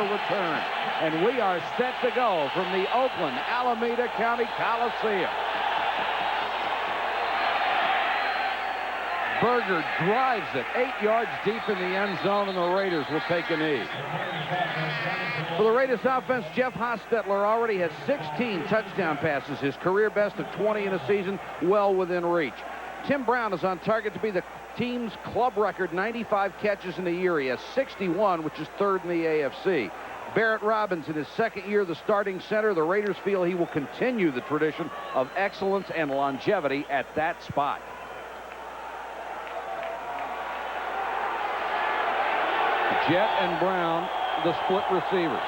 a return. And we are set to go from the Oakland Alameda County Coliseum. Berger drives it 8 yards deep in the end zone, and the Raiders will take a knee. For the Raiders offense, Jeff Hostetler already has 16 touchdown passes, his career best of 20 in a season, well within reach. Tim Brown is on target to be the team's club record 95 catches in a year. He has 61, which is third in the AFC. Barrett Robbins in his second year, the starting center. The Raiders feel he will continue the tradition of excellence and longevity at that spot. Jet and Brown, the split receivers.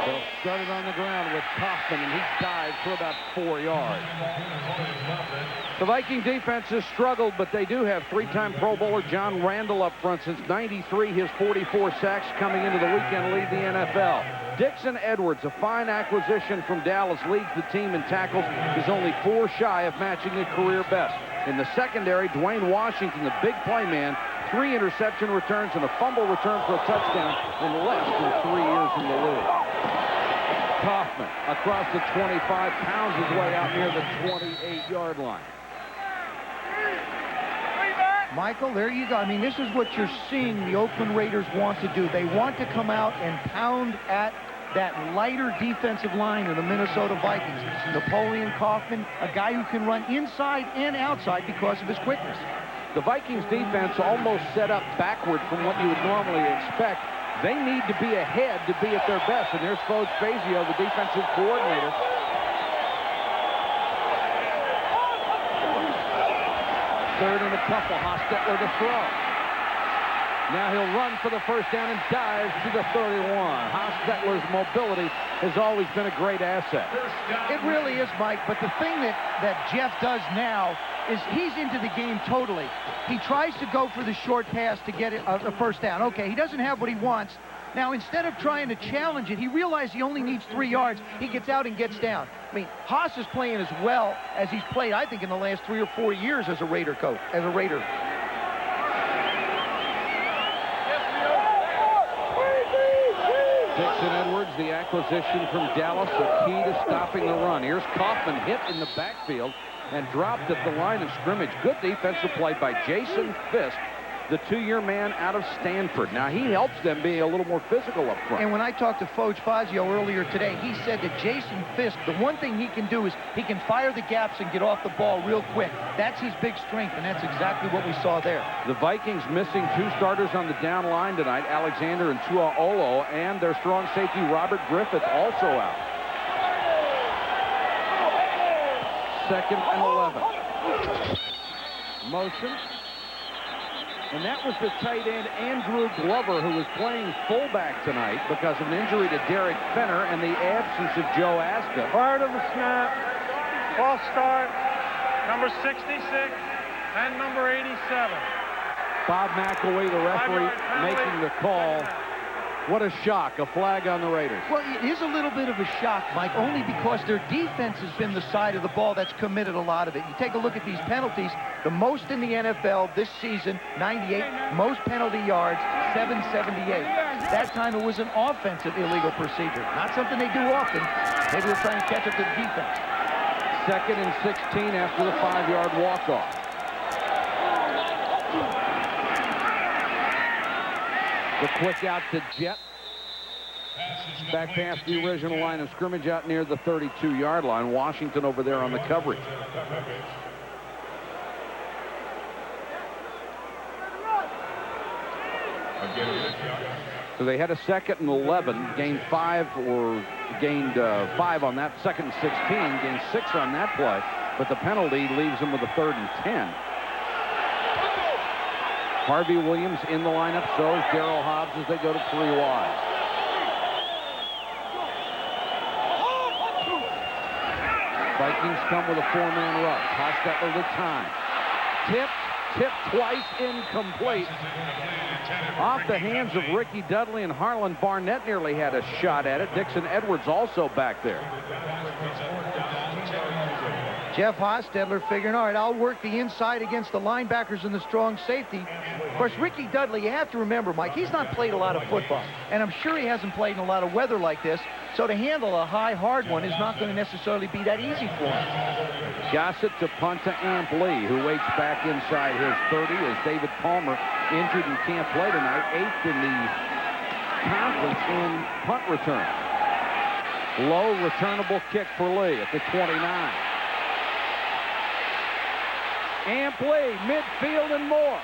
They'll start it on the ground with Kaufman, and he dives for about 4 yards. The Viking defense has struggled, but they do have three-time Pro Bowler John Randall up front since '93. His 44 sacks coming into the weekend lead the NFL. Dixon Edwards, a fine acquisition from Dallas, leads the team in tackles. He's only 4 shy of matching a career best. In the secondary, Dwayne Washington, the big play man, 3 interception returns and a fumble return for a touchdown in less than 3 years in the league. Kaufman across the 25, pounds his way out near the 28-yard line. Michael, there you go. I mean, this is what you're seeing the Oakland Raiders want to do. They want to come out and pound at that lighter defensive line of the Minnesota Vikings. Napoleon Kaufman, a guy who can run inside and outside because of his quickness. The Vikings defense almost set up backward from what you would normally expect. They need to be ahead to be at their best. And there's Foge Fazio, the defensive coordinator. Third and a couple. Hostetler to throw. Now he'll run for the first down and dives to the 31. Hostetler's mobility has always been a great asset. It really is, Mike. But the thing that Jeff does now is he's into the game totally. He tries to go for the short pass to get a first down. Okay, he doesn't have what he wants. Now, instead of trying to challenge it, he realized he only needs 3 yards. He gets out and gets down. I mean, Haas is playing as well as he's played, I think, in the last 3 or 4 years as a Raider coach, as a Raider. Dixon Edwards, the acquisition from Dallas, a key to stopping the run. Here's Kaufman hit in the backfield and dropped at the line of scrimmage. Good defensive play by Jason Fisk, the 2-year man out of Stanford. Now, he helps them be a little more physical up front. And when I talked to Foge Fazio earlier today, he said that Jason Fisk, the one thing he can do is he can fire the gaps and get off the ball real quick. That's his big strength, and that's exactly what we saw there. The Vikings missing 2 starters on the down line tonight, Alexander and Tuaolo, and their strong safety, Robert Griffith, also out. 2nd and 11. Motion. And that was the tight end, Andrew Glover, who was playing fullback tonight because of an injury to Derek Fenner and the absence of Joe Aska. Prior to the snap, false start, number 66 and number 87. Bob McElwee, the referee, making the call. What a shock, a flag on the Raiders. Well, it is a little bit of a shock, Mike, only because their defense has been the side of the ball that's committed a lot of it. You take a look at these penalties, the most in the NFL this season, 98, most penalty yards, 778. That time it was an offensive illegal procedure, not something they do often. Maybe they'll try and catch up to the defense. 2nd and 16 after the 5-yard walk-off. The quick out to Jet. Back past the original line of scrimmage out near the 32-yard line. Washington over there on the coverage. So they had a 2nd and 11, gained 5 on that 2nd and 16, gained 6 on that play, but the penalty leaves them with a 3rd and 10. Harvey Williams in the lineup, so is Darryl Hobbs as they go to 3 wide. Vikings come with a 4-man rush. Hostetler the time. Tipped twice, incomplete. Off the hands of Ricky Dudley, and Harlan Barnett nearly had a shot at it. Dixon Edwards also back there. Jeff Hostetler figuring, all right, I'll work the inside against the linebackers and the strong safety. course, Ricky Dudley, you have to remember, Mike, he's not played a lot of football. And I'm sure he hasn't played in a lot of weather like this. So to handle a high, hard one is not going to necessarily be that easy for him. Gossett to punt to Amp Lee, who waits back inside his 30 as David Palmer, injured and can't play tonight, 8th in the conference in punt return. Low returnable kick for Lee at the 29. Amp Lee, midfield and more.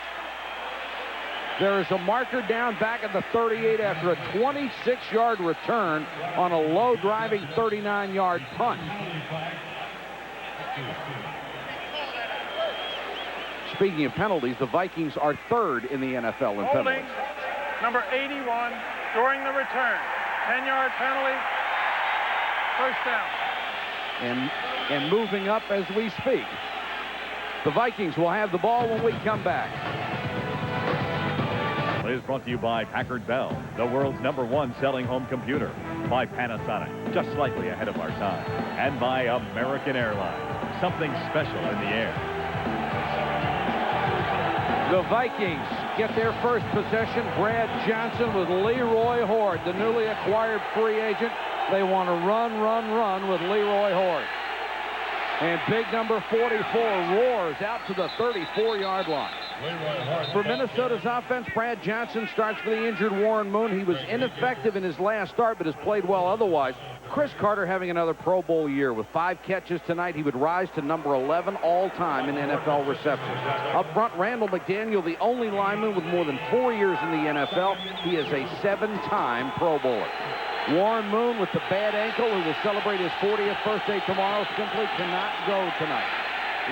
There is a marker down back at the 38 after a 26-yard return on a low driving 39-yard punt. Speaking of penalties, the Vikings are 3rd in the NFL in Holding, penalties. number 81, during the return. 10-yard penalty, first down. And moving up as we speak. The Vikings will have the ball when we come back. Is brought to you by Packard Bell, the world's #1 selling home computer. By Panasonic, just slightly ahead of our time. And by American Airlines, something special in the air. The Vikings get their first possession. Brad Johnson with Leroy Horde, the newly acquired free agent. They want to run with Leroy Horde. And big number 44 roars out to the 34-yard line. For Minnesota's offense, Brad Johnson starts for the injured Warren Moon. He was ineffective in his last start, but has played well otherwise. Chris Carter having another Pro Bowl year. With 5 catches tonight, he would rise to number 11 all-time in NFL receptions. Up front, Randall McDaniel, the only lineman with more than 4 years in the NFL. He is a 7-time Pro Bowler. Warren Moon with the bad ankle, who will celebrate his 40th birthday tomorrow, simply cannot go tonight.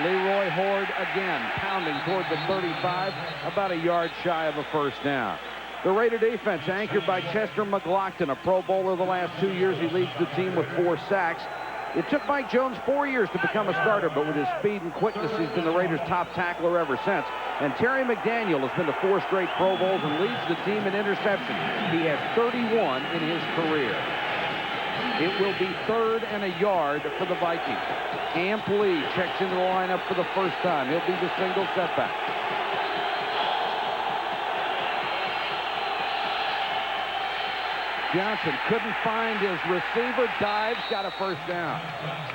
Leroy Horde again pounding toward the 35, about a yard shy of a first down. The Raider defense anchored by Chester McLaughlin, a Pro Bowler the last 2 years. He leads the team with 4 sacks. It took Mike Jones 4 years to become a starter, but with his speed and quickness, he's been the Raiders' top tackler ever since. And Terry McDaniel has been to 4 straight Pro Bowls and leads the team in interceptions. He has 31 in his career. It will be 3rd and a yard for the Vikings. Amp Lee checks into the lineup for the first time. He'll be the single setback. Johnson couldn't find his receiver, dives, got a first down.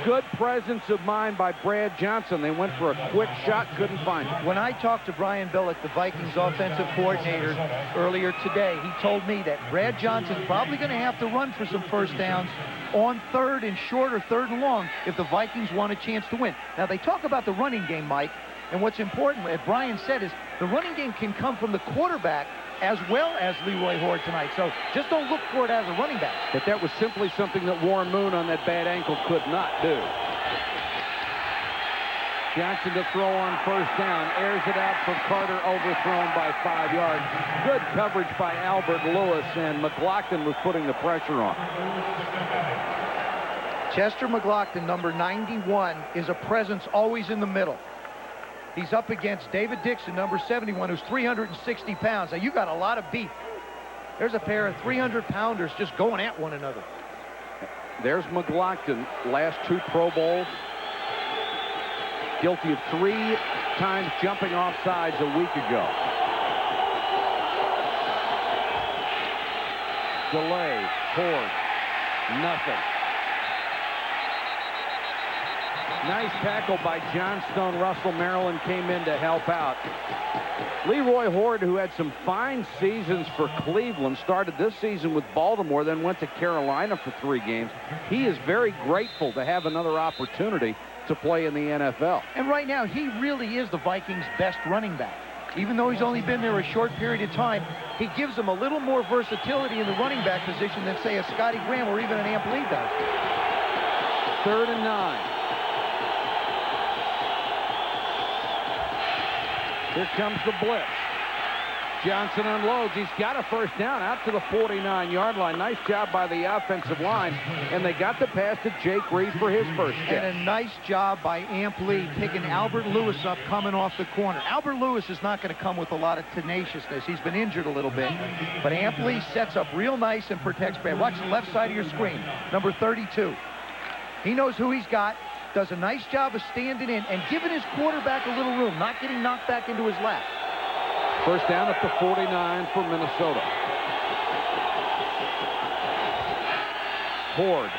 Good presence of mind by Brad Johnson. They went for a quick shot, couldn't find it. When I talked to Brian Billick, the Vikings offensive coordinator, earlier today, he told me that Brad Johnson's probably going to have to run for some first downs on 3rd and short or 3rd and long if the Vikings want a chance to win. Now, they talk about the running game, Mike, and what's important, as Brian said, is the running game can come from the quarterback as well as Leroy Horde tonight. So just don't look for it as a running back. But that was simply something that Warren Moon on that bad ankle could not do. Johnson to throw on first down. Airs it out for Carter, overthrown by 5 yards. Good coverage by Albert Lewis, and McLaughlin was putting the pressure on. Chester McLaughlin, number 91, is a presence always in the middle. He's up against David Dixon, number 71, who's 360 pounds. Now, you got a lot of beef. There's a pair of 300-pounders just going at one another. There's McLaughlin, last 2 Pro Bowls. Guilty of 3 times jumping off sides a week ago. Delay, Horde, nothing. Nice tackle by John Stone. Russell Maryland came in to help out. Leroy Horde, who had some fine seasons for Cleveland, started this season with Baltimore, then went to Carolina for 3 games. He is very grateful to have another opportunity to play in the NFL. And right now, he really is the Vikings' best running back. Even though he's only been there a short period of time, he gives them a little more versatility in the running back position than, say, a Scotty Graham or even an Amp Lee does. 3rd and 9. Here comes the blitz. Johnson unloads. He's got a first down out to the 49-yard line. Nice job by the offensive line. And they got the pass to Jake Reed for his first catch. And a nice job by Amp Lee picking Albert Lewis up coming off the corner. Albert Lewis is not going to come with a lot of tenaciousness. He's been injured a little bit. But Amp Lee sets up real nice and protects Brad. Watch the left side of your screen. Number 32. He knows who he's got. Does a nice job of standing in and giving his quarterback a little room, not getting knocked back into his lap. First down at the 49 for Minnesota. Horde.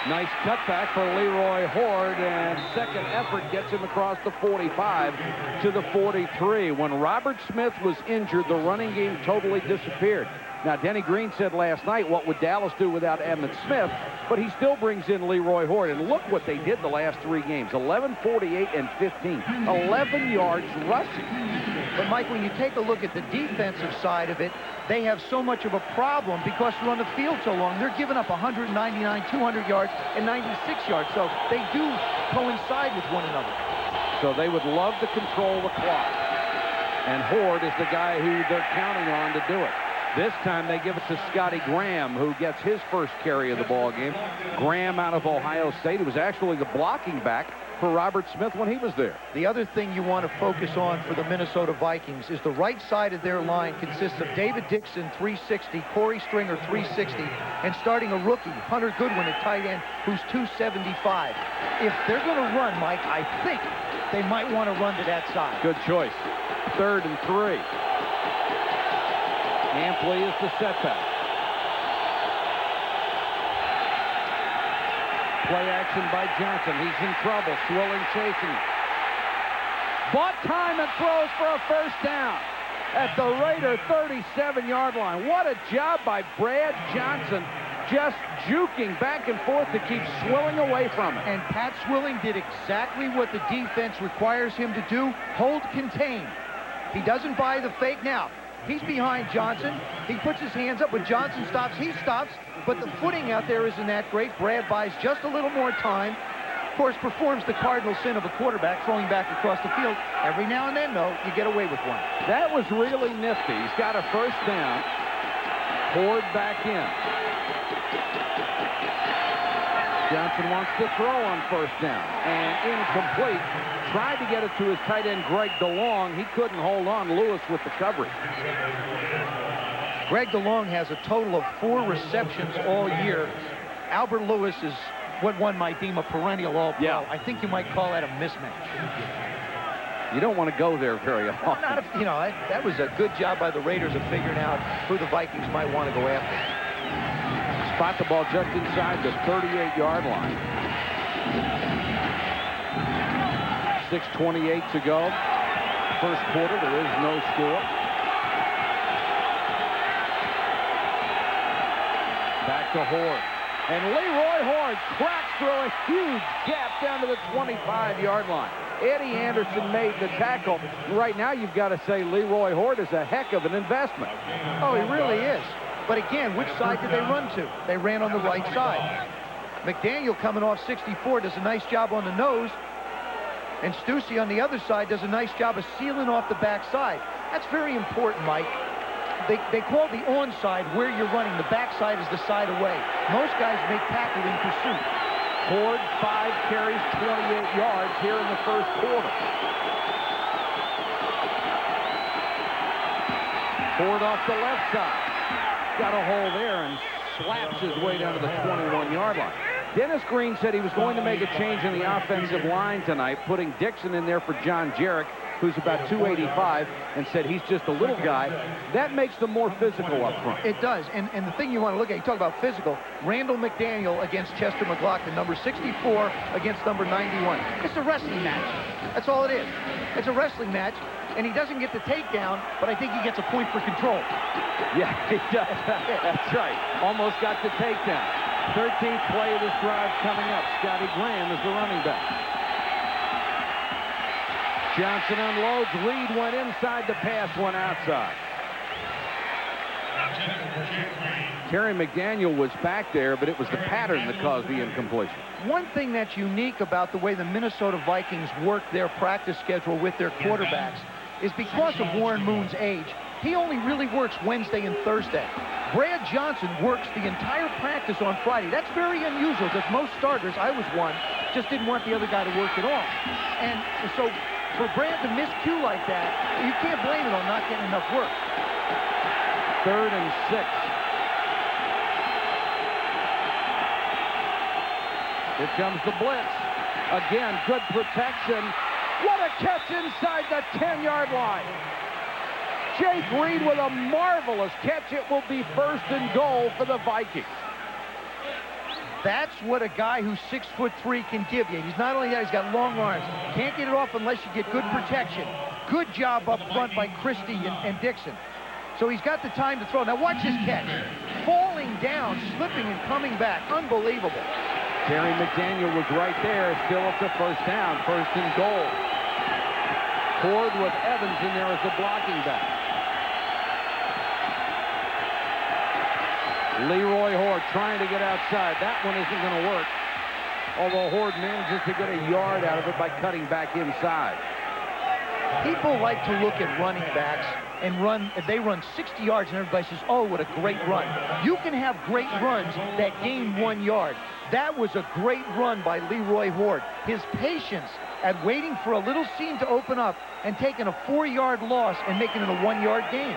Nice cutback for Leroy Horde, and second effort gets him across the 45 to the 43. When Robert Smith was injured, the running game totally disappeared. Now, Denny Green said last night, what would Dallas do without Emmitt Smith? But he still brings in Leroy Horde. And look what they did the last 3 games. 11, 48, and 15. 11 yards rushing. But, Mike, when you take a look at the defensive side of it, they have so much of a problem because they're on the field so long. They're giving up 199, 200 yards, and 96 yards. So they do coincide with one another. So they would love to control the clock. And Horde is the guy who they're counting on to do it. This time they give it to Scotty Graham, who gets his first carry of the ball game. Graham out of Ohio State. He was actually the blocking back for Robert Smith when he was there. The other thing you want to focus on for the Minnesota Vikings is the right side of their line consists of David Dixon, 360, Corey Stringer, 360, and starting a rookie, Hunter Goodwin at tight end, who's 275. If they're going to run, Mike, I think they might want to run to that side. Good choice. 3rd and 3. Ampley is the setback. Play action by Johnson. He's in trouble. Swilling chasing. Bought time and throws for a first down at the Raider 37-yard line. What a job by Brad Johnson, just juking back and forth to keep Swilling away from it. And Pat Swilling did exactly what the defense requires him to do, hold contain. He doesn't buy the fake now. He's behind Johnson. He puts his hands up. When Johnson stops, he stops. But the footing out there isn't that great. Brad buys just a little more time. Of course, performs the cardinal sin of a quarterback, throwing back across the field. Every now and then, though, you get away with one. That was really nifty. He's got a first down. Horde back in. Johnson wants to throw on first down. And incomplete. Tried to get it to his tight end, Greg DeLong. He couldn't hold on. Lewis with the coverage. Greg DeLong has a total of 4 receptions all year. Albert Lewis is what one might deem a perennial all-pro. Yeah. I think you might call that a mismatch. You don't want to go there very often. Not if, you know, that was a good job by the Raiders of figuring out who the Vikings might want to go after. Spot the ball just inside the 38-yard line. 6:28 to go. First quarter, there is no score. Back to Horde. And Leroy Horde cracks through a huge gap down to the 25-yard line. Eddie Anderson made the tackle. Right now, you've got to say Leroy Horde is a heck of an investment. Oh, he really is. But again, which side did they run to? They ran on the right side. McDaniel, coming off 64, does a nice job on the nose. And Stussy on the other side does a nice job of sealing off the backside. That's very important, Mike. They call the onside where you're running. The backside is the side away. Most guys make tackle in pursuit. Horde, 5 carries, 28 yards here in the first quarter. Horde off the left side. Got a hole there and slaps his way down to the 21-yard line. Dennis Green said he was going to make a change in the offensive line tonight, putting Dixon in there for John Jarrett, who's about 285, and said he's just a little guy. That makes them more physical up front. It does. And the thing you want to look at, you talk about physical, Randall McDaniel against Chester McLaughlin, number 64 against number 91. It's a wrestling match. That's all it is. It's a wrestling match, and he doesn't get the takedown, but I think he gets a point for control. Yeah, he does. That's right. Almost got the takedown. 13th play of this drive coming up. Scotty Graham is the running back. Johnson unloads. Reed went inside. The pass went outside. Terry McDaniel was back there, but it was the pattern that caused the incompletion. One thing that's unique about the way the Minnesota Vikings work their practice schedule with their quarterbacks is because of Warren Moon's age, he only really works Wednesday and Thursday. Brad Johnson works the entire practice on Friday. That's very unusual because most starters, I was one, just didn't want the other guy to work at all. And so for Brad to miscue like that, you can't blame it on not getting enough work. 3rd and 6. Here comes the blitz. Again, good protection. What a catch inside the 10-yard line. Jake Reed with a marvelous catch. It will be 1st and goal for the Vikings. That's what a guy who's 6'3" can give you. He's not only that, he's got long arms. Can't get it off unless you get good protection. Good job up front by Christie and Dixon. So he's got the time to throw. Now watch his catch. Falling down, slipping and coming back. Unbelievable. Terry McDaniel was right there. Still at the 1st down. 1st and goal. Ford with Evans in there as the blocking back. Leroy Horde trying to get outside. That one isn't going to work. Although Horde manages to get a yard out of it by cutting back inside. People like to look at running backs and they run 60 yards and everybody says, oh, what a great run. You can have great runs that gain 1 yard. That was a great run by Leroy Horde. His patience at waiting for a little seam to open up and taking a 4-yard loss and making it a 1-yard gain.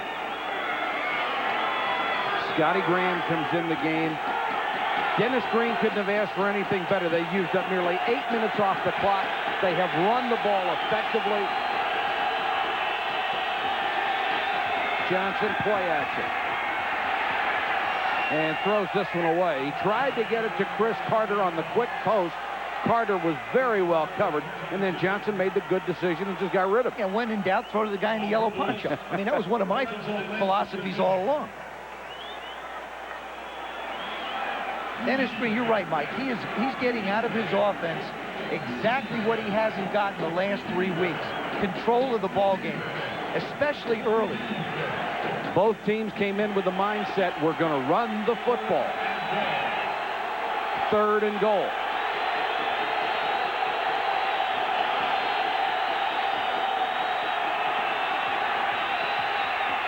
Scotty Graham comes in the game. Dennis Green couldn't have asked for anything better. They used up nearly 8 minutes off the clock. They have run the ball effectively. Johnson play action. And throws this one away. He tried to get it to Chris Carter on the quick post. Carter was very well covered, and then Johnson made the good decision and just got rid of it. Yeah, when in doubt, throw to the guy in the yellow poncho. I mean, that was one of my philosophies all along. Dennis Green, you're right, Mike. He's getting out of his offense exactly what he hasn't gotten the last 3 weeks. Control of the ball game, especially early. Both teams came in with the mindset, we're going to run the football. 3rd and goal.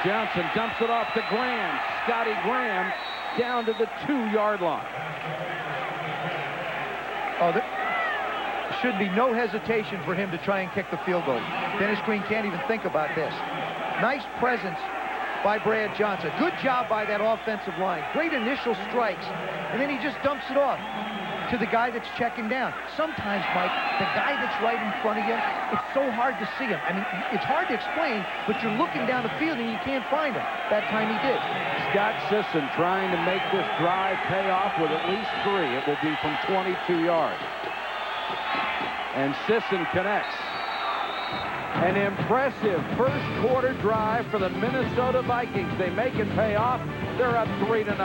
Johnson dumps it off to Graham. Scotty Graham down to the 2-yard line. Oh, there should be no hesitation for him to try and kick the field goal. Dennis Green can't even think about this. Nice presence by Brad Johnson. Good job by that offensive line. Great initial strikes, and then he just dumps it off to the guy that's checking down. Sometimes, Mike, the guy that's right in front of you, it's so hard to see him. I mean, it's hard to explain, but you're looking down the field and you can't find him. That time he did. Scott Sisson trying to make this drive pay off with at least 3. It will be from 22 yards. And Sisson connects. An impressive first-quarter drive for the Minnesota Vikings. They make it pay off. They're up 3-0.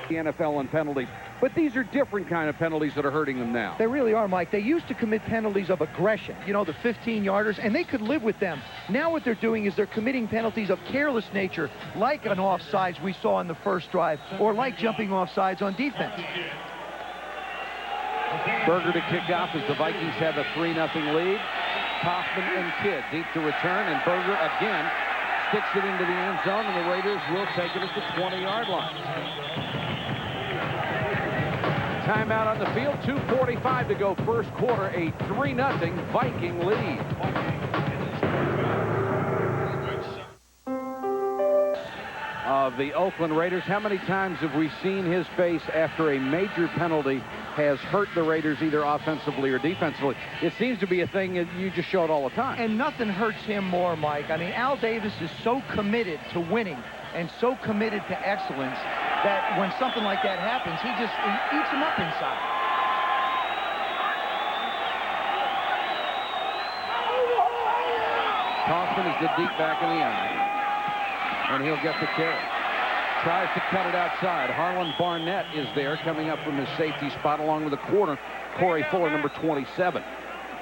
The NFL on penalties, but these are different kind of penalties that are hurting them now. They really are, Mike. They used to commit penalties of aggression, you know, the 15-yarders, and they could live with them. Now what they're doing is they're committing penalties of careless nature, like an offsides we saw in the first drive, or like jumping offsides on defense. Berger to kick off as the Vikings have a 3-0 lead. Kaufman and Kidd deep to return, and Berger again sticks it into the end zone, and the Raiders will take it at the 20-yard line. Timeout on the field, 2:45 to go first quarter, a 3-0 Viking lead. Of the Oakland Raiders, how many times have we seen his face after a major penalty has hurt the Raiders either offensively or defensively? It seems to be a thing that you just show it all the time. And nothing hurts him more, Mike. I mean, Al Davis is so committed to winning and so committed to excellence that when something like that happens, he eats him up inside. Kaufman is the deep back in the end, and he'll get the carry. Tries to cut it outside. Harlan Barnett is there coming up from his safety spot along with the corner, Corey Fuller, number 27.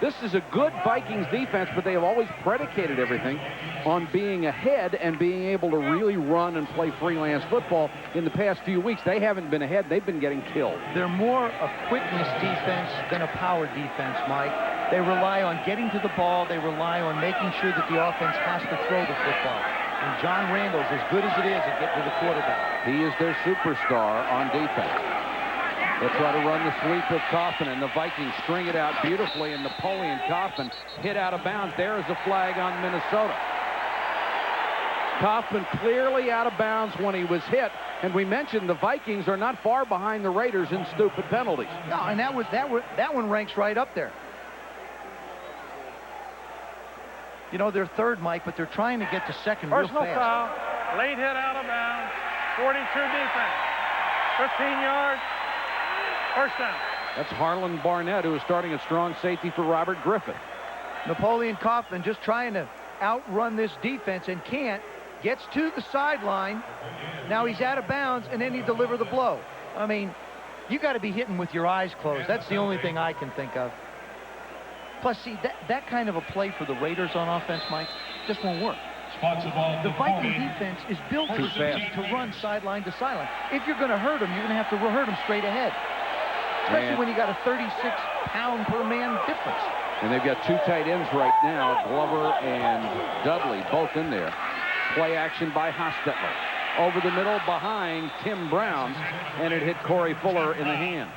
This is a good Vikings defense, but they have always predicated everything on being ahead and being able to really run and play freelance football. In the past few weeks, they haven't been ahead. They've been getting killed. They're more a quickness defense than a power defense, Mike. They rely on getting to the ball. They rely on making sure that the offense has to throw the football. And John Randall's as good as it is at getting to the quarterback. He is their superstar on defense. They'll try to run the sweep with Kaufman, and the Vikings string it out beautifully, and Napoleon Kaufman hit out of bounds. There is a flag on Minnesota. Kaufman clearly out of bounds when he was hit, And we mentioned the Vikings are not far behind the Raiders in stupid penalties. No, and that one ranks right up there. You know, they're third, Mike, but they're trying to get to second real Personal fast. foul, late hit out of bounds, 42 defense, 15 yards, first down. That's Harlan Barnett, who is starting at strong safety for Robert Griffith. Napoleon Kaufman just trying to outrun this defense and can't. Gets to the sideline. Now he's out of bounds, and then he deliver the blow. I mean, you got to be hitting with your eyes closed. That's the only thing I can think of. Plus, see, that kind of a play for the Raiders on offense, Mike, just won't work. The Viking defense is built to run sideline to sideline. If you're going to hurt them, you're going to have to hurt them straight ahead. Especially when you got a 36-pound per man difference. And they've got two tight ends right now, Glover and Dudley, both in there. Play action by Hostetler. Over the middle behind Tim Brown, and it hit Corey Fuller in the hand.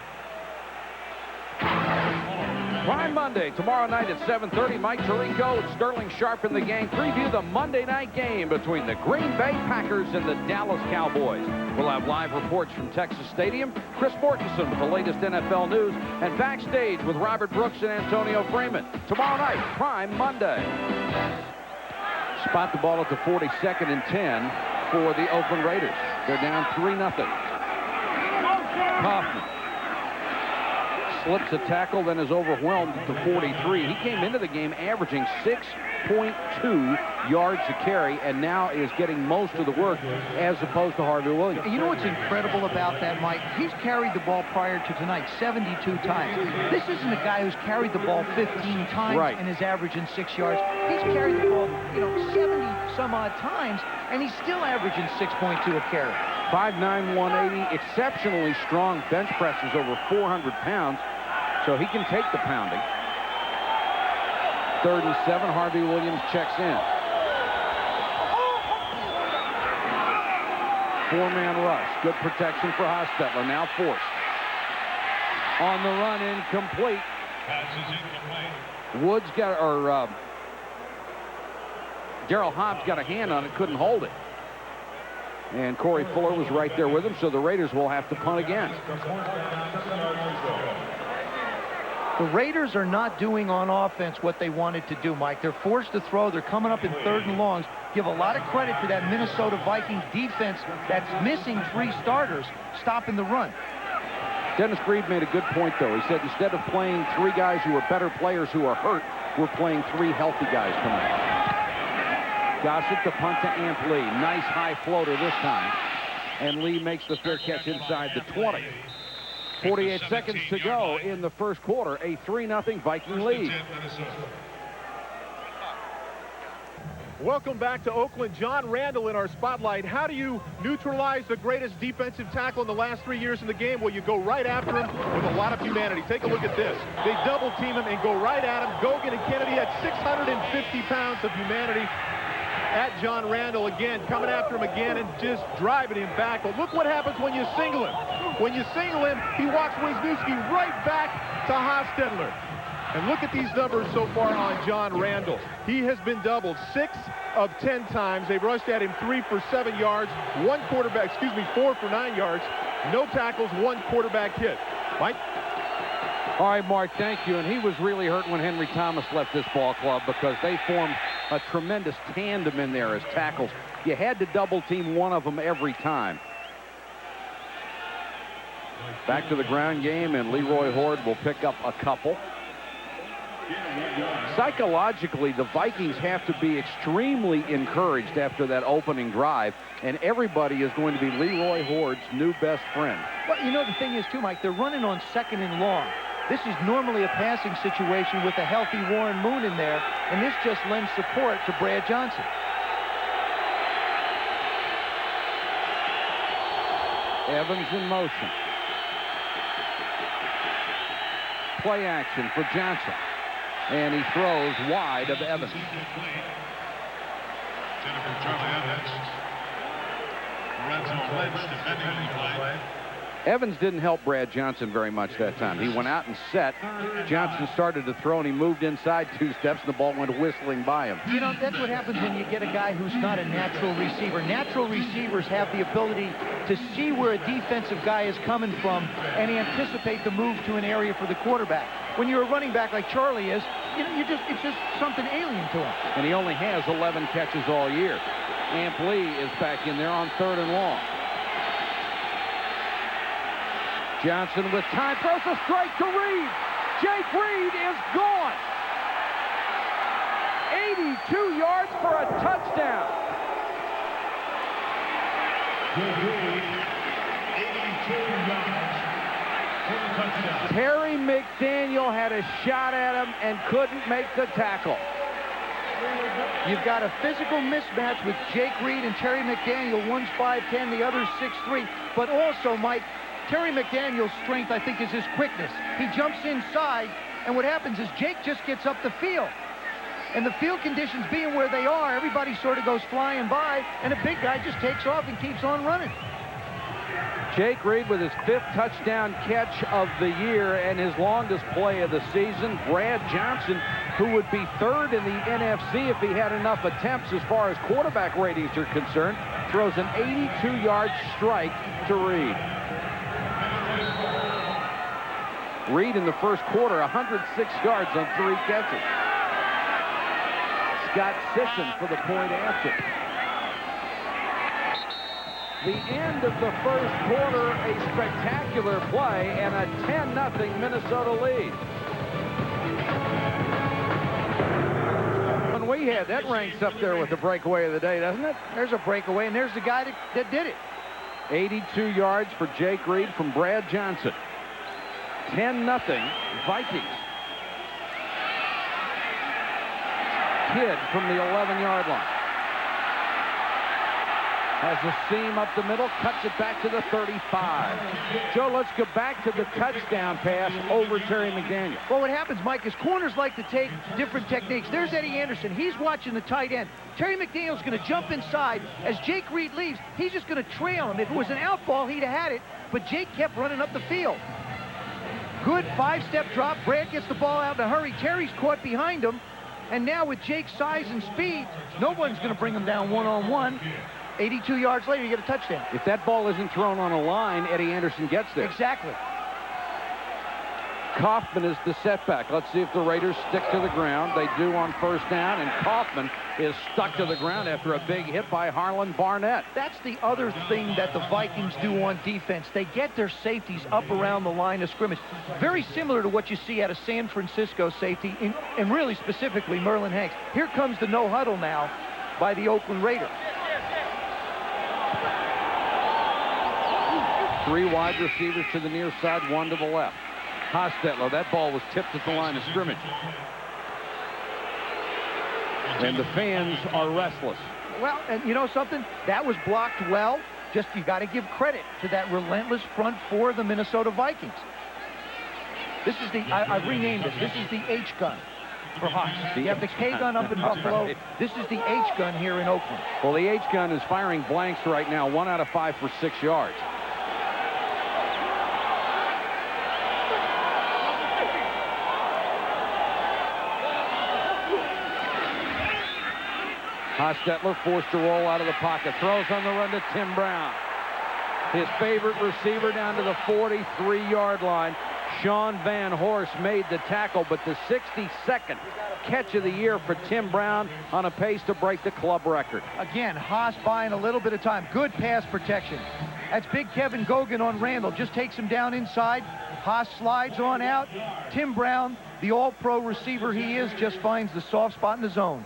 Prime Monday, tomorrow night at 7:30. Mike Tirico, Sterling Sharp in the game. Preview the Monday night game between the Green Bay Packers and the Dallas Cowboys. We'll have live reports from Texas Stadium. Chris Mortensen with the latest NFL news. And backstage with Robert Brooks and Antonio Freeman. Tomorrow night, Prime Monday. Spot the ball at the 42nd and 10 for the Oakland Raiders. They're down 3-0. Kaufman slips a tackle, then is overwhelmed at the 43. He came into the game averaging 6.2 yards a carry, and now is getting most of the work as opposed to Harvey Williams. You know what's incredible about that, Mike? He's carried the ball prior to tonight 72 times. This isn't a guy who's carried the ball 15 times and is averaging 6 yards. He's carried the ball, 70 some odd times, and he's still averaging 6.2 a carry. 5'9", 180, exceptionally strong bench presses, over 400 pounds, so he can take the pounding. 3rd and 7, Harvey Williams checks in. 4-man rush, good protection for Hostetler, now forced. On the run, incomplete. Woods got, or Darrell Hobbs got a hand on it, couldn't hold it. And Corey Fuller was right there with him, so the Raiders will have to punt again. The Raiders are not doing on offense what they wanted to do, Mike. They're forced to throw. They're coming up in 3rd and longs. Give a lot of credit to that Minnesota Vikings defense that's missing 3 starters, stopping the run. Dennis Greve made a good point, though. He said instead of playing 3 guys who are better players who are hurt, we're playing 3 healthy guys tonight. Gossett to punt to Amp Lee. Nice high floater this time. And Lee makes the fair catch inside the 20. 48 seconds to go in the first quarter. A 3-0 Viking lead. Welcome back to Oakland. John Randall in our spotlight. How do you neutralize the greatest defensive tackle in the last 3 years in the game? Well, you go right after him with a lot of humanity. Take a look at this. They double team him and go right at him. Gogan and Kennedy at 650 pounds of humanity. At John Randall again, coming after him again and just driving him back. But look what happens when you single him. When you single him, he walks Wisniewski right back to Hostetler. And look at these numbers so far on John Randall. He has been doubled 6 of 10 times. They've rushed at him 3 for 7 yards, 4 for 9 yards, no tackles, 1 quarterback hit. Mike? All right, Mark, thank you. And he was really hurt when Henry Thomas left this ball club because they formed a tremendous tandem in there as tackles. You had to double team one of them every time. Back to the ground game, and Leroy Horde will pick up a couple. Psychologically, the Vikings have to be extremely encouraged after that opening drive, and everybody is going to be Leroy Horde's new best friend. Well, you know, the thing is, too, Mike, they're running on 2nd and long. This is normally a passing situation with a healthy Warren Moon in there, and this just lends support to Brad Johnson. Evans in motion. Play action for Johnson. And he throws wide of Evans. Lorenzo Lynch defending the play. Evans didn't help Brad Johnson very much that time. He went out and set. Johnson started to throw, and he moved inside 2 steps, and the ball went whistling by him. You know, that's what happens when you get a guy who's not a natural receiver. Natural receivers have the ability to see where a defensive guy is coming from and anticipate the move to an area for the quarterback. When you're a running back like Charlie is, you know, it's just something alien to him. And he only has 11 catches all year. Amp Lee is back in there on 3rd and long. Johnson with time, throws a strike to Reed. Jake Reed is gone. 82 yards for a touchdown. Terry McDaniel had a shot at him and couldn't make the tackle. You've got a physical mismatch with Jake Reed and Terry McDaniel. One's 5'10", the other's 6'3". But also, Mike, Terry McDaniel's strength, I think, is his quickness. He jumps inside, and what happens is Jake just gets up the field. And the field conditions being where they are, everybody sort of goes flying by, and a big guy just takes off and keeps on running. Jake Reed with his 5th touchdown catch of the year and his longest play of the season. Brad Johnson, who would be 3rd in the NFC if he had enough attempts as far as quarterback ratings are concerned, throws an 82-yard strike to Reed. Reed in the first quarter, 106 yards on 3 catches. Scott Sisson for the point after. The end of the first quarter, a spectacular play and a 10-0 Minnesota lead. When we had, that ranks up there with the breakaway of the day, doesn't it? There's a breakaway, and there's the guy that did it. 82 yards for Jake Reed from Brad Johnson. 10-0 Vikings. Kidd from the 11-yard line. Has a seam up the middle, cuts it back to the 35. Joe, let's go back to the touchdown pass over Terry McDaniel. Well, what happens, Mike, is corners like to take different techniques. There's Eddie Anderson. He's watching the tight end. Terry McDaniel's going to jump inside. As Jake Reed leaves, he's just going to trail him. If it was an out ball, he'd have had it, but Jake kept running up the field. Good 5-step drop. Brad gets the ball out in a hurry. Terry's caught behind him, and now with Jake's size and speed, no one's going to bring him down one-on-one. 82 yards later, you get a touchdown. If that ball isn't thrown on a line, Eddie Anderson gets there. Exactly. Kaufman is the setback. Let's see if the Raiders stick to the ground. They do on 1st down, and Kaufman is stuck to the ground after a big hit by Harlan Barnett. That's the other thing that the Vikings do on defense. They get their safeties up around the line of scrimmage. Very similar to what you see at a San Francisco safety, and really specifically Merlin Hanks. Here comes the no huddle now by the Oakland Raiders. 3 wide receivers to the near side, 1 to the left. Hostetler, that ball was tipped at the line of scrimmage. And the fans are restless. Well, and you know something? That was blocked well. Just, you got to give credit to that relentless front four of the Minnesota Vikings. This is the, I've renamed it. This is the H gun for Haas. You have the K gun up in Buffalo. Right. This is the H gun here in Oakland. Well, the H gun is firing blanks right now. 1 out of 5 for 6 yards. Hostetler forced to roll out of the pocket. Throws on the run to Tim Brown. His favorite receiver down to the 43-yard line. Sean Van Horst made the tackle, but the 62nd catch of the year for Tim Brown on a pace to break the club record. Again, Haas buying a little bit of time. Good pass protection. That's big Kevin Gogan on Randall. Just takes him down inside. Haas slides on out. Tim Brown, the all-pro receiver he is, just finds the soft spot in the zone.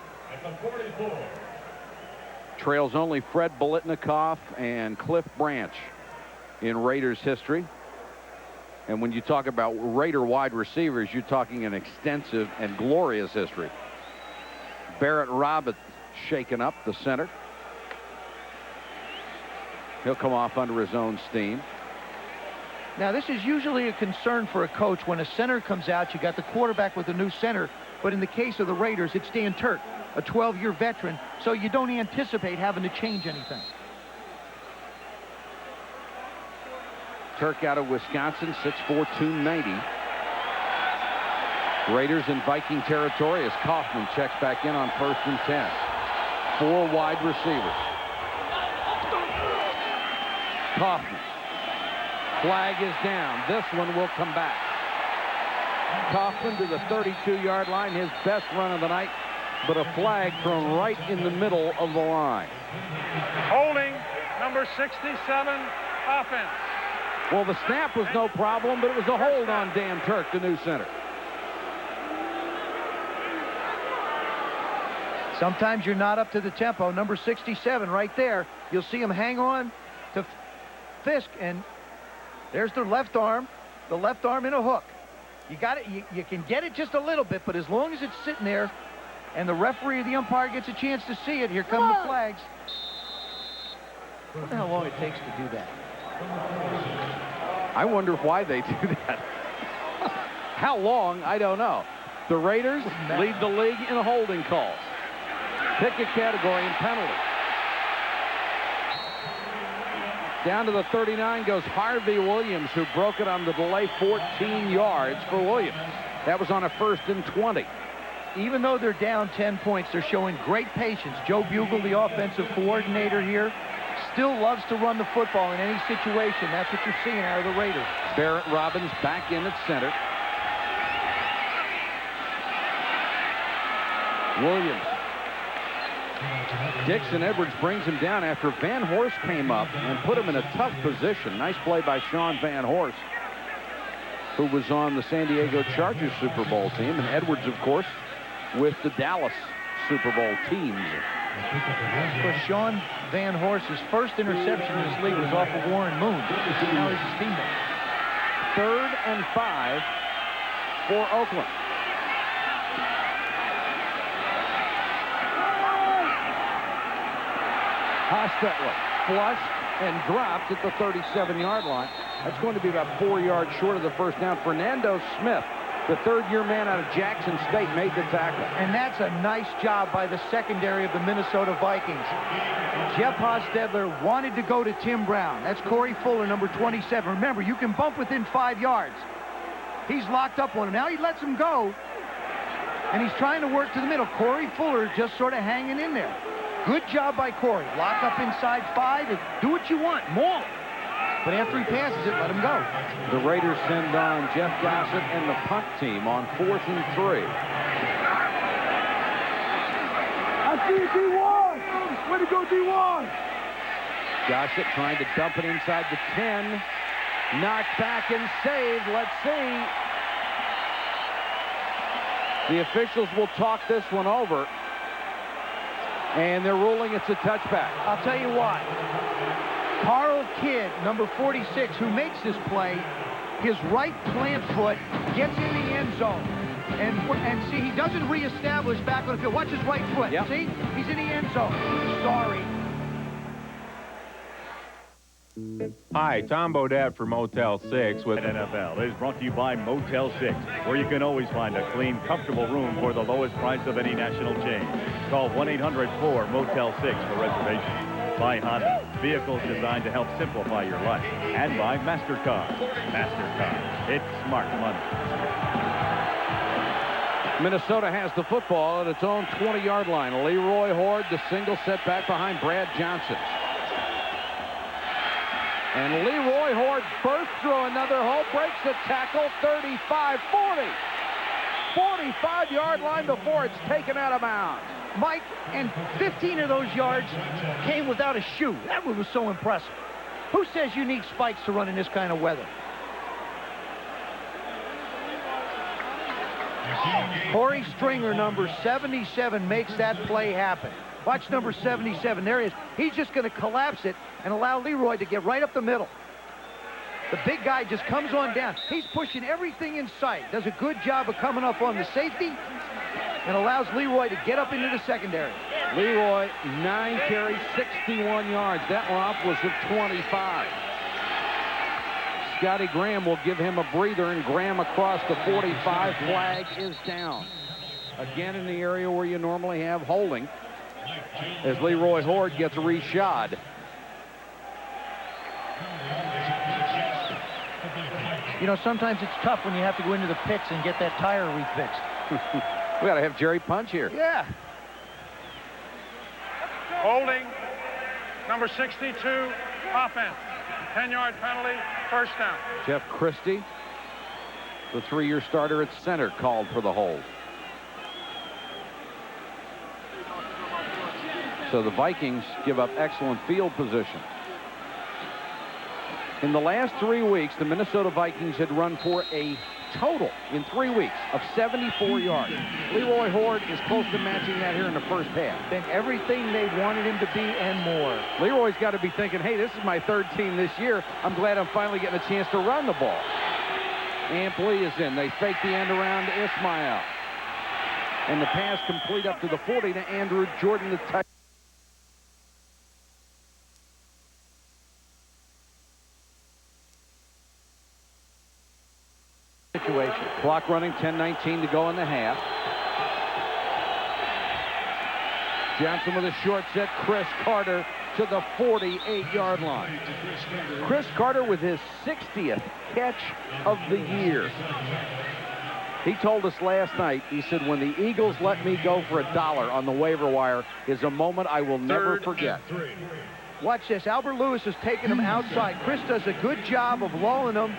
Trails only Fred Biletnikoff and Cliff Branch in Raiders history. And when you talk about Raider wide receivers, you're talking an extensive and glorious history. Barrett Roberts shaken up, the center. He'll come off under his own steam. Now, this is usually a concern for a coach. When a center comes out, you got the quarterback with a new center. But in the case of the Raiders, it's Dan Turk, a 12-year veteran, so you don't anticipate having to change anything. Turk out of Wisconsin, 6'4", 290. Raiders in Viking territory as Kaufman checks back in on 1st and 10. 4 wide receivers. Kaufman. Flag is down. This one will come back. Kaufman to the 32-yard line, his best run of the night, but a flag thrown right in the middle of the line. Holding number 67, offense. Well, the snap was no problem, but it was a hold on Dan Turk, the new center. Sometimes you're not up to the tempo. Number 67 right there. You'll see him hang on to Fisk, and there's the left arm in a hook. You got it. You can get it just a little bit, but as long as it's sitting there and the referee or the umpire gets a chance to see it, here come the flags. I wonder how long it takes to do that. I wonder why they do that. How long, I don't know. The Raiders lead the league in holding calls. Pick a category and penalty. Down to the 39 goes Harvey Williams, who broke it on the delay, 14 yards for Williams. That was on a 1st and 20. Even though they're down 10 points, they're showing great patience. Joe Bugle, the offensive coordinator here, still loves to run the football in any situation. That's what you're seeing out of the Raiders. Barrett Robbins back in at center. Williams. Dixon Edwards brings him down after Van Horst came up and put him in a tough position. Nice play by Sean Van Horst, who was on the San Diego Chargers Super Bowl team, and Edwards, of course, with the Dallas Super Bowl teams. For Sean Van Horst's first interception in this league was off of Warren Moon. Now he's his teammate. 3rd and 5 for Oakland. Hostetler flushed and dropped at the 37-yard line. That's going to be about 4 yards short of the first down. Fernando Smith, the 3rd-year man out of Jackson State, made the tackle. And that's a nice job by the secondary of the Minnesota Vikings. Jeff Hostetler wanted to go to Tim Brown. That's Corey Fuller, number 27. Remember, you can bump within 5 yards. He's locked up on him. Now he lets him go, and he's trying to work to the middle. Corey Fuller just sort of hanging in there. Good job by Corey. Lock up inside 5 and do what you want. Maul. But after he passes it, let him go. The Raiders send on Jeff Gossett and the punt team on 4th and 3. I see you, D1. Way to go, D1. Gossett trying to dump it inside the 10. Knocked back and saved. Let's see. The officials will talk this one over, and they're ruling it's a touchback. I'll tell you why. Carl Kidd, number 46, who makes this play, his right plant foot gets in the end zone. And see, he doesn't reestablish back on the field. Watch his right foot. Yep. See? He's in the end zone. Sorry. Hi, Tom Bodette for Motel 6 with NFL is brought to you by Motel 6, where you can always find a clean, comfortable room for the lowest price of any national chain. Call 1-800-4-MOTEL-6 for reservations. By Honda, vehicles designed to help simplify your life. And by MasterCard. MasterCard, it's smart money. Minnesota has the football at its own 20-yard line. Leroy Horde, the single set back behind Brad Johnson. And Leroy Horde bursts through another hole, breaks the tackle, 35, 40. 45-yard line before it's taken out of bounds. Mike, and 15 of those yards came without a shoe. That one was so impressive. Who says you need spikes to run in this kind of weather? Corey Stringer, number 77, makes that play happen. Watch number 77. There he is. He's just going to collapse it and allow Leroy to get right up the middle. The big guy just comes on down. He's pushing everything in sight. Does a good job of coming up on the safety and allows Leroy to get up into the secondary. Leroy, 9 carries, 61 yards. That romp was at 25. Scotty Graham will give him a breather, and Graham across the 45. Flag is down. Again in the area where you normally have holding, as Leroy Horde gets reshod. You know, sometimes it's tough when you have to go into the pits and get that tire refixed. We got to have Jerry Punch here. Yeah. Holding, number 62, offense. 10-yard penalty, first down. Jeff Christie, the 3-year starter at center, called for the hold. So the Vikings give up excellent field position. In the last 3 weeks, the Minnesota Vikings had run for a total in 3 weeks of 74 yards. Leroy Horde is close to matching that here in the first half. Been everything they wanted him to be and more. Leroy's got to be thinking, hey, this is my 3rd team this year. I'm glad I'm finally getting a chance to run the ball. Ampley is in. They fake the end around to Ismail. And the pass complete up to the 40 to Andrew Jordan, the tight. Situation. Clock running, 10:19 to go in the half. Johnson with a short set. Chris Carter to the 48-yard line. Chris Carter with his 60th catch of the year. He told us last night, he said, when the Eagles let me go for $1 on the waiver wire is a moment I will never forget. Watch this. Albert Lewis is taking him outside. Chris does a good job of lulling him,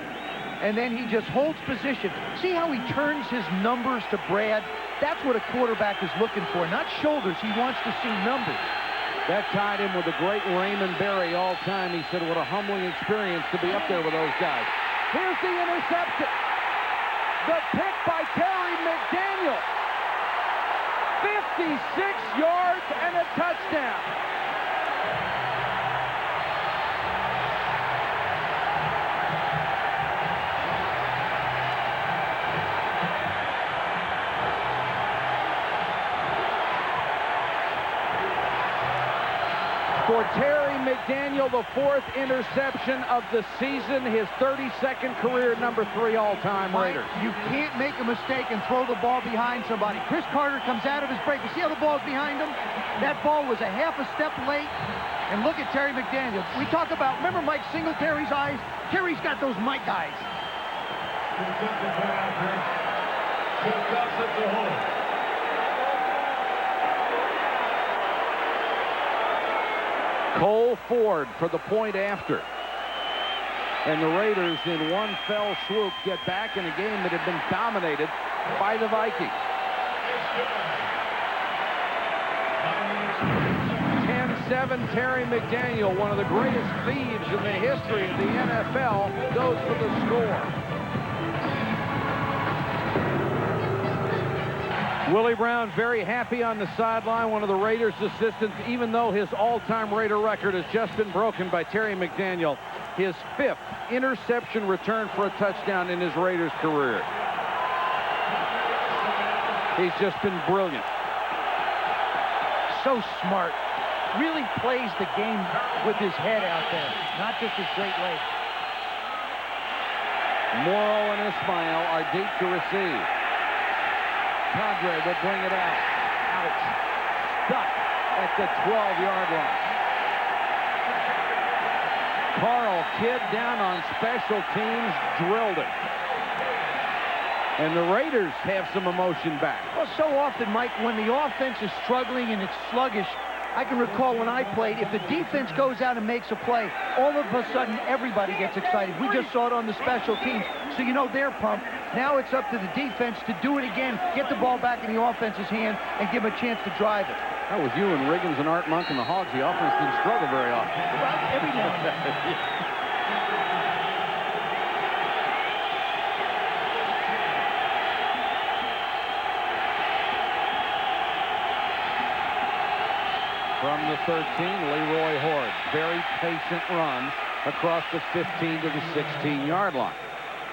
and then he just holds position. See how he turns his numbers to Brad? That's what a quarterback is looking for, not shoulders. He wants to see numbers. That tied him with the great Raymond Berry all time. He said, what a humbling experience to be up there with those guys. Here's the interception. The pick by Terry McDaniel. 56 yards and a touchdown. For Terry McDaniel, the 4th interception of the season, his 32nd career, number 3 all-time Raider. You can't make a mistake and throw the ball behind somebody. Chris Carter comes out of his break. You see how the ball's behind him? That ball was a half a step late. And look at Terry McDaniel. We talk about, remember Mike Singletary's eyes? Terry's got those Mike eyes. Cole Ford for the point after. And the Raiders, in one fell swoop, get back in a game that had been dominated by the Vikings. 10-7, Terry McDaniel, one of the greatest thieves in the history of the NFL, goes for the score. Willie Brown very happy on the sideline, one of the Raiders' assistants, even though his all-time Raider record has just been broken by Terry McDaniel, his 5th interception return for a touchdown in his Raiders career. He's just been brilliant. So smart. Really plays the game with his head out there, not just his great legs. Morrow and Ismail are deep to receive. Padre will bring it out. Stuck at the 12-yard line. Carl Kidd down on special teams, drilled it. And the Raiders have some emotion back. Well, so often, Mike, when the offense is struggling and it's sluggish, I can recall when I played, if the defense goes out and makes a play, all of a sudden everybody gets excited. We just saw it on the special teams, so you know they're pumped. Now it's up to the defense to do it again, get the ball back in the offense's hand, and give them a chance to drive it. That was you and Riggins and Art Monk and the Hogs. The offense didn't struggle very often. Well, every now and then. From the 13, Leroy Horde. Very patient run across the 15 to the 16-yard line.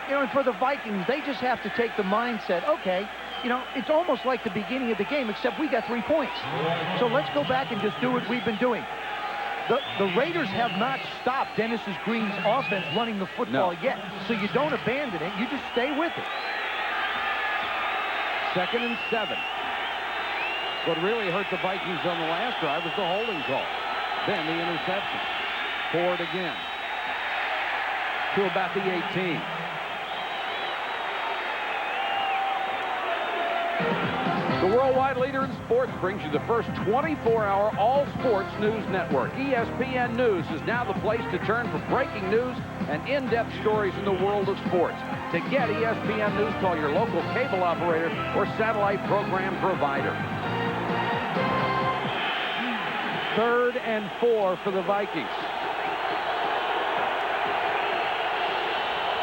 You know, and for the Vikings, they just have to take the mindset, okay, you know, it's almost like the beginning of the game, except we got 3 points. So let's go back and just do what we've been doing. The Raiders have not stopped Dennis Green's offense running the football yet. So you don't abandon it, you just stay with it. 2nd and 7. What really hurt the Vikings on the last drive was the holding call. Then the interception. Ford again. To about the 18. The worldwide leader in sports brings you the first 24-hour all-sports news network. ESPN News is now the place to turn for breaking news and in-depth stories in the world of sports. To get ESPN News, call your local cable operator or satellite program provider. 3rd and 4 for the Vikings.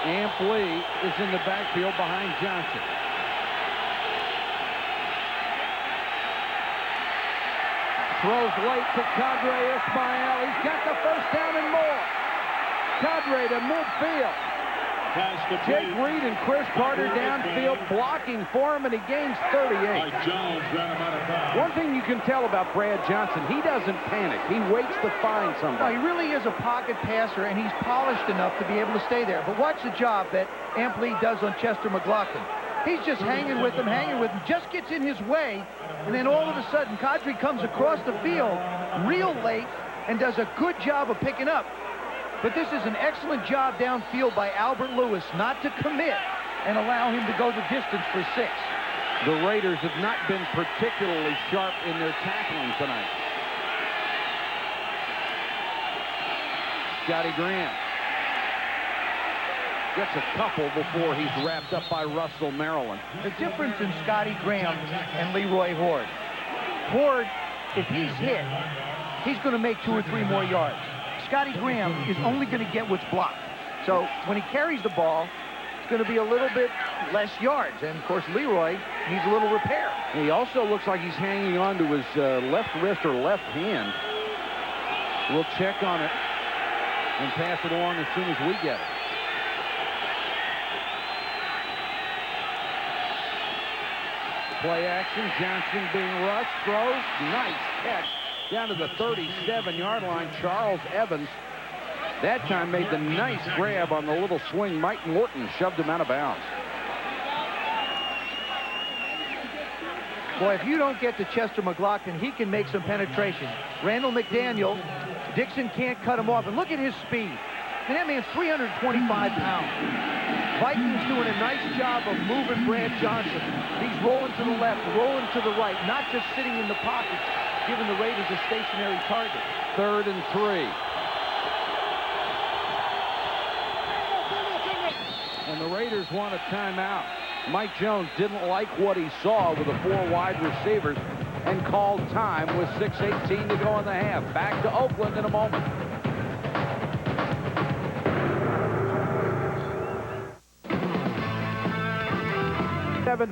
Amp Lee is in the backfield behind Johnson. Throws late to Kadre Ismail. He's got the first down and more. Kadre to midfield. Jake Reed and Chris Carter downfield blocking for him, and he gains 38. One thing you can tell about Brad Johnson, he doesn't panic. He waits to find somebody. No, he really is a pocket passer, and he's polished enough to be able to stay there. But watch the job that Amp Lee does on Chester McLaughlin. He's just hanging with him, just gets in his way, and then all of a sudden, Kadri comes across the field real late and does a good job of picking up. But this is an excellent job downfield by Albert Lewis not to commit and allow him to go the distance for 6. The Raiders have not been particularly sharp in their tackling tonight. Scotty Graham gets a couple before he's wrapped up by Russell Maryland. The difference in Scotty Graham and Leroy Horde. Horde, if he's hit, he's going to make 2 or 3 more yards. Scotty Graham is only going to get what's blocked. So when he carries the ball, it's going to be a little bit less yards. And, of course, Leroy needs a little repair. He also looks like he's hanging on to his left wrist or left hand. We'll check on it and pass it along as soon as we get it. Play action, Johnson being rushed, throws, nice catch down to the 37-yard line. Charles Evans that time made the nice grab on the little swing. Mike Morton shoved him out of bounds. Boy, if you don't get to Chester McLaughlin, he can make some penetration. Randall McDaniel, Dixon can't cut him off. And look at his speed. And that man's 325 pounds. Vikings doing a nice job of moving Brad Johnson. He's rolling to the left, rolling to the right, not just sitting in the pocket, giving the Raiders a stationary target. 3rd and 3. And the Raiders want a timeout. Mike Jones didn't like what he saw with the 4 wide receivers and called time with 6:18 to go in the half. Back to Oakland in a moment.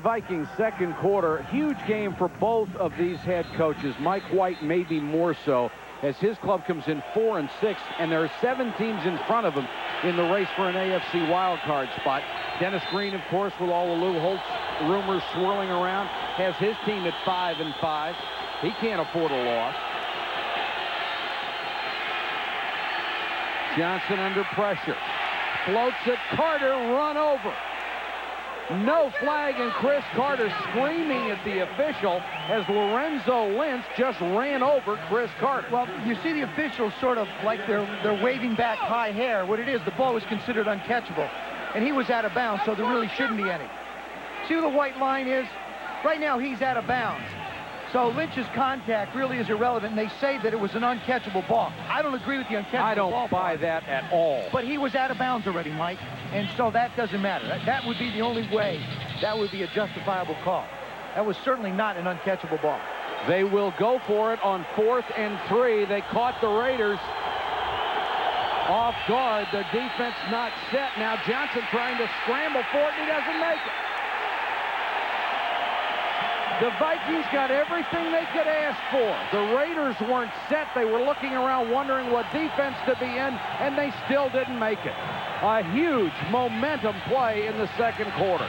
Vikings second quarter. Huge game for both of these head coaches. Mike White maybe more so, as his club comes in 4-6, and there are 7 teams in front of him in the race for an AFC wildcard spot. Dennis Green, of course, with all the Lou Holtz rumors swirling around, has his team at 5-5. He can't afford a loss. Johnson under pressure. Floats it. Carter run over. No flag, and Chris Carter screaming at the official as Lorenzo Lynch just ran over Chris Carter. Well, you see the officials sort of like they're waving back high hair. What it is, the ball is considered uncatchable, and he was out of bounds, so there really shouldn't be any. See who the white line is? Right now, he's out of bounds. So Lynch's contact really is irrelevant, and they say that it was an uncatchable ball. I don't agree with the uncatchable ball. I don't buy that at all. But he was out of bounds already, Mike, and so that doesn't matter. That would be the only way that would be a justifiable call. That was certainly not an uncatchable ball. They will go for it on 4th and 3. They caught the Raiders off guard. Their defense not set. Now Johnson trying to scramble for it, and he doesn't make it. The Vikings got everything they could ask for. The Raiders weren't set. They were looking around wondering what defense to be in, and they still didn't make it. A huge momentum play in the second quarter.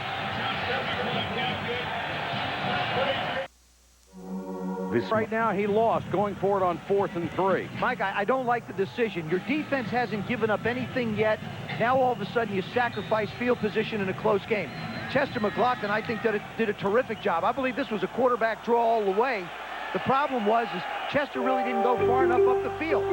Right now, he lost, going for it on 4th and 3. Mike, I don't like the decision. Your defense hasn't given up anything yet. Now, all of a sudden, you sacrifice field position in a close game. Chester McLaughlin, I think, did a terrific job. I believe this was a quarterback draw all the way. The problem was Chester really didn't go far enough up the field.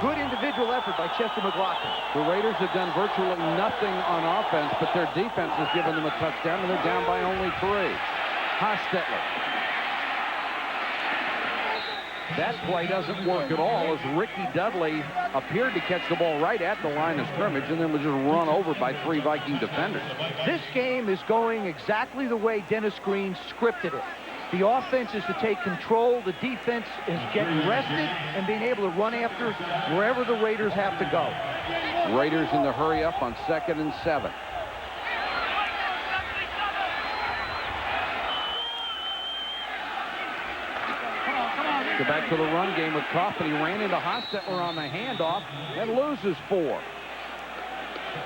Good individual effort by Chester McLaughlin. The Raiders have done virtually nothing on offense, but their defense has given them a touchdown, and they're down by only 3. Hostetler That play doesn't work at all, as Ricky Dudley appeared to catch the ball right at the line of scrimmage and then was just run over by 3 Viking defenders. This game is going exactly the way Dennis Green scripted it. The offense is to take control. The defense is getting rested and being able to run after wherever the Raiders have to go. Raiders in the hurry up on 2nd and 7. Go back to the run game with Kaufman. He ran into Hostetler on the handoff and loses 4.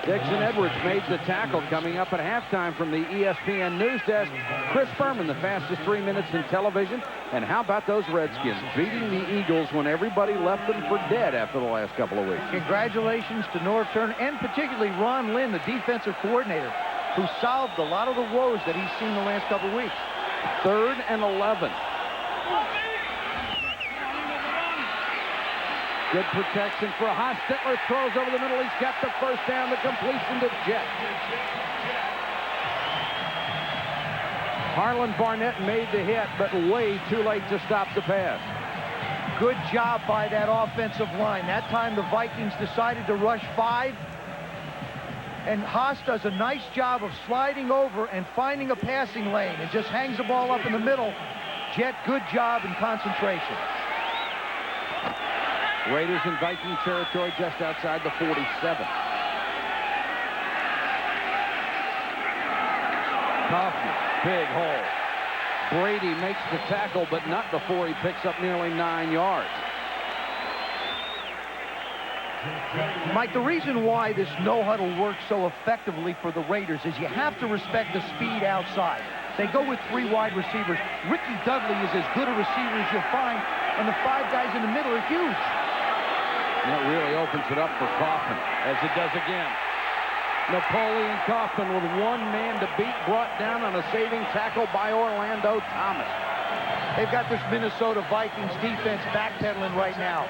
Dixon Edwards made the tackle. Coming up at halftime from the ESPN news desk, Chris Berman, the fastest 3 minutes in television. And how about those Redskins beating the Eagles when everybody left them for dead after the last couple of weeks? Congratulations to Norv Turner and particularly Ron Lynn, the defensive coordinator, who solved a lot of the woes that he's seen the last couple of weeks. 3rd and 11. Good protection for Hostetler. Throws over the middle. He's got the first down. The completion to Jet. Harlan Barnett made the hit, but way too late to stop the pass. Good job by that offensive line. That time the Vikings decided to rush 5. And Haas does a nice job of sliding over and finding a passing lane and just hangs the ball up in the middle. Jet, good job in concentration. Raiders in Viking territory just outside the 47. Kaufman, big hole. Brady makes the tackle, but not before he picks up nearly 9 yards. Mike, the reason why this no-huddle works so effectively for the Raiders is you have to respect the speed outside. They go with 3 wide receivers. Ricky Dudley is as good a receiver as you'll find, and the 5 guys in the middle are huge. That really opens it up for Kaufman, as it does again. Napoleon Kaufman with 1 man to beat, brought down on a saving tackle by Orlando Thomas. They've got this Minnesota Vikings defense backpedaling right now.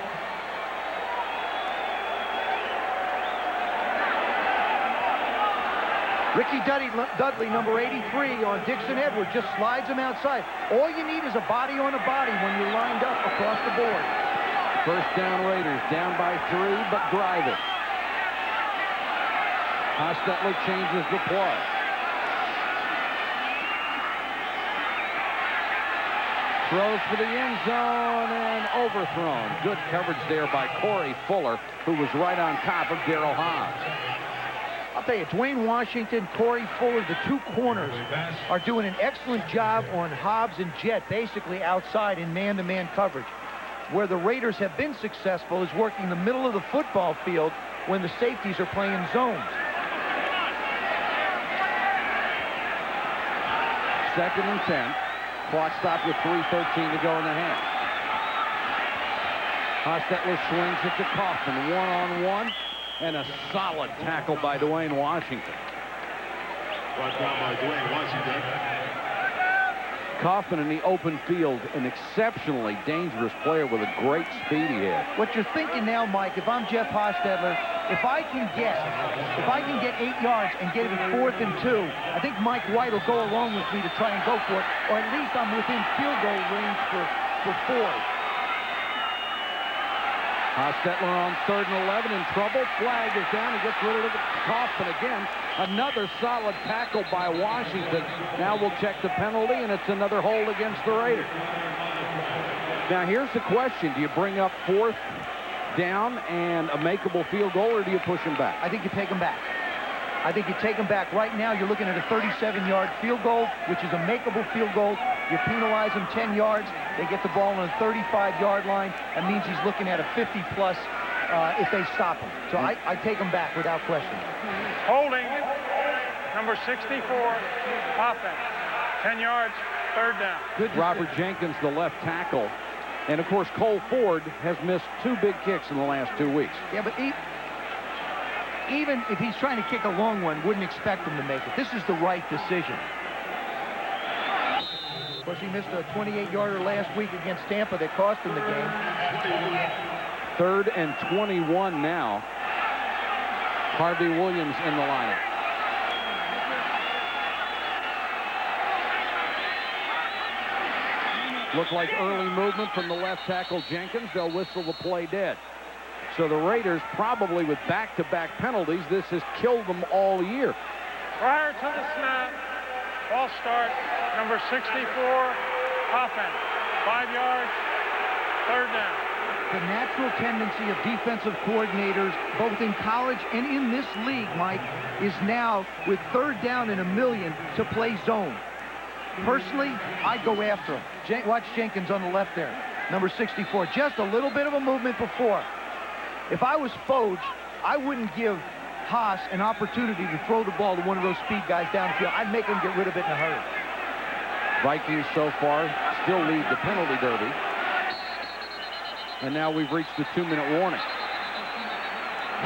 Ricky Dudley, number 83, on Dixon Edwards, just slides him outside. All you need is a body on a body when you're lined up across the board. First down Raiders, down by 3, but driving. Hostetler changes the play. Throws for the end zone and overthrown. Good coverage there by Corey Fuller, who was right on top of Darryl Hobbs. I'll tell you, Dwayne Washington, Corey Fuller, the 2 corners are doing an excellent job on Hobbs and Jet, basically outside in man-to-man coverage. Where the Raiders have been successful is working the middle of the football field when the safeties are playing zones. 2nd and 10. Clock stopped with 3:13 to go in the half. Hostetler swings it to Kaufman. 1-on-1 and a solid tackle by Dwayne Washington. Brought down by Dwayne Washington. Kaufman in the open field, an exceptionally dangerous player with a great speed he had. What you're thinking now, Mike, if I'm Jeff Hostetler, if I can get 8 yards and get it at 4th and 2, I think Mike White will go along with me to try and go for it, or at least I'm within field goal range for 4. Hostetler on 3rd and 11 in trouble. Flag is down. He gets rid of Kaufman again. Another solid tackle by Washington. Now we'll check the penalty, and it's another hold against the Raiders. Now here's the question. Do you bring up 4th down and a makeable field goal, or do you push him back? I think you take him back. I think you take him back. Right now, you're looking at a 37-yard field goal, which is a makeable field goal. You penalize him 10 yards. They get the ball on a 35-yard line. That means he's looking at a 50-plus if they stop him. So I take him back without question. Holding, number 64, offense. 10 yards, 3rd down. Good. Robert Jenkins, the left tackle. And, of course, Cole Ford has missed 2 big kicks in the last 2 weeks. Yeah, but even if he's trying to kick a long one, wouldn't expect him to make it. This is the right decision. Of course, he missed a 28-yarder last week against Tampa that cost him the game. 3rd and 21 now. Harvey Williams in the lineup. Looked like early movement from the left tackle Jenkins. They'll whistle the play dead. So the Raiders, probably with back-to-back penalties, this has killed them all year. Prior to the snap, false start, number 64, offense, 5 yards, third down. The natural tendency of defensive coordinators, both in college and in this league, Mike, is now, with third down and 1,000,000, to play zone. Personally, I'd go after him. Watch Jenkins on the left there, number 64. Just a little bit of a movement before. If I was Foge, I wouldn't give Haas an opportunity to throw the ball to one of those speed guys downfield. I'd make him get rid of it in a hurry. Vikings so far still lead the penalty derby. And now we've reached the 2-minute warning.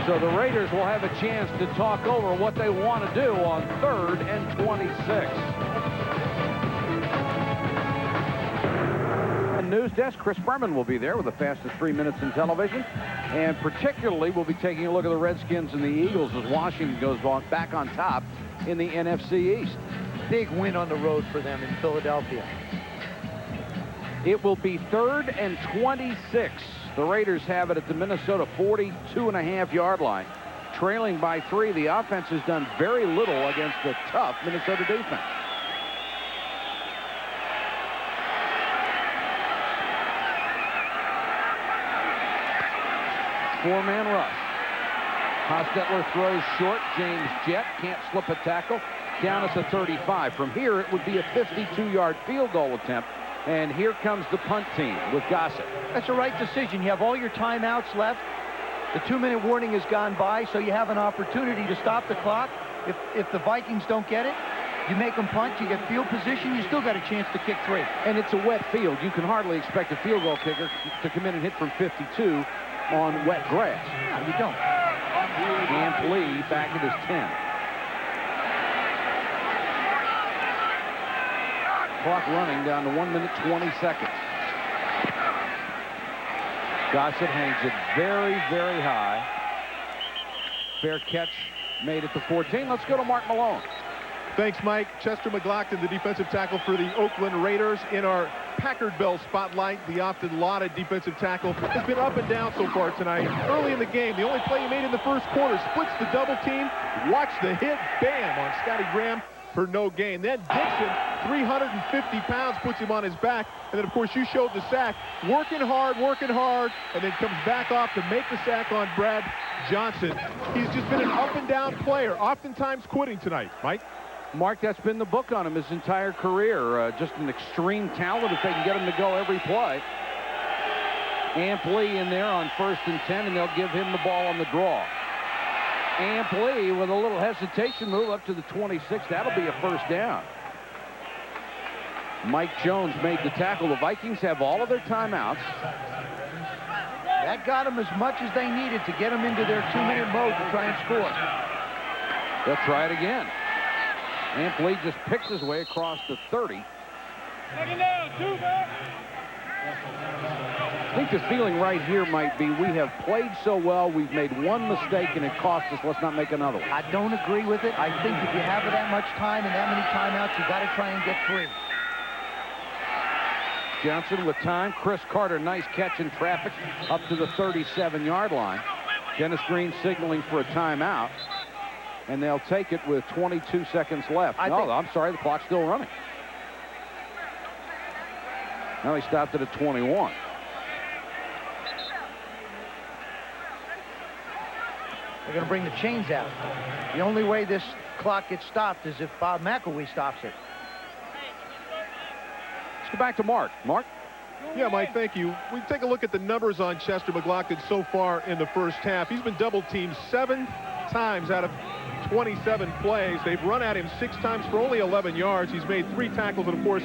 So the Raiders will have a chance to talk over what they want to do on 3rd and 26. And news desk, Chris Berman will be there with the fastest 3 minutes in television. And particularly, we'll be taking a look at the Redskins and the Eagles as Washington goes back on top in the NFC East. Big win on the road for them in Philadelphia. It will be 3rd and 26. The Raiders have it at the Minnesota 42.5-yard line. Trailing by 3, the offense has done very little against the tough Minnesota defense. Four-man rush. Hostetler throws short. James Jett can't slip a tackle. Down at the 35. From here, it would be a 52-yard field goal attempt. And here comes the punt team with Gossett. That's the right decision. You have all your timeouts left. The 2-minute warning has gone by, so you have an opportunity to stop the clock. If the Vikings don't get it, you make them punt, you get field position, you still got a chance to kick 3. And it's a wet field. You can hardly expect a field goal kicker to come in and hit from 52 on wet grass. No, you don't. Camp Lee back at his 10. Clock running down to 1 minute 20 seconds. Gossett hangs it very, very high. Fair catch made at the 14. Let's go to Mark Malone. Thanks, Mike. Chester McLaughlin, the defensive tackle for the Oakland Raiders. In our Packard Bell spotlight, the often lauded defensive tackle has been up and down so far tonight. Early in the game, the only play he made in the first quarter, splits the double team. Watch the hit, bam, on Scotty Graham for no gain. Then Dixon, 350 pounds, puts him on his back. And then, of course, you showed the sack. Working hard, and then comes back off to make the sack on Brad Johnson. He's just been an up-and-down player, oftentimes quitting tonight. Mike? Mark, that's been the book on him his entire career. Just an extreme talent if they can get him to go every play. Amp Lee in there on 1st and 10, and they'll give him the ball on the draw. Amp Lee with a little hesitation move up to the 26. That'll be a first down. Mike Jones made the tackle. The Vikings have all of their timeouts. That got them as much as they needed to get them into their 2-minute mode to try and score. They'll try it again. Amp Lee just picks his way across the 30. I think the feeling right here might be we have played so well, we've made one mistake, and it cost us. Let's not make another one. I don't agree with it. I think if you have that much time and that many timeouts, you got to try and get 3. Johnson with time. Chris Carter, nice catch in traffic up to the 37-yard line. Dennis Green signaling for a timeout. And they'll take it with 22 seconds left. I'm sorry, the clock's still running. Now he stopped it at 21. They're going to bring the chains out. The only way this clock gets stopped is if Bob McElwee stops it. Let's go back to Mark. Mark? Yeah, Mike, thank you. We take a look at the numbers on Chester McLaughlin so far in the first half. He's been double-teamed 7 times out of 27 plays. They've run at him 6 times for only 11 yards. He's made 3 tackles and, of course,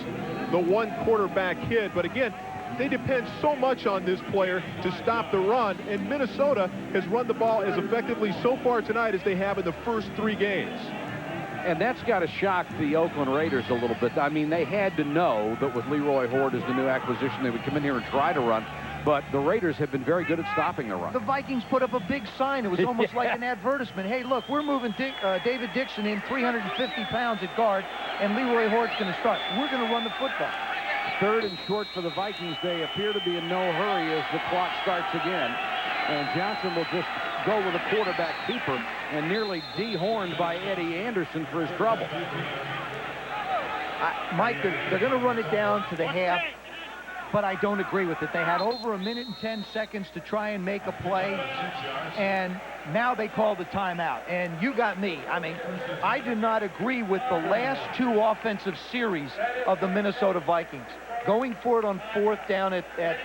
the 1 quarterback hit. But again, they depend so much on this player to stop the run, and Minnesota has run the ball as effectively so far tonight as they have in the first 3 games. And that's got to shock the Oakland Raiders a little bit. I mean, they had to know that with Leroy Horde as the new acquisition, they would come in here and try to run. But the Raiders have been very good at stopping the run. The Vikings put up a big sign. It was almost like an advertisement. Hey, look, we're moving David Dixon in 350 pounds at guard, and Leroy Horde's going to start. We're going to run the football. Third and short for the Vikings. They appear to be in no hurry as the clock starts again. And Johnson will just go with a quarterback keeper and nearly dehorned by Eddie Anderson for his trouble. Mike, they're going to run it down to the half, but I don't agree with it. They had over 1 minute and 10 seconds to try and make a play, and now they call the timeout. And you got me. I mean, I do not agree with the last two offensive series of the Minnesota Vikings. Going for it on fourth down at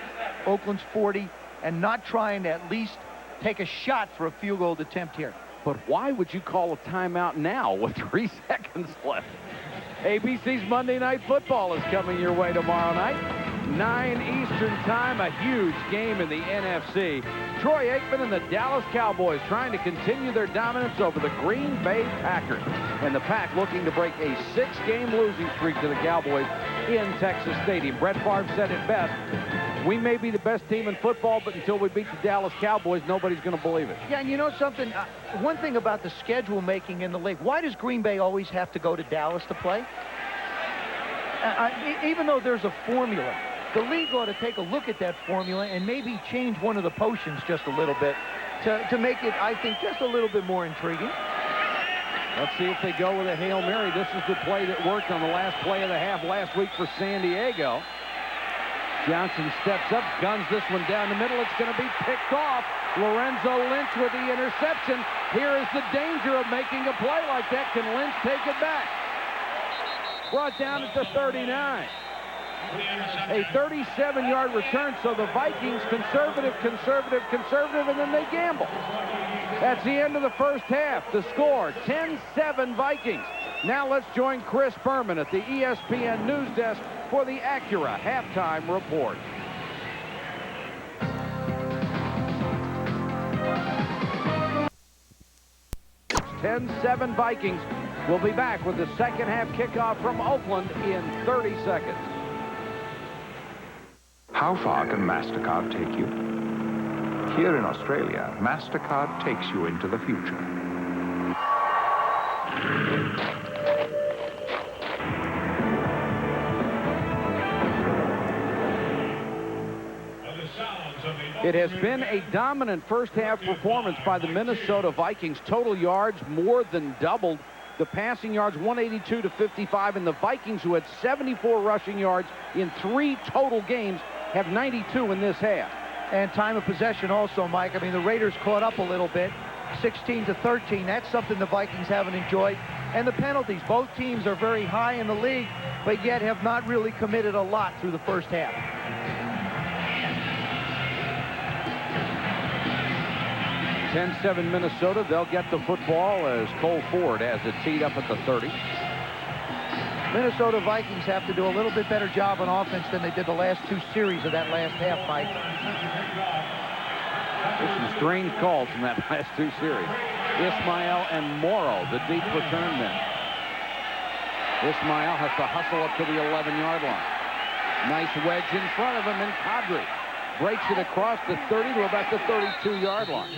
Oakland's 40 and not trying to at least take a shot for a field goal attempt here. But why would you call a timeout now with 3 seconds left? ABC's Monday Night Football is coming your way tomorrow night. 9 Eastern time, a huge game in the NFC. Troy Aikman and the Dallas Cowboys trying to continue their dominance over the Green Bay Packers. And the Pack looking to break a 6-game losing streak to the Cowboys in Texas Stadium. Brett Favre said it best. We may be the best team in football, but until we beat the Dallas Cowboys, nobody's going to believe it. Yeah, and you know something? One thing about the schedule making in the league, why does Green Bay always have to go to Dallas to play? Even though there's a formula, the league ought to take a look at that formula and maybe change one of the potions just a little bit to make it, I think, just a little bit more intriguing. Let's see if they go with a Hail Mary. This is the play that worked on the last play of the half last week for San Diego. Johnson steps up, guns this one down the middle. It's going to be picked off. Lorenzo Lynch with the interception. Here is the danger of making a play like that. Can Lynch take it back? Brought down at the 39. A 37-yard return, so the Vikings conservative, and then they gamble. That's the end of the first half. The score, 10-7 Vikings. Now let's join Chris Berman at the ESPN News Desk for the Acura halftime report. 10-7 Vikings. We'll be back with the second half kickoff from Oakland in 30 seconds. How far can MasterCard take you? Here in Australia, MasterCard takes you into the future. It has been a dominant first half performance by the Minnesota Vikings. Total yards more than doubled. The passing yards 182 to 55, and the Vikings, who had 74 rushing yards in 3 total games, have 92 in this half. And time of possession also, Mike. I mean, the Raiders caught up a little bit, 16 to 13. That's something the Vikings haven't enjoyed. And the penalties. Both teams are very high in the league, but yet have not really committed a lot through the first half. 10-7 Minnesota. They'll get the football as Cole Ford has it teed up at the 30. Minnesota Vikings have to do a little bit better job on offense than they did the last 2 series of that last half, Mike. There's some strange calls from that last 2 series. Ismail and Morrow, the deep return men. Ismail has to hustle up to the 11-yard line. Nice wedge in front of him, and Kadri breaks it across the 30 to about the 32-yard line.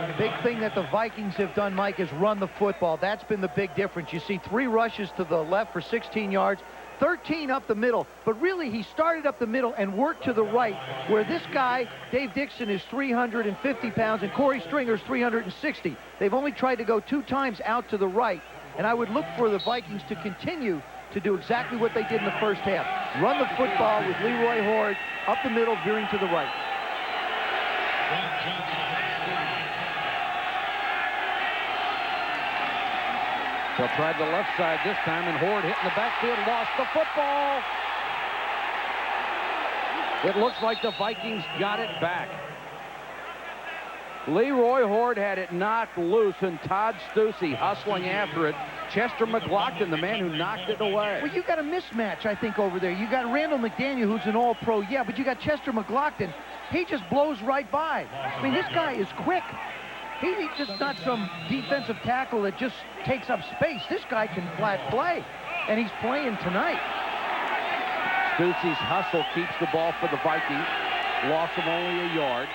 The big thing that the Vikings have done, Mike, is run the football. That's been the big difference. You see 3 rushes to the left for 16 yards, 13 up the middle, but really he started up the middle and worked to the right, where this guy, Dave Dixon, is 350 pounds and Corey Stringer's 360. They've only tried to go 2 times out to the right, and I would look for the Vikings to continue to do exactly what they did in the first half. Run the football with Leroy Horde up the middle, veering to the right. They'll try the left side this time, and Horde hitting the backfield, lost the football. It looks like the Vikings got it back. Leroy Horde had it knocked loose, and Todd Stussy hustling after it. Chester McLaughlin, the man who knocked it away. Well, you got a mismatch, I think, over there. You got Randall McDaniel, who's an all-pro, yeah, but you got Chester McLaughlin. He just blows right by. I mean, this guy is quick. He's just not some defensive tackle that just takes up space. This guy can flat play, and he's playing tonight. Stussy's hustle keeps the ball for the Vikings. Loss of only a yard.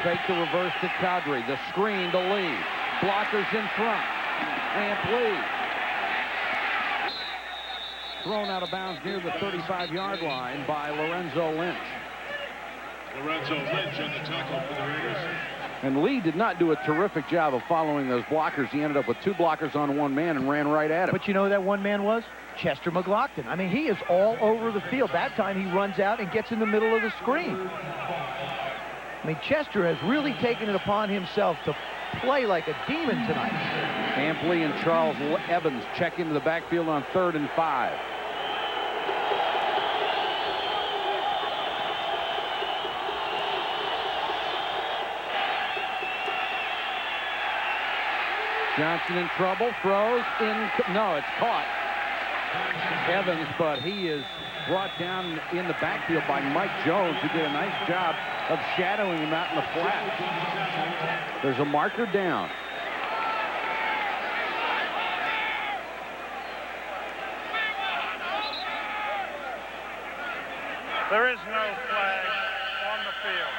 Fake the reverse to Kadri. The screen to Lee. Blockers in front. Amp Lee. Thrown out of bounds near the 35-yard line by Lorenzo Lynch. Lorenzo Lynch on the tackle for the Raiders. And Lee did not do a terrific job of following those blockers. He ended up with 2 blockers on 1 man and ran right at him. But you know who that 1 man was? Chester McLaughlin. I mean, he is all over the field. That time he runs out and gets in the middle of the screen. I mean, Chester has really taken it upon himself to play like a demon tonight. Ampley and Charles Evans check into the backfield on 3rd and 5. Johnson in trouble, throws in, no, it's caught. Evans, but he is brought down in the backfield by Mike Jones, who did a nice job of shadowing him out in the flat. There's a marker down. There is no flag on the field.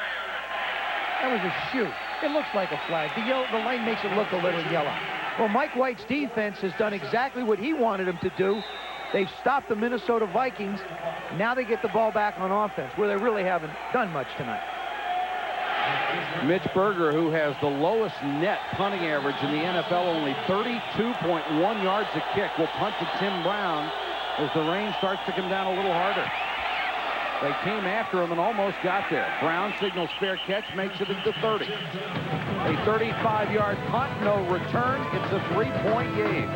That was a shoot. It looks like a flag. The line makes it look a little yellow. Well, Mike White's defense has done exactly what he wanted them to do. They've stopped the Minnesota Vikings. Now they get the ball back on offense, where they really haven't done much tonight. Mitch Berger, who has the lowest net punting average in the NFL, only 32.1 yards a kick, will punt to Tim Brown as the rain starts to come down a little harder. They came after him and almost got there. Brown signals fair catch, makes it at the 30. A 35-yard punt, no return. It's a 3-point game.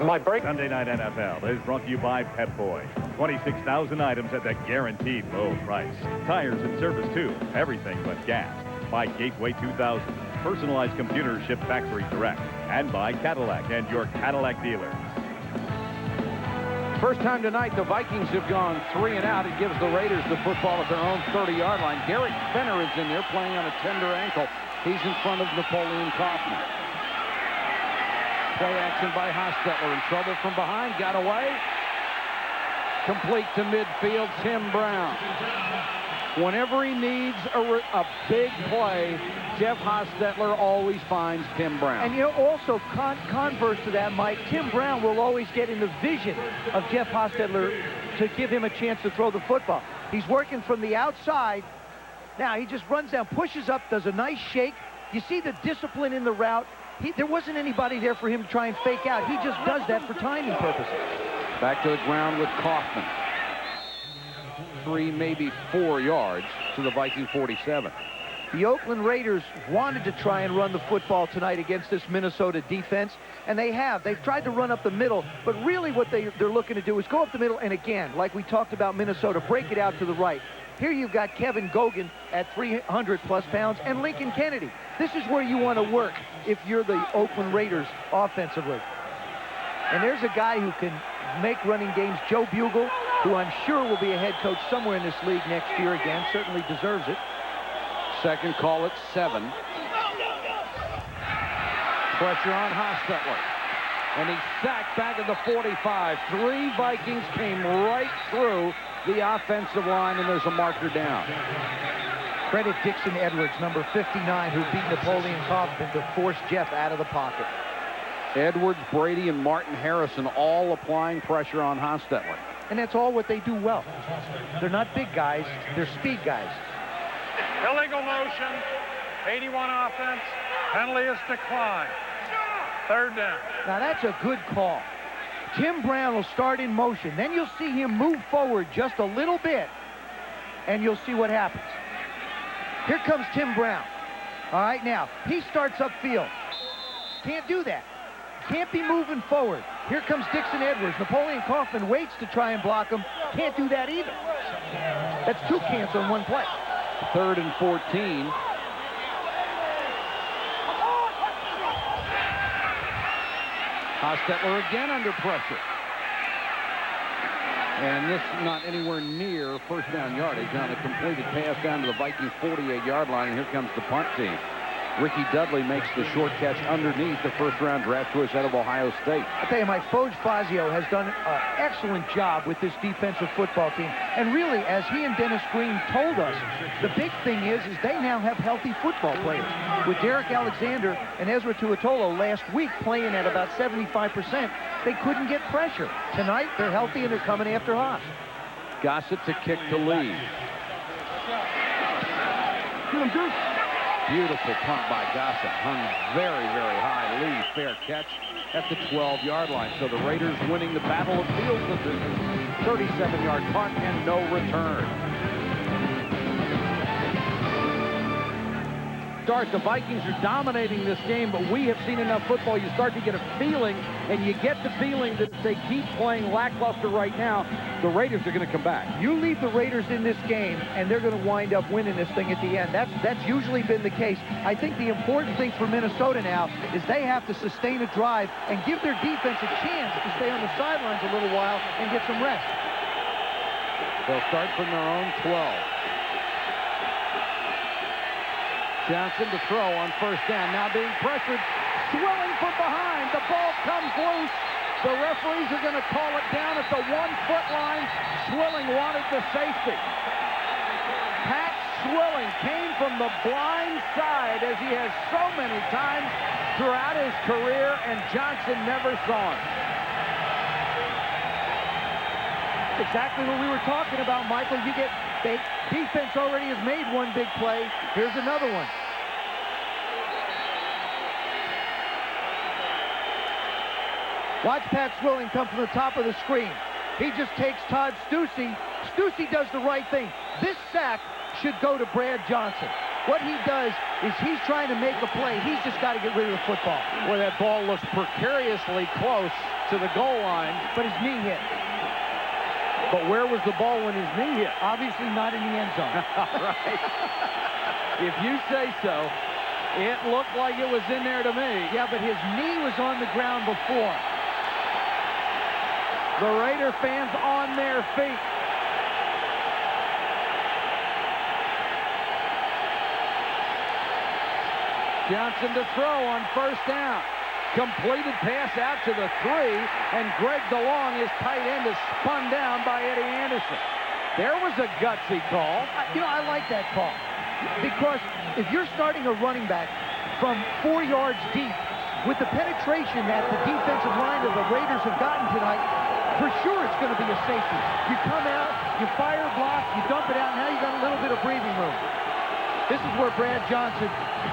My break. Sunday Night NFL is brought to you by Pep Boy. 26,000 items at the guaranteed low price. Tires and service too. Everything but gas. By Gateway 2000. Personalized computers shipped factory direct. And by Cadillac and your Cadillac dealer. First time tonight, the Vikings have gone 3 and out. It gives the Raiders the football at their own 30-yard line. Derek Fenner is in there playing on a tender ankle. He's in front of Napoleon Kaufman. Play action by Hostetler. In trouble from behind. Got away. Complete to midfield. Tim Brown. Whenever he needs a big play, Jeff Hostetler always finds Tim Brown. And, you know, also converse to that, Mike, Tim Brown will always get in the vision of Jeff Hostetler to give him a chance to throw the football. He's working from the outside. Now, he just runs down, pushes up, does a nice shake. You see the discipline in the route. There wasn't anybody there for him to try and fake out. He just does that for timing purposes. Back to the ground with Kaufman. 3, maybe 4 yards to the Viking 47. The Oakland Raiders wanted to try and run the football tonight against this Minnesota defense, and they have. They've tried to run up the middle, but really what they're looking to do is go up the middle, and again, like we talked about Minnesota, break it out to the right. Here you've got Kevin Gogan at 300-plus pounds and Lincoln Kennedy. This is where you want to work if you're the Oakland Raiders offensively. And there's a guy who can make running games, Joe Bugle, who I'm sure will be a head coach somewhere in this league next year again, certainly deserves it. Second call at 7. Pressure on Hostetler. And he's sacked back at the 45. 3 Vikings came right through the offensive line, and there's a marker down. Credit Dixon Edwards, number 59, who beat Napoleon Kaufman to force Jeff out of the pocket. Edwards, Brady, and Martin Harrison all applying pressure on Hostetler. And that's all what they do well. They're not big guys, they're speed guys. Illegal motion. 81 offense. Penalty is declined. 3rd down. Now that's a good call. Tim Brown will start in motion. Then you'll see him move forward just a little bit, and you'll see what happens. Here comes Tim Brown. All right, now, he starts upfield. Can't do that. Can't be moving forward. Here comes Dixon Edwards. Napoleon Kaufman waits to try and block him. Can't do that either. That's 2 can'ts on 1 play. 3rd and 14. Hostetler again under pressure. And this not anywhere near first down yardage on a completed pass down to the Viking 48-yard line. And here comes the punt team. Ricky Dudley makes the short catch underneath the first-round draft choice out of Ohio State. I tell you, Mike, Foge Fazio has done an excellent job with this defensive football team. And really, as he and Dennis Green told us, the big thing is they now have healthy football players. With Derek Alexander and Ezra Tuatolo last week playing at about 75%, they couldn't get pressure. Tonight, they're healthy and they're coming after Haas. Gossett to kick to lead. Beautiful punt by Gossett. Hung very, very high. Lee, fair catch at the 12-yard line. So the Raiders winning the battle of field position. 37-yard punt and no return. The Vikings are dominating this game, but we have seen enough football. You start to get a feeling, and you get the feeling that they keep playing lackluster right now. The Raiders are going to come back. You leave the Raiders in this game, and they're going to wind up winning this thing at the end. That's usually been the case. I think the important thing for Minnesota now is they have to sustain a drive and give their defense a chance to stay on the sidelines a little while and get some rest. They'll start from their own 12. Johnson to throw on first down. Now being pressured. Swilling from behind. The ball comes loose. The referees are going to call it down at the 1-foot line. Swilling wanted the safety. Pat Swilling came from the blind side, as he has so many times throughout his career, and Johnson never saw him. Exactly what we were talking about, Michael. You get defense already has made one big play. Here's another one. Watch Pat Swilling come from the top of the screen. He just takes Todd Stussy. Stussy does the right thing. This sack should go to Brad Johnson. What he does is he's trying to make a play. He's just got to get rid of the football. Well, that ball looks precariously close to the goal line. But his knee hit. But where was the ball when his knee hit? Obviously not in the end zone. Right. If you say so, it looked like it was in there to me. Yeah, but his knee was on the ground before. The Raider fans on their feet. Johnson to throw on first down. Completed pass out to the 3, and Greg DeLong, his tight end, is spun down by Eddie Anderson. There was a gutsy call. You know, I like that call. Because if you're starting a running back from 4 yards deep, with the penetration that the defensive line of the Raiders have gotten tonight, for sure it's going to be a safety. You come out, you fire block, you dump it out, now you got a little bit of breathing room. This is where Brad Johnson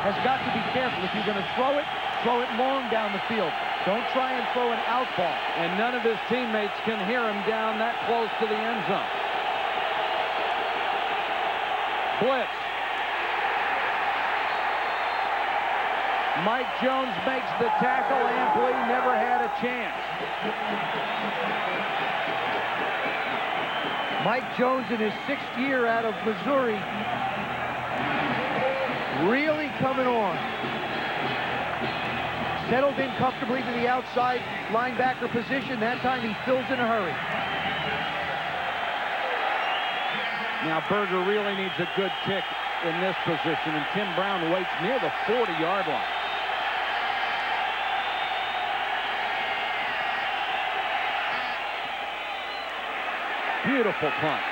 has got to be careful. If you're going to throw it long down the field. Don't try and throw an out ball. And none of his teammates can hear him down that close to the end zone. Blitz. Mike Jones makes the tackle. Ampli never had a chance. Mike Jones in his 6th year out of Missouri really coming on. Settled in comfortably to the outside linebacker position. That time he fills in a hurry. Now Berger really needs a good kick in this position, and Tim Brown waits near the 40-yard line. Beautiful punt.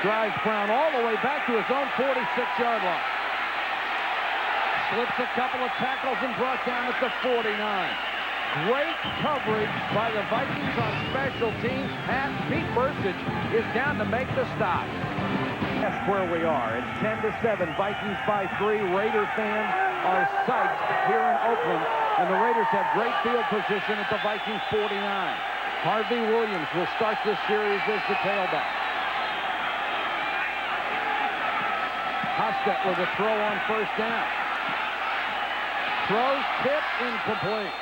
Drives Brown all the way back to his own 46-yard line. Slips a couple of tackles and brought down at the 49. Great coverage by the Vikings on special teams. Pete Burstich is down to make the stop. That's where we are. It's 10-7. Vikings by 3. Raider fans are psyched here in Oakland, and the Raiders have great field position at the Vikings 49. Harvey Williams will start this series as the tailback. Hostet with a throw on first down. Throws, tipped, incomplete.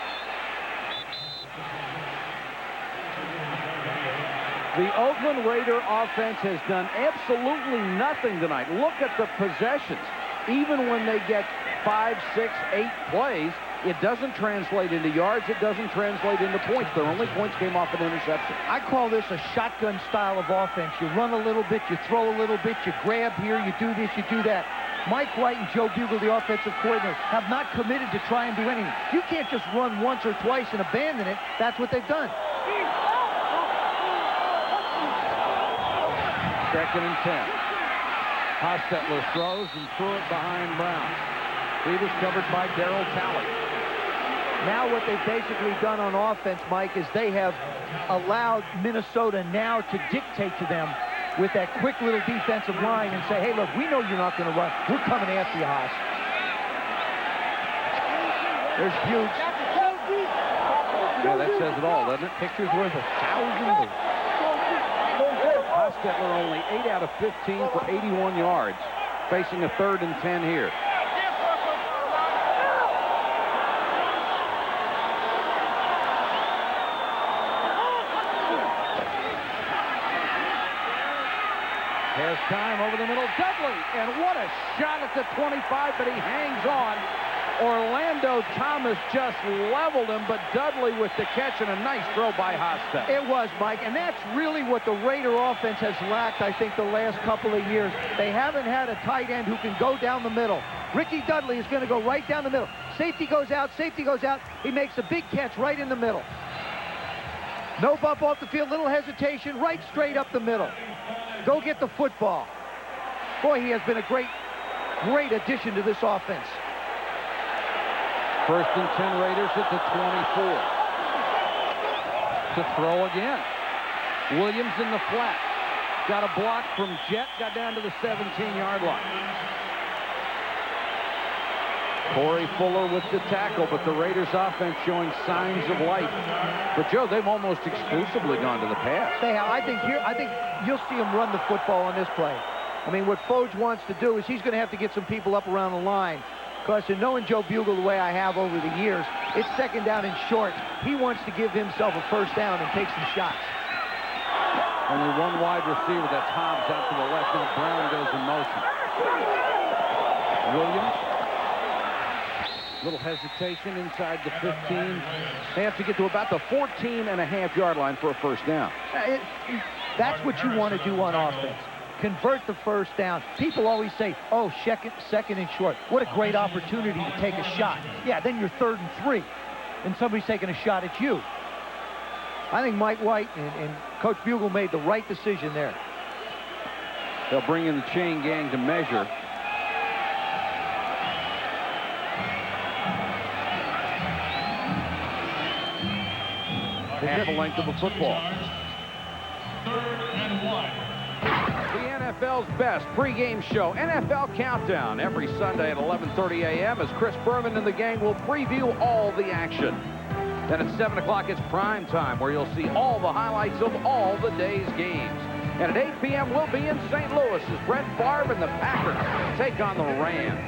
The Oakland Raider offense has done absolutely nothing tonight. Look at the possessions. Even when they get 5, 6, 8 plays, it doesn't translate into yards. It doesn't translate into points. Their only points came off an interception. I call this a shotgun style of offense. You run a little bit, you throw a little bit, you grab here, you do this, you do that. Mike White and Joe Bugle, the offensive coordinator, have not committed to try and do anything. You can't just run once or twice and abandon it. That's what they've done. 2nd and 10. Hostetler throws and threw it behind Brown. He was covered by Darryl Talley. Now what they've basically done on offense, Mike, is they have allowed Minnesota now to dictate to them with that quick little defensive line and say, hey, look, we know you're not going to run. We're coming after you, Haas. There's Buggs. Yeah, that says it all, doesn't it? Picture's worth 1,000 words. Hostetler only 8 out of 15 for 81 yards, facing a 3rd and 10 here. Has time over the middle. Dudley, and what a shot at the 25, but he hangs on. Orlando Thomas just leveled him, but Dudley with the catch and a nice throw by Hostetler. It was, Mike, and that's really what the Raider offense has lacked, I think, the last couple of years. They haven't had a tight end who can go down the middle. Ricky Dudley is going to go right down the middle. Safety goes out, safety goes out. He makes a big catch right in the middle. No bump off the field, little hesitation, right straight up the middle. Go get the football. Boy, he has been a great addition to this offense. 1st and 10 Raiders at the 24. To throw again. Williams in the flat. Got a block from Jett. Got down to the 17-yard line. Corey Fuller with the tackle, but the Raiders offense showing signs of life. But Joe, they've almost exclusively gone to the pass. They have. I think you'll see them run the football on this play. I mean, what Foge wants to do is he's going to have to get some people up around the line. Because in knowing Joe Bugle the way I have over the years, it's 2nd down and short. He wants to give himself a 1st down and take some shots. Only one wide receiver. That's Hobbs out to the left. Now Brown goes in motion. Williams. Little hesitation inside the 15. They have to get to about the 14.5-yard line for a 1st down. That's what you want to do on offense. Convert the 1st down. People always say, oh, 2nd and short. What a great opportunity to take a shot. Yeah, then you're 3rd and 3, and somebody's taking a shot at you. I think Mike White and Coach Bugle made the right decision there. They'll bring in the chain gang to measure. Half the length of a football. 3rd and 1. The NFL's best pregame show, NFL Countdown, every Sunday at 11:30 a.m. as Chris Berman and the gang will preview all the action. Then at 7 o'clock, it's prime time, where you'll see all the highlights of all the day's games. And at 8 p.m., we'll be in St. Louis as Brett Favre and the Packers take on the Rams.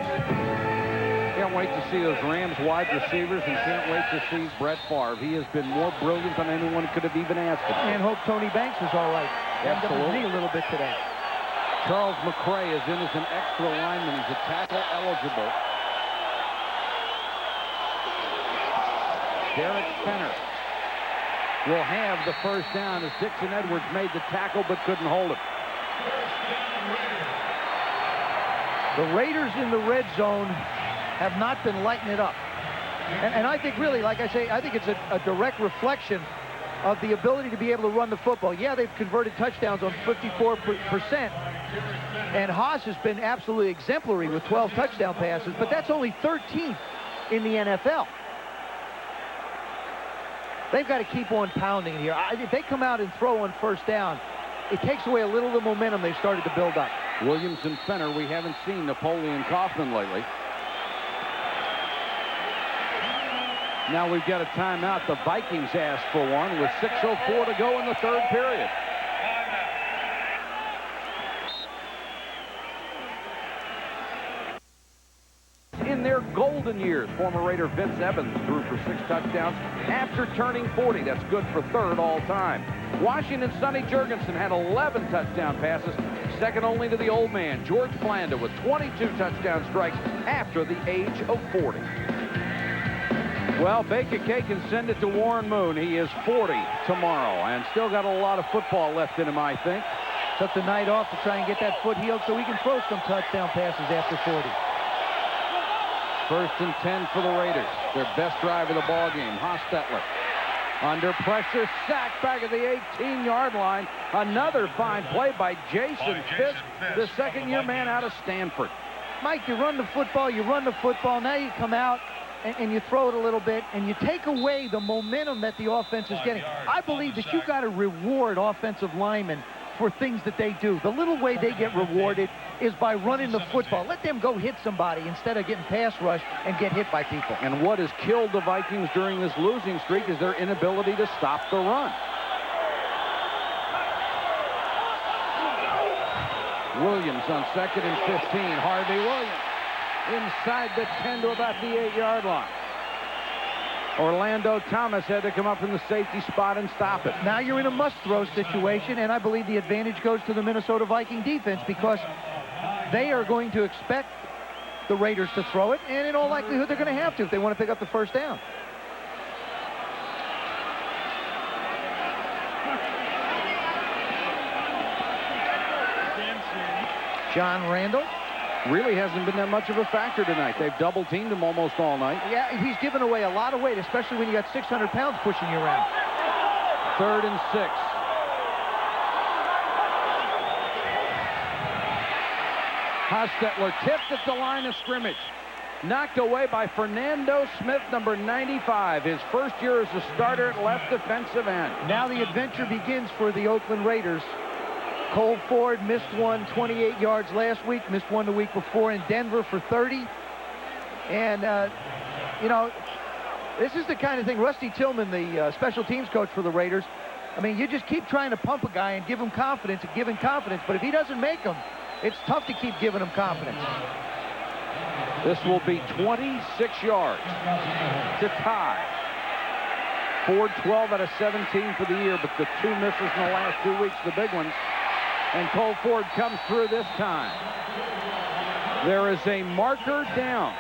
Can't wait to see those Rams wide receivers, and can't wait to see Brett Favre. He has been more brilliant than anyone could have even asked him. And hope Tony Banks is all right. Absolutely. A little bit today. Charles McCray is in as an extra lineman. He's a tackle eligible. Derek Fenner will have the 1st down as Dixon Edwards made the tackle but couldn't hold it. The Raiders in the red zone have not been lighting it up. And I think really, like I say, I think it's a direct reflection of the ability to be able to run the football. Yeah, they've converted touchdowns on 54%. And Haas has been absolutely exemplary with 12 touchdown passes, but that's only 13th in the NFL. They've got to keep on pounding here. If they come out and throw on 1st down, it takes away a little of the momentum they've started to build up. Williams and Fenner, we haven't seen Napoleon Kaufman lately. Now we've got a timeout. The Vikings asked for one with 6:04 to go in the 3rd period. In their golden years, former Raider Vince Evans threw for 6 touchdowns after turning 40. That's good for 3rd all time. Washington's Sonny Jurgensen had 11 touchdown passes, second only to the old man, George Blanda, with 22 touchdown strikes after the age of 40. Well, bake a cake and send it to Warren Moon. He is 40 tomorrow and still got a lot of football left in him, I think. Took the night off to try and get that foot healed so he can throw some touchdown passes after 40. 1st and 10 for the Raiders. Their best drive of the ball game. Hostetler under pressure, sacked back at the 18-yard line. Another fine play by Jason Fisk, the second-year man out of Stanford. Mike, you run the football, now you come out and you throw it a little bit, and you take away the momentum that the offense is getting. I believe that you got to reward offensive linemen for things that they do. The little way they get rewarded is by running the football. Let them go hit somebody instead of getting pass rushed and get hit by people. And what has killed the Vikings during this losing streak is their inability to stop the run. Williams on 2nd and 15. Harvey Williams inside the 10 to about the 8-yard line. Orlando Thomas had to come up from the safety spot and stop it. Now you're in a must-throw situation, and I believe the advantage goes to the Minnesota Viking defense because they are going to expect the Raiders to throw it, and in all likelihood they're going to have to if they want to pick up the first down. John Randall really hasn't been that much of a factor tonight. They've double-teamed him almost all night. Yeah, he's given away a lot of weight, especially when you got 600 pounds pushing you around. 3rd and 6. Hostetler tipped at the line of scrimmage. Knocked away by Fernando Smith, number 95. His first year as a starter at left defensive end. Now the adventure begins for the Oakland Raiders. Cole Ford missed one 28 yards last week, missed one the week before in Denver for 30. And, you know, this is the kind of thing, Rusty Tillman, the special teams coach for the Raiders, I mean, you just keep trying to pump a guy and give him confidence, but if he doesn't make them, it's tough to keep giving him confidence. This will be 26 yards to tie. Ford 12 out of 17 for the year, but the 2 misses in the last 2 weeks, the big ones. And Cole Ford comes through this time. There is a marker down.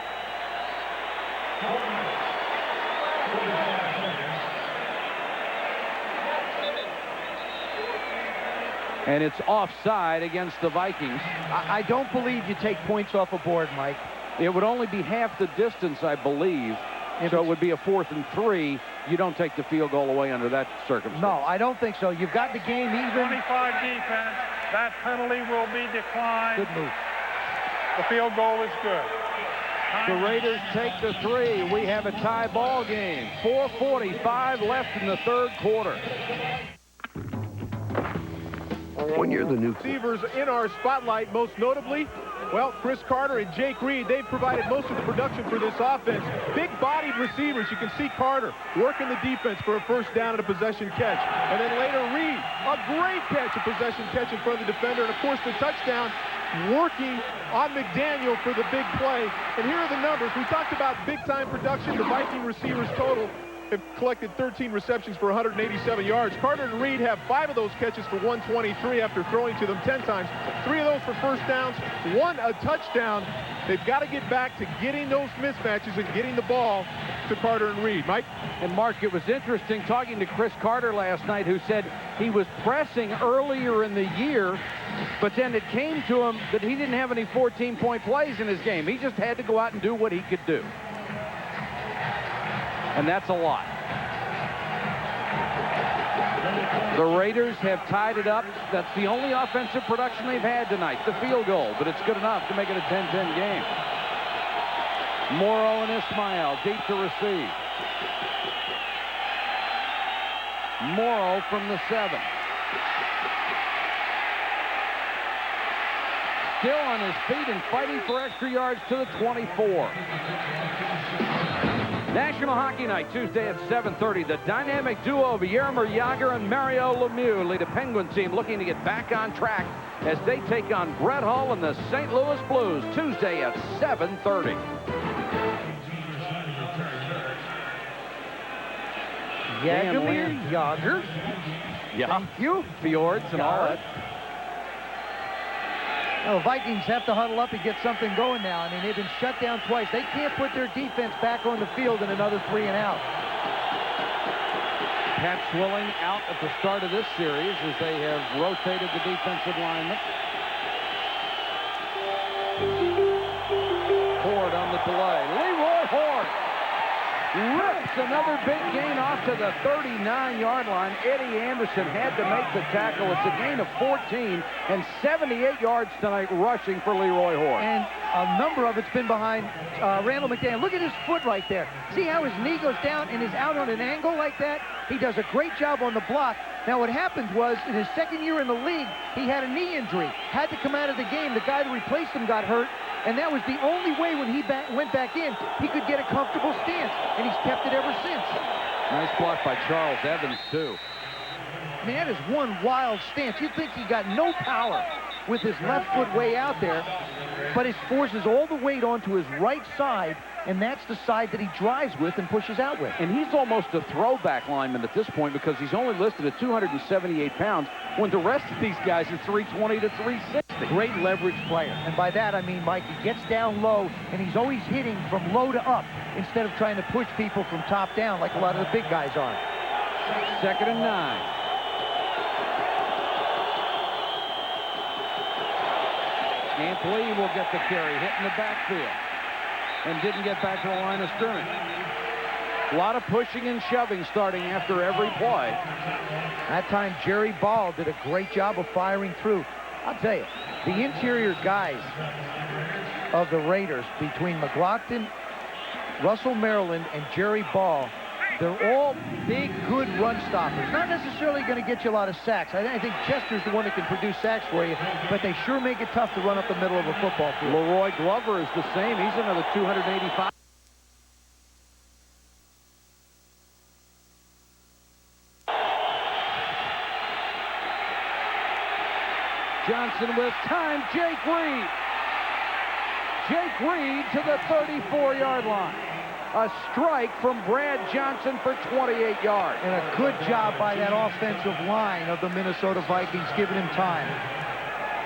And it's offside against the Vikings. I don't believe you take points off a board, Mike. It would only be half the distance, I believe. So it would be a 4th and 3. You don't take the field goal away under that circumstance. No, I don't think so. You've got the game even. 25 defense. That penalty will be declined. Good move. The field goal is good. The Raiders take the 3. We have a tie ball game. 4:45 left in the 3rd quarter. When you're the new Receivers in our spotlight, most notably, well, Chris Carter and Jake Reed, they've provided most of the production for this offense. Big-bodied receivers. You can see Carter working the defense for a first down and a possession catch. And then later, Reed, a great catch, a possession catch in front of the defender. And, of course, the touchdown working on McDaniel for the big play. And here are the numbers. We talked about big-time production. The Viking receivers total have collected 13 receptions for 187 yards. Carter and Reed have 5 of those catches for 123 after throwing to them 10 times. 3 of those for first downs, 1 a touchdown. They've got to get back to getting those mismatches and getting the ball to Carter and Reed. Mike? And, Mark, it was interesting talking to Chris Carter last night, who said he was pressing earlier in the year, but then it came to him that he didn't have any 14-point plays in his game. He just had to go out and do what he could do. And that's a lot. The Raiders have tied it up. That's the only offensive production they've had tonight, the field goal, but it's good enough to make it a 10-10 game. Morrow and Ismail deep to receive. Morrow from the 7. Still on his feet and fighting for extra yards to the 24. National Hockey Night, Tuesday at 7:30. The dynamic duo of Jaromir Jagr and Mario Lemieux lead a Penguin team looking to get back on track as they take on Brett Hull and the St. Louis Blues, Tuesday at 7:30. Jaromir Jagr. Yeah. Thank you. Fjords and all that. Oh, Vikings have to huddle up and get something going now. I mean, they've been shut down twice. They can't put their defense back on the field in another 3 and out. Pat Swilling out at the start of this series as they have rotated the defensive lineman. Horde on the delay. Leroy Horde rips another big gain off to the 39-yard line. Eddie Anderson had to make the tackle. It's a gain of 14 and 78 yards tonight rushing for Leroy Horde. And a number of it's been behind Randall McDaniel. Look at his foot right there. See how his knee goes down and is out on an angle like that? He does a great job on the block. Now what happened was, in his second year in the league, he had a knee injury. Had to come out of the game. The guy that replaced him got hurt. And that was the only way when he went back in, he could get a comfortable stance. And he's kept it ever since. Nice block by Charles Evans, too. I mean, that is one wild stance. You'd think he got no power with his left foot way out there, but it forces all the weight onto his right side, and that's the side that he drives with and pushes out with. And he's almost a throwback lineman at this point because he's only listed at 278 pounds when the rest of these guys are 320 to 360. Great leverage player. And by that, I mean, Mike, he gets down low, and he's always hitting from low to up instead of trying to push people from top down like a lot of the big guys are. 2nd and 9. Camp Lee will get the carry, hit in the backfield, and didn't get back to the line of scrimmage. A lot of pushing and shoving starting after every play. That time, Jerry Ball did a great job of firing through. I'll tell you, the interior guys of the Raiders, between McLaughlin, Russell Maryland, and Jerry Ball, they're all big, good run stoppers. Not necessarily going to get you a lot of sacks. I think Chester's the one that can produce sacks for you, but they sure make it tough to run up the middle of a football field. Leroy Glover is the same. He's another 285. Johnson with time. Jake Reed. Jake Reed to the 34-yard line. A strike from Brad Johnson for 28 yards. And a good job by that offensive line of the Minnesota Vikings, giving him time.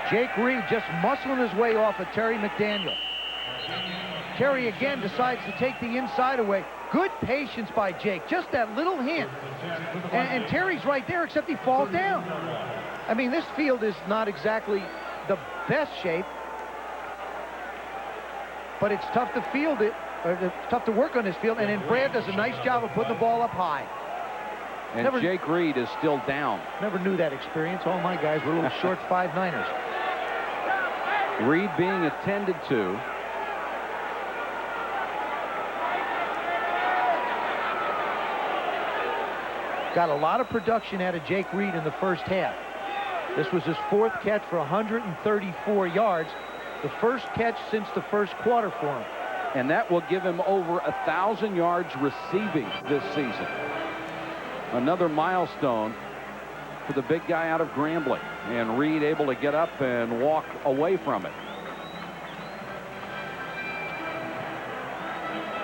Jake Reed just muscling his way off of Terry McDaniel. Terry again decides to take the inside away. Good patience by Jake. Just that little hint. And Terry's right there, except he falls down. I mean, this field is not exactly the best shape, but it's tough to field it. It's tough to work on this field, and then Brad does a nice job of putting the ball up high. And Jake Reed is still down. Never knew that experience. All my guys were little short 5'9"ers. Reed being attended to. Got a lot of production out of Jake Reed in the first half. This was his 4th catch for 134 yards. The first catch since the first quarter for him. And that will give him over 1,000 yards receiving this season. Another milestone for the big guy out of Grambling. And Reed able to get up and walk away from it.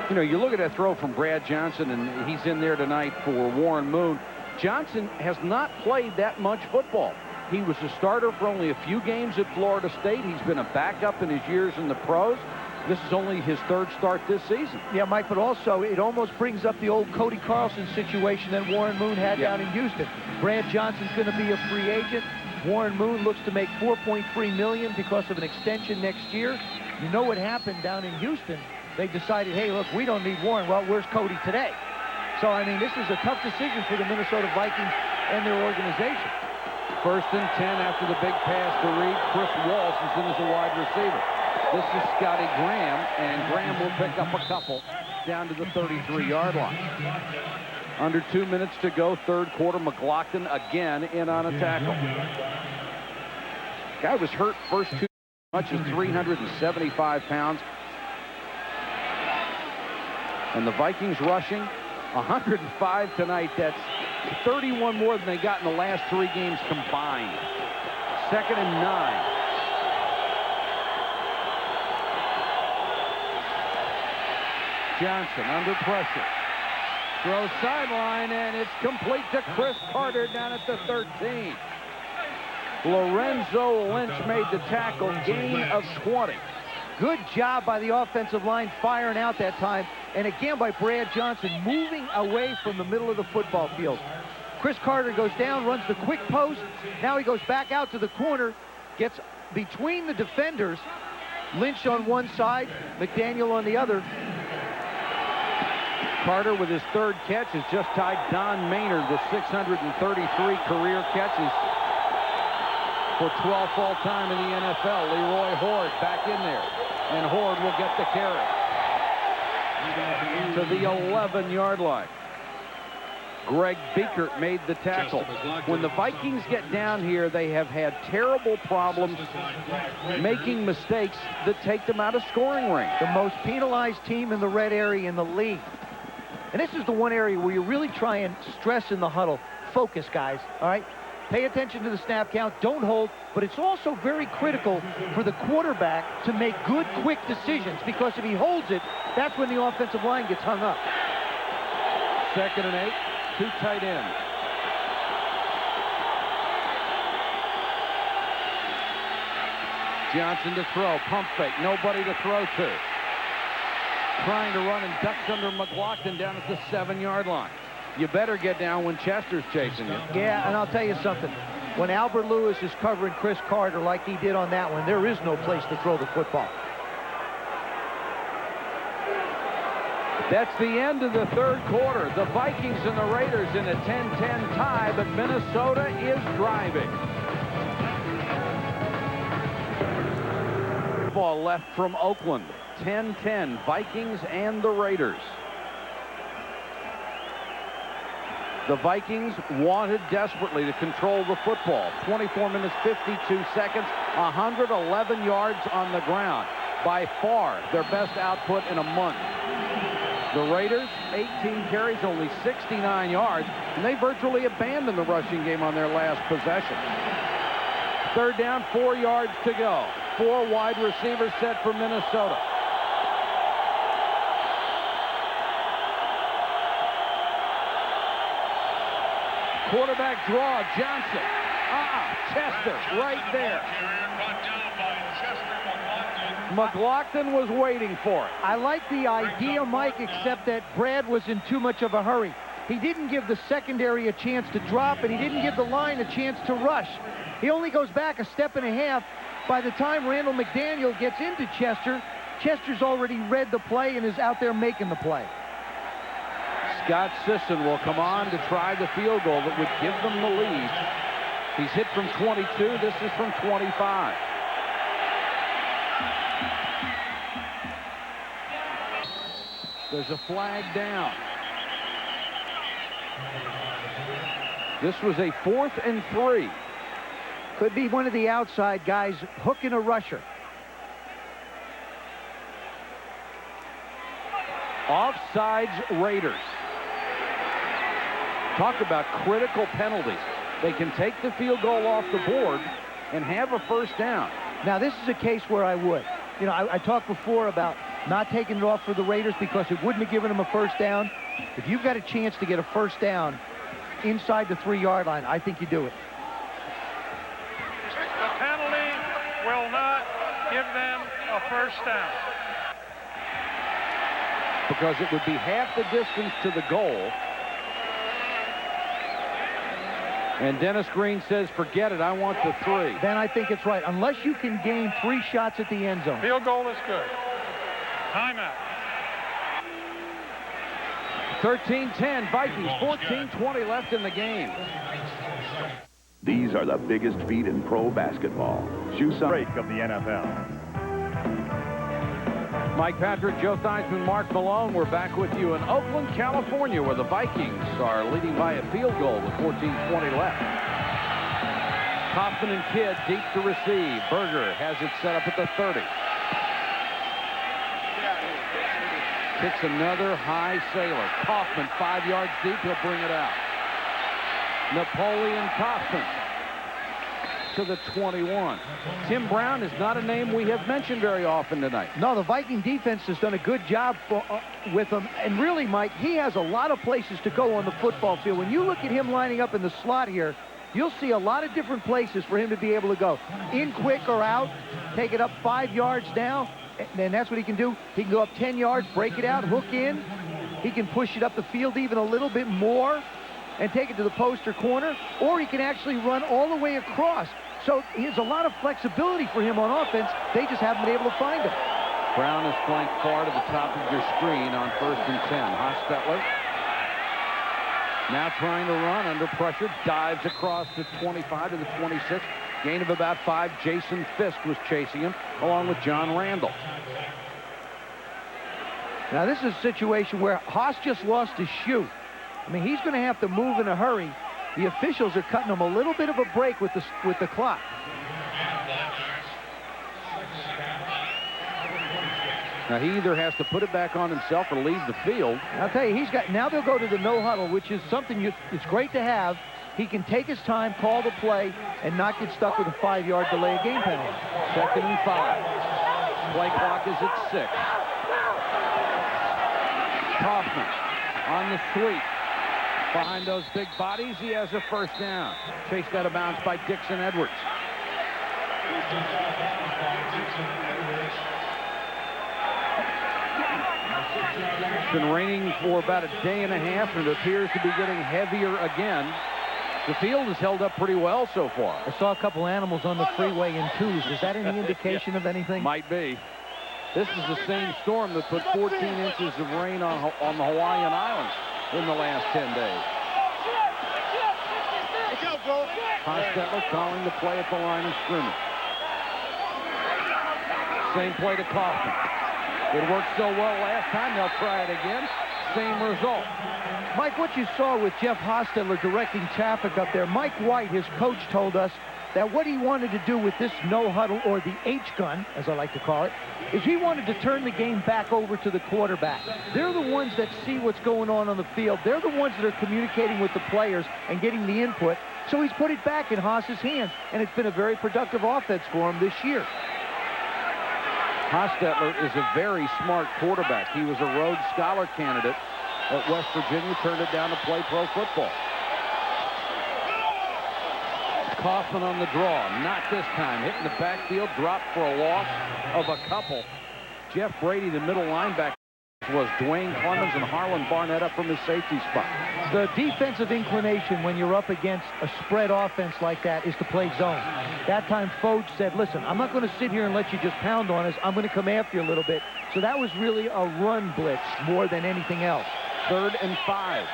You know, you look at that throw from Brad Johnson, and he's in there tonight for Warren Moon. Johnson has not played that much football. He was a starter for only a few games at Florida State. He's been a backup in his years in the pros. This is only his 3rd start this season. Yeah, Mike, but also it almost brings up the old Cody Carlson situation that Warren Moon had down in Houston. Brad Johnson's going to be a free agent. Warren Moon looks to make $4.3 million because of an extension next year. You know what happened down in Houston? They decided, hey, look, we don't need Warren. Well, where's Cody today? So, I mean, this is a tough decision for the Minnesota Vikings and their organization. 1st and 10 after the big pass to Reed. Chris Walsh is in as a wide receiver. This is Scotty Graham, and Graham will pick up a couple down to the 33-yard line. Under 2 minutes to go, 3rd quarter. McLaughlin again in on a tackle. Guy was hurt first 2 much as 375 pounds. And the Vikings rushing 105 tonight. That's 31 more than they got in the last 3 games combined. 2nd and 9. Johnson under pressure. Throws sideline, and it's complete to Chris Carter down at the 13. Lorenzo Lynch made the tackle, gain of 20. Good job by the offensive line firing out that time. And again by Brad Johnson moving away from the middle of the football field. Chris Carter goes down, runs the quick post. Now he goes back out to the corner, gets between the defenders. Lynch on one side, McDaniel on the other. Carter with his third catch has just tied Don Maynard with 633 career catches for 12th all-time in the NFL. Leroy Horde back in there, and Horde will get the carry to the 11-yard line. Greg Biekert made the tackle. When the Vikings get down here, they have had terrible problems making mistakes that take them out of scoring range. The most penalized team in the red area in the league. And this is the one area where you really try and stress in the huddle. Focus, guys, all right? Pay attention to the snap count. Don't hold. But it's also very critical for the quarterback to make good, quick decisions, because if he holds it, that's when the offensive line gets hung up. 2nd and 8. 2 tight ends. Johnson to throw. Pump fake. Nobody to throw to. Trying to run and ducks under McLaughlin down at the 7-yard line. You better get down when Chester's chasing you. Yeah, and I'll tell you something. When Albert Lewis is covering Chris Carter like he did on that one, there is no place to throw the football. That's the end of the third quarter. The Vikings and the Raiders in a 10-10 tie, but Minnesota is driving. Ball left from Oakland. 10-10, Vikings and the Raiders. The Vikings wanted desperately to control the football. 24 minutes, 52 seconds, 111 yards on the ground. By far their best output in a month. The Raiders, 18 carries, only 69 yards, and they virtually abandoned the rushing game on their last possession. 3rd down, 4 yards to go. 4 wide receivers set for Minnesota. Quarterback draw, Johnson. Chester right there. McLaughlin was waiting for it. I like the idea, Mike, except that Brad was in too much of a hurry. He didn't give the secondary a chance to drop, and he didn't give the line a chance to rush. He only goes back a step and a half. By the time Randall McDaniel gets into Chester, Chester's already read the play and is out there making the play. Scott Sisson will come on to try the field goal that would give them the lead. He's hit from 22. This is from 25. There's a flag down. This was a 4th and 3. Could be one of the outside guys hooking a rusher. Offsides Raiders. Talk about critical penalties. They can take the field goal off the board and have a 1st down. Now, this is a case where I would. You know, I talked before about not taking it off for the Raiders because it wouldn't have given them a 1st down. If you've got a chance to get a 1st down inside the 3-yard line, I think you do it. The penalty will not give them a 1st down. Because it would be half the distance to the goal. And Dennis Green says, forget it, I want the 3. Then I think it's right. Unless you can gain 3 shots at the end zone. Field goal is good. Timeout. 13-10, Vikings, 14-20 left in the game. These are the biggest feet in pro basketball. Shoe break of the NFL. Mike Patrick, Joe Theismann, Mark Malone. We're back with you in Oakland, California, where the Vikings are leading by a field goal with 14:20 left. Kaufman and Kidd deep to receive. Berger has it set up at the 30. Kicks another high sailor. Kaufman 5 yards deep. He'll bring it out. Napoleon Kaufman to the 21. Tim Brown is not a name we have mentioned very often tonight. No, the Viking defense has done a good job with him. And really, Mike, he has a lot of places to go on the football field. When you look at him lining up in the slot here, you'll see a lot of different places for him to be able to go. In quick or out, take it up 5 yards now, and that's what he can do. He can go up 10 yards, break it out, hook in. He can push it up the field even a little bit more. and take it to the post or corner, or he can actually run all the way across. So there's a lot of flexibility for him on offense. They just haven't been able to find him. Brown is flanked far to the top of your screen on 1st and 10. Hostetler now trying to run under pressure, dives across the 25 to the 26. Gain of about 5. Jason Fisk was chasing him, along with John Randall. Now this is a situation where Haas just lost his shoe. I mean, he's going to have to move in a hurry. The officials are cutting him a little bit of a break with the clock. Now he either has to put it back on himself or leave the field. I'll tell you, now they'll go to the no huddle, which is something it's great to have. He can take his time, call the play, and not get stuck with a 5-yard delay of game penalty. 2nd and 5. Play clock is at 6. Kaufman on the sweep. Behind those big bodies, he has a 1st down. Chased out of bounds by Dixon Edwards. It's been raining for about a day and a half, and it appears to be getting heavier again. The field has held up pretty well so far. I saw a couple animals on the freeway in twos. Is that any indication of anything? Might be. This is the same storm that put 14 inches of rain on the Hawaiian Islands in the last 10 days. Hostetler calling the play at the line of scrimmage. Same play to Kaufman. It worked so well last time, they'll try it again. Same result. Mike, what you saw with Jeff Hostetler directing traffic up there, Mike White, his coach, told us that what he wanted to do with this no huddle, or the H-gun, as I like to call it, is he wanted to turn the game back over to the quarterback. They're the ones that see what's going on the field. They're the ones that are communicating with the players and getting the input. So he's put it back in Haas's hands, and it's been a very productive offense for him this year. Hostetler is a very smart quarterback. He was a Rhodes Scholar candidate at West Virginia, turned it down to play pro football. Kaufman on the draw, not this time. Hitting the backfield, dropped for a loss of a couple. Jeff Brady, the middle linebacker, was Dwayne Clemens and Harlan Barnett up from his safety spot. The defensive inclination when you're up against a spread offense like that is to play zone. That time Foge said, listen, I'm not going to sit here and let you just pound on us. I'm going to come after you a little bit. So that was really a run blitz more than anything else. 3rd and 5.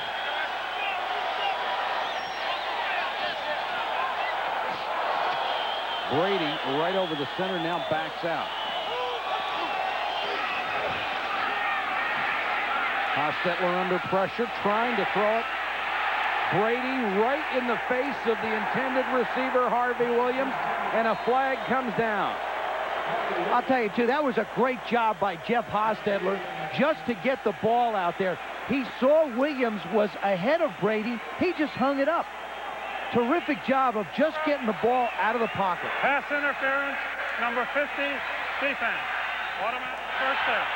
Brady right over the center, now backs out. Hostetler under pressure, trying to throw it. Brady right in the face of the intended receiver, Harvey Williams, and a flag comes down. I'll tell you, too, that was a great job by Jeff Hostetler just to get the ball out there. He saw Williams was ahead of Brady. He just hung it up. Terrific job of just getting the ball out of the pocket. Pass interference, number 50, defense. Automatic 1st down.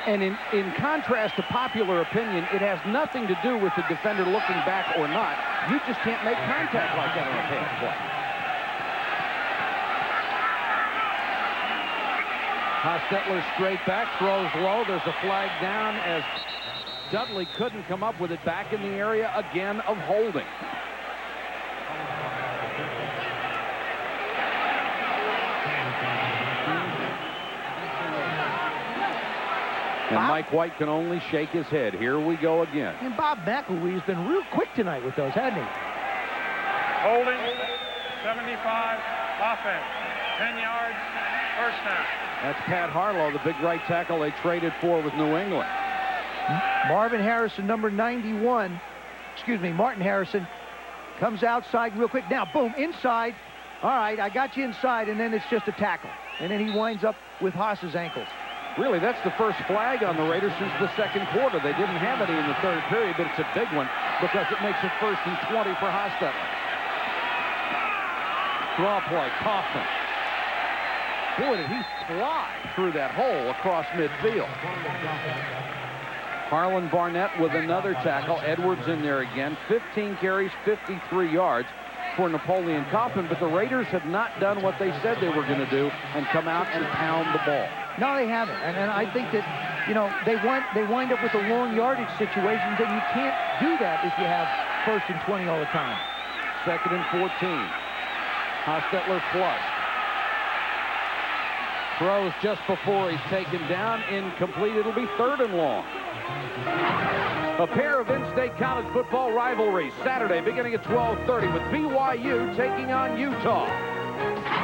And in contrast to popular opinion, it has nothing to do with the defender looking back or not. You just can't make contact like that on a pass play. Hostetler straight back, throws low. There's a flag down as Dudley couldn't come up with it. Back in the area again of holding. And Mike White can only shake his head. Here we go again. And Bob McElwee has been real quick tonight with those, hasn't he? Holding, 75, offense, 10 yards, 1st down. That's Pat Harlow, the big right tackle they traded for with New England. Marvin Harrison, number 91. Excuse me, Martin Harrison comes outside real quick. Now, boom, inside. All right, I got you inside, and then it's just a tackle. And then he winds up with Haas's ankles. Really, that's the first flag on the Raiders since the 2nd quarter. They didn't have any in the 3rd period, but it's a big one because it makes it 1st and 20 for Hostetler. Draw play, Kaufman. Boy, did he fly through that hole across midfield. Harlan Barnett with another tackle. Edwards in there again. 15 carries, 53 yards. for Napoleon Kaufman, but the Raiders have not done what they said they were going to do and come out and pound the ball. No, they haven't. And I think that, you know, they wind up with the long yardage situations, and you can't do that if you have 1st and 20 all the time. 2nd and 14. Hostetler flushed. Throws just before he's taken down. Incomplete. It'll be 3rd and long. A pair of in-state college football rivalries Saturday beginning at 12:30 with BYU taking on Utah.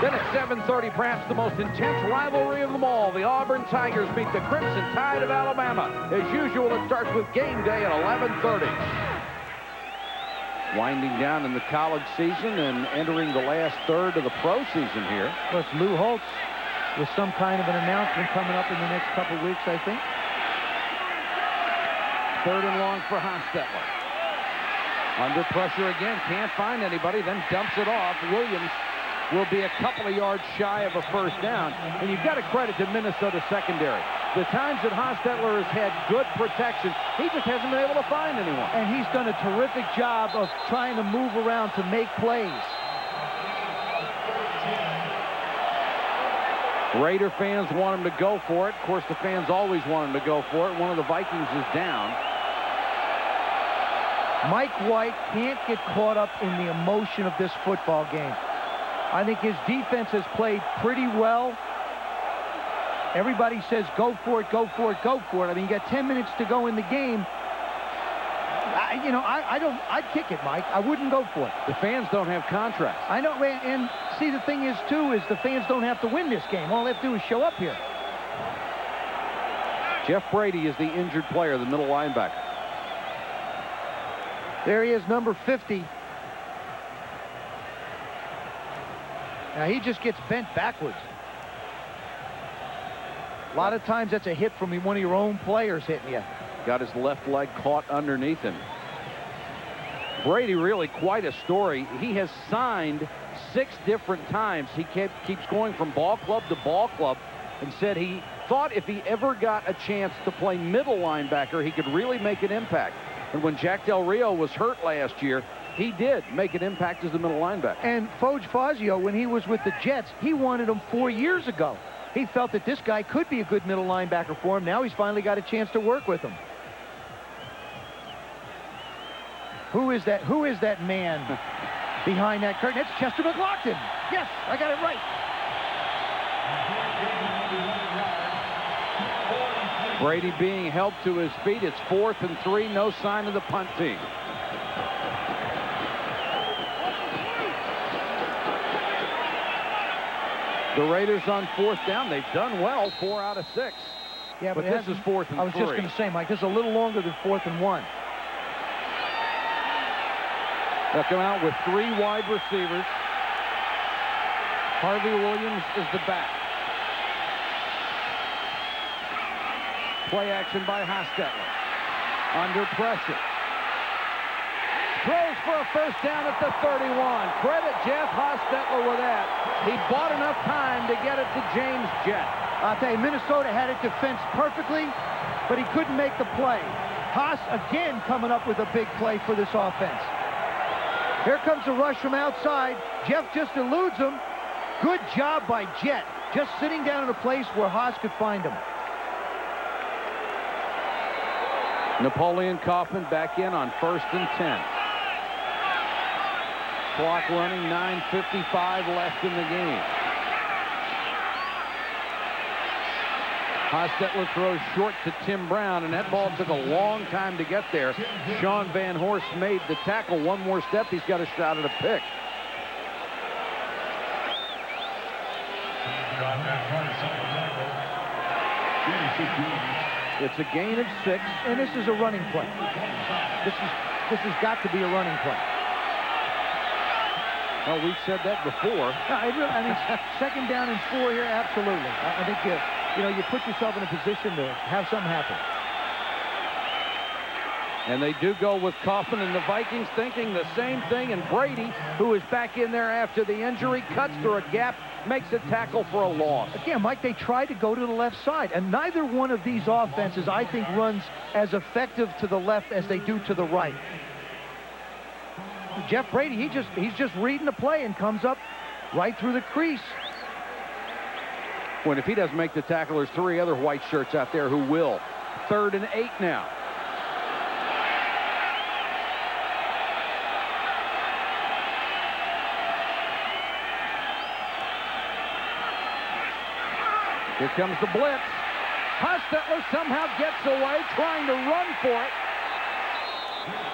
Then at 7:30, perhaps the most intense rivalry of them all, the Auburn Tigers meet the Crimson Tide of Alabama. As usual, it starts with game day at 11:30. Winding down in the college season and entering the last third of the pro season here. Plus Lou Holtz with some kind of an announcement coming up in the next couple weeks, I think. 3rd and long for Hostetler. Under pressure again, can't find anybody, then dumps it off. Williams will be a couple of yards shy of a 1st down. And you've got to credit the Minnesota secondary. The times that Hostetler has had good protection, he just hasn't been able to find anyone. And he's done a terrific job of trying to move around to make plays. Raider fans want him to go for it. Of course, the fans always want him to go for it. One of the Vikings is down. Mike White can't get caught up in the emotion of this football game. I think his defense has played pretty well. Everybody says, go for it, go for it, go for it. I mean, you got 10 minutes to go in the game. I'd kick it, Mike. I wouldn't go for it. The fans don't have contracts. I know, and see, the thing is, too, is the fans don't have to win this game. All they have to do is show up here. Jeff Brady is the injured player, the middle linebacker. There he is, number 50. Now, he just gets bent backwards. A lot of times that's a hit from one of your own players hitting you. Got his left leg caught underneath him. Brady, really quite a story. He has signed 6 different times. He keeps going from ball club to ball club, and said he thought if he ever got a chance to play middle linebacker, he could really make an impact. And when Jack Del Rio was hurt last year, he did make an impact as the middle linebacker. And Foge Fazio, when he was with the Jets, he wanted him 4 years ago. He felt that this guy could be a good middle linebacker for him. Now he's finally got a chance to work with him. Who is that man behind that curtain? It's Chester McLaughlin. Yes, I got it right. Brady being helped to his feet. It's 4th and 3. No sign of the punt team. The Raiders on 4th down. They've done well, 4 out of 6. Yeah, but this is 4th and 3. I was just going to say, Mike, this is a little longer than 4th and 1. They'll come out with 3 wide receivers. Harvey Williams is the back. Play action by Hostetler. Under pressure. Throws for a 1st down at the 31. Credit Jeff Hostetler with that. He bought enough time to get it to James Jett. I'll tell you, Minnesota had it defensed perfectly, but he couldn't make the play. Haas again coming up with a big play for this offense. Here comes the rush from outside. Jeff just eludes him. Good job by Jett, just sitting down in a place where Haas could find him. Napoleon Kaufman back in on 1st and 10. Clock running, 9:55 left in the game. Hostetler throws short to Tim Brown, and that ball took a long time to get there. Sean Van Horst made the tackle. One more step, he's got a shot at a pick. It's a gain of 6. And this is a running play. This has got to be a running play. Well, we've said that before. I mean, 2nd down and 4 here, absolutely. I think you put yourself in a position to have something happen. And they do go with Kaufman, and the Vikings thinking the same thing. And Brady, who is back in there after the injury, cuts through a gap, makes a tackle for a loss. Again, Mike, they tried to go to the left side, and neither one of these offenses, I think, runs as effective to the left as they do to the right. Jeff Brady, he's just reading the play and comes up right through the crease. When if he doesn't make the tackle, there's 3 other white shirts out there who will. 3rd and 8 now. Here comes the blitz. Hostetler somehow gets away, trying to run for it.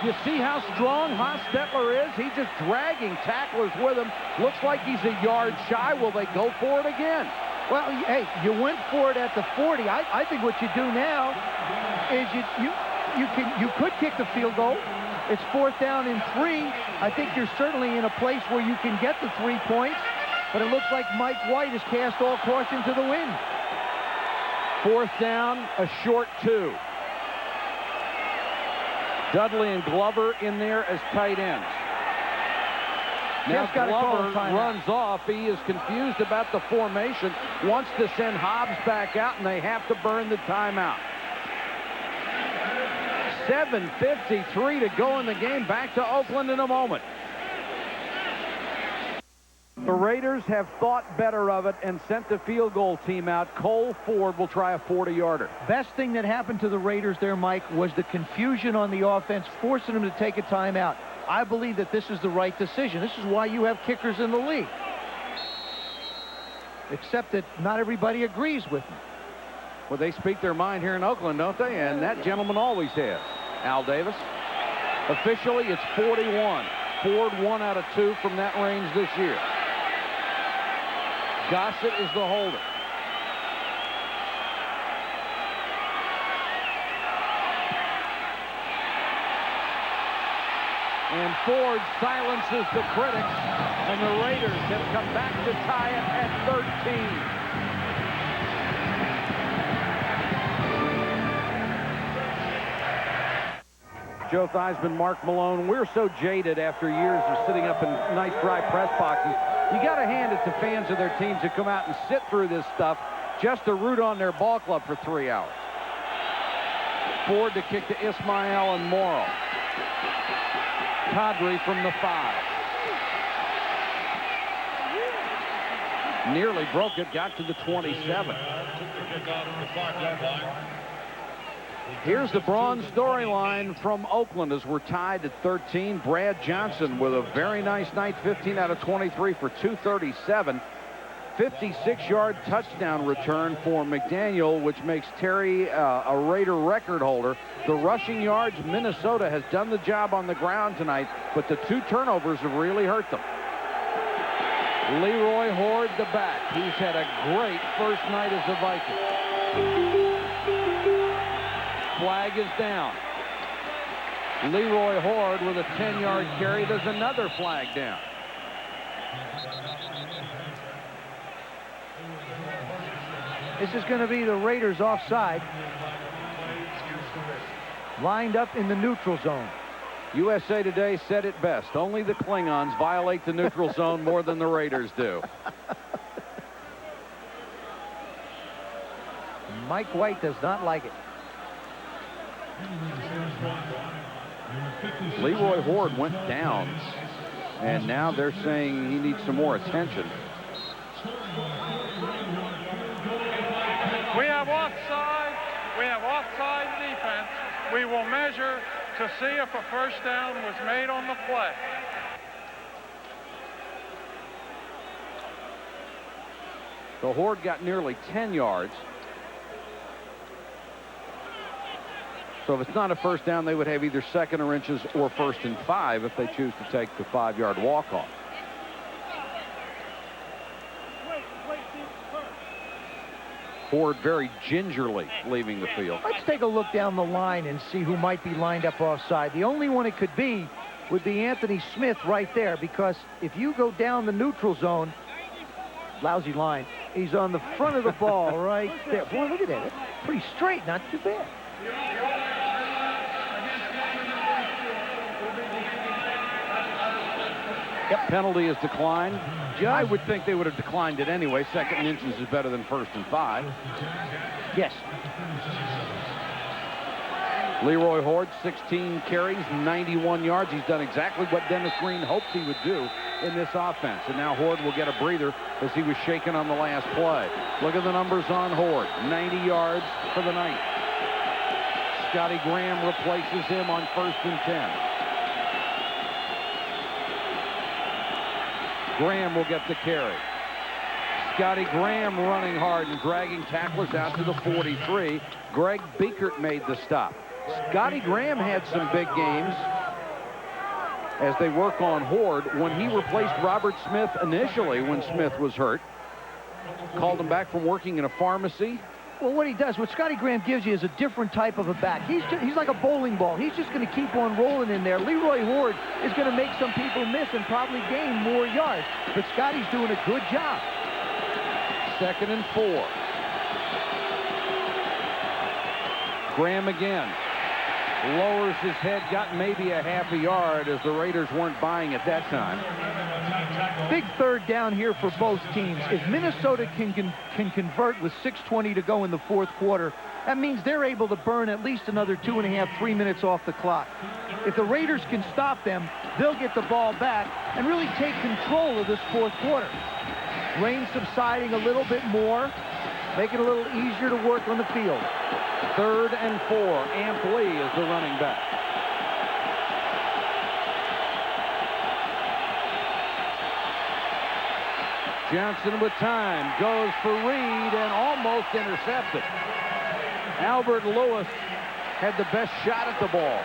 You see how strong Hostetler is? He's just dragging tacklers with him. Looks like he's a yard shy. Will they go for it again? Well, hey, you went for it at the 40. I think what you do now is you could kick the field goal. It's 4th down and 3. I think you're certainly in a place where you can get the 3 points, but it looks like Mike White has cast all caution to the wind. 4th down, a short 2. Dudley and Glover in there as tight ends. Now Glover runs off. He is confused about the formation, wants to send Hobbs back out, and they have to burn the timeout. 7:53 to go in the game. Back to Oakland in a moment. The Raiders have thought better of it and sent the field goal team out. Cole Ford will try a 40-yarder. Best thing that happened to the Raiders there, Mike, was the confusion on the offense, forcing them to take a timeout. I believe that this is the right decision. This is why you have kickers in the league. Except that not everybody agrees with me. Well, they speak their mind here in Oakland, don't they? And that gentleman always has. Al Davis. Officially, it's 41. Ford 1 out of 2 from that range this year. Gossett is the holder. And Ford silences the critics, and the Raiders have come back to tie it at 13. Joe Theismann, Mark Malone, we're so jaded after years of sitting up in nice dry press boxes. You got to hand it to fans of their teams who come out and sit through this stuff just to root on their ball club for 3 hours. Ford to kick to Ismael and Morrow. Kadri from the 5. Nearly broke it, got to the 27. Here's the bronze storyline from Oakland as we're tied at 13. Brad Johnson with a very nice night, 15 out of 23 for 237. 56-yard touchdown return for McDaniel, which makes Terry a Raider record holder. The rushing yards, Minnesota has done the job on the ground tonight, but the 2 turnovers have really hurt them. Leroy Horde, the back. He's had a great first night as a Viking. Flag is down. Leroy Horde with a 10-yard carry. There's another flag down. This is going to be the Raiders offside. Lined up in the neutral zone. USA Today said it best. Only the Klingons violate the neutral zone more than the Raiders do. Mike White does not like it. Leroy Horde went down, and now they're saying he needs some more attention. We have offside. We have offside defense. We will measure to see if a first down was made on the play. The Horde got nearly 10 yards. So if it's not a first down, they would have either second or inches or 1st and 5 if they choose to take the 5-yard walk-off. Horde very gingerly leaving the field. Let's take a look down the line and see who might be lined up offside. The only one it could be would be Anthony Smith right there, because if you go down the neutral zone, lousy line, he's on the front of the ball right there. Boy, look at that. That's pretty straight, not too bad. Yep, penalty is declined. I would think they would have declined it anyway. 2nd and inches is better than 1st and 5. Yes. Leroy Horde, 16 carries, 91 yards. He's done exactly what Dennis Green hoped he would do in this offense. And now Horde will get a breather as he was shaken on the last play. Look at the numbers on Horde. 90 yards for the night. Scotty Graham replaces him on 1st and 10. Graham will get the carry. Scotty Graham running hard and dragging tacklers out to the 43. Greg Beekert made the stop. Scotty Graham had some big games as they work on Horde when he replaced Robert Smith initially when Smith was hurt. Called him back from working in a pharmacy. Well, what he does, what Scotty Graham gives you is a different type of a back. He's like a bowling ball. He's just going to keep on rolling in there. Leroy Horde is going to make some people miss and probably gain more yards. But Scotty's doing a good job. 2nd and 4. Graham again. Lowers his head, got maybe a half a yard as the Raiders weren't buying at that time. Big 3rd down here for both teams. If Minnesota can convert with 6:20 to go in the 4th quarter, that means they're able to burn at least another 2.5, 3 minutes off the clock. If the Raiders can stop them, they'll get the ball back and really take control of this 4th quarter. Rain subsiding a little bit more, make it a little easier to work on the field. 3rd and 4. Amp Lee is the running back. Johnson with time, goes for Reed and almost intercepted. Albert Lewis had the best shot at the ball.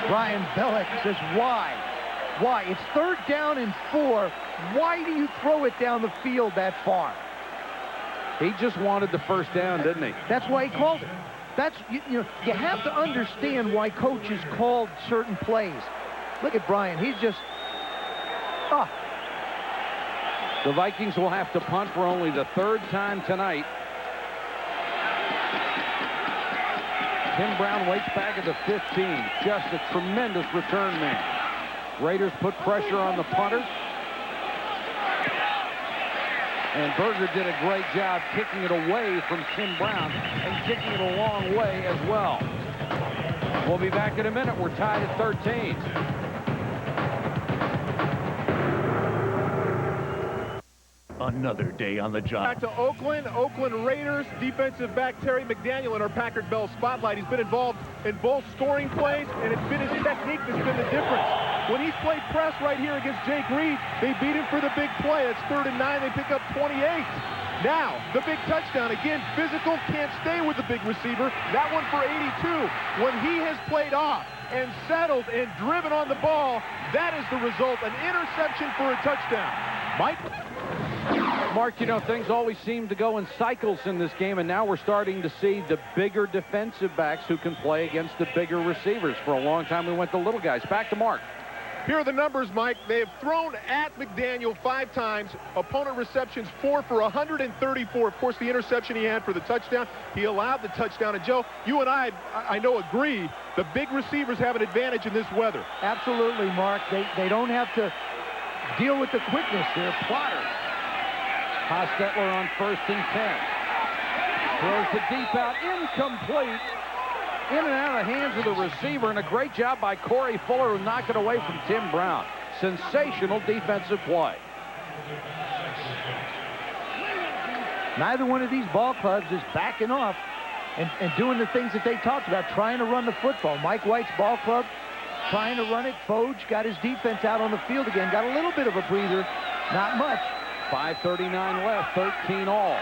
Brian Bellick says, why? Why? It's 3rd down and 4. Why do you throw it down the field that far? He just wanted the 1st down, didn't he? That's why he called it. That's, you have to understand why coaches called certain plays. Look at Brian. He's just, The Vikings will have to punt for only the 3rd time tonight. Tim Brown waits back at the 15. Just a tremendous return man. Raiders put pressure on the punter. And Berger did a great job kicking it away from Tim Brown and kicking it a long way as well. We'll be back in a minute. We're tied at 13. Another day on the job. Back to Oakland. Oakland Raiders defensive back Terry McDaniel in our Packard Bell spotlight. He's been involved in both scoring plays, and it's been his technique that's been the difference. When he's played press right here against Jake Reed, they beat him for the big play. It's 3rd and 9. They pick up 28. Now, the big touchdown. Again, physical, can't stay with the big receiver. That one for 82. When he has played off and settled and driven on the ball, that is the result. An interception for a touchdown. Mike? Mark, things always seem to go in cycles in this game, and now we're starting to see the bigger defensive backs who can play against the bigger receivers. For a long time, we went to little guys. Back to Mark. Here are the numbers, Mike. They have thrown at McDaniel 5 times. Opponent receptions 4 for 134. Of course, the interception he had for the touchdown. He allowed the touchdown. And, Joe, you and I know, agree the big receivers have an advantage in this weather. Absolutely, Mark. They don't have to deal with the quickness. They're plotters. Hostetler on 1st and 10. Throws the deep out, incomplete. In and out of the hands of the receiver, and a great job by Corey Fuller who knocked it away from Tim Brown. Sensational defensive play. Neither one of these ball clubs is backing off and doing the things that they talked about, trying to run the football. Mike White's ball club trying to run it. Foge got his defense out on the field again. Got a little bit of a breather, not much. 5:39 left, 13 all.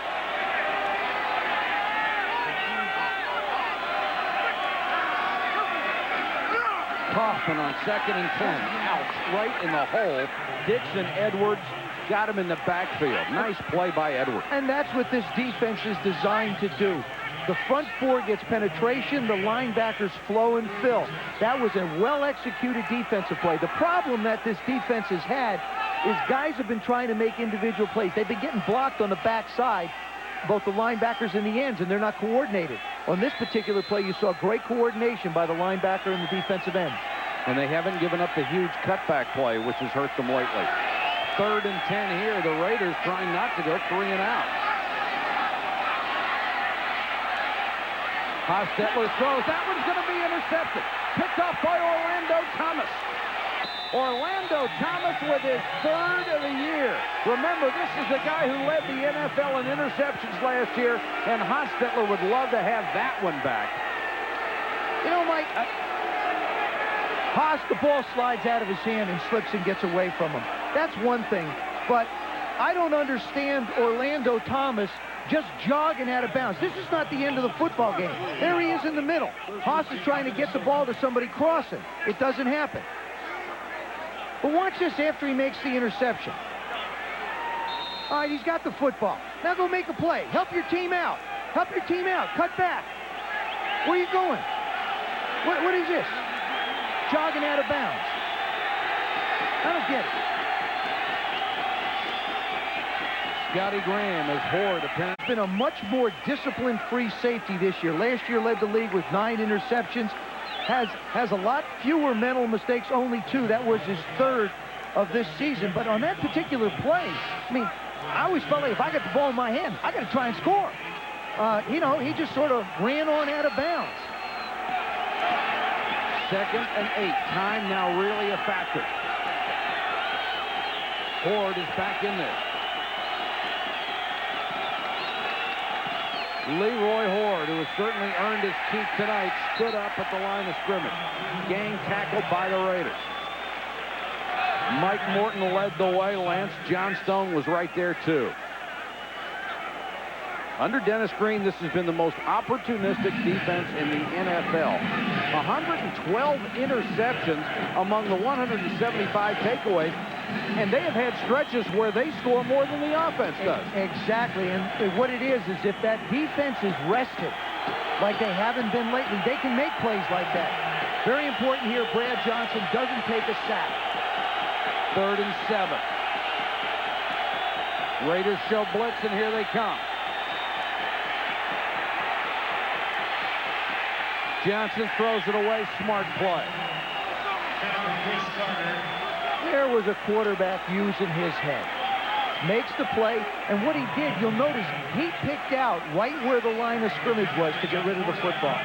Kaufman on 2nd and 10. Ouch, right in the hole. Dixon Edwards got him in the backfield. Nice play by Edwards. And that's what this defense is designed to do. The front 4 gets penetration, the linebackers flow and fill. That was a well-executed defensive play. The problem that this defense has had is guys have been trying to make individual plays. They've been getting blocked on the backside, both the linebackers and the ends, and they're not coordinated. On this particular play, you saw great coordination by the linebacker and the defensive end. And they haven't given up the huge cutback play, which has hurt them lately. 3rd and 10 here. The Raiders trying not to go 3 and out. Hostetler throws. That one's going to be intercepted. Picked off by Orlando Thomas. Orlando Thomas with his 3rd of the year. Remember, this is the guy who led the NFL in interceptions last year, and Hostetler would love to have that one back. You know, Mike, Haas, the ball slides out of his hand and slips and gets away from him. That's one thing, but I don't understand Orlando Thomas just jogging out of bounds. This is not the end of the football game. There he is in the middle. Haas is trying to get the ball to somebody crossing. It doesn't happen. But watch this after he makes the interception. All right, he's got the football. Now go make a play. Help your team out. Help your team out. Cut back. Where are you going? What is this? Jogging out of bounds. I don't get it. Scotty Graham is Horde apparently. Been a much more discipline-free safety this year. Last year led the league with 9 interceptions. Has a lot fewer mental mistakes, only 2. That was his 3rd of this season. But on that particular play, I mean, I always felt like if I got the ball in my hand, I got to try and score. You know, he just sort of ran on out of bounds. 2nd and 8. Time now really a factor. Horde is back in there. Leroy Horde, who has certainly earned his keep tonight, stood up at the line of scrimmage. Gang tackled by the Raiders. Mike Morton led the way. Lance Johnstone was right there, too. Under Dennis Green, this has been the most opportunistic defense in the NFL. 112 interceptions among the 175 takeaways, and they have had stretches where they score more than the offense does. Exactly, and what it is if that defense is rested, like they haven't been lately, they can make plays like that. Very important here, Brad Johnson doesn't take a sack. 3rd and 7. Raiders show blitz, and here they come. Johnson throws it away. Smart play. There was a quarterback using his head. Makes the play, and what he did, you'll notice, he picked out right where the line of scrimmage was to get rid of the football.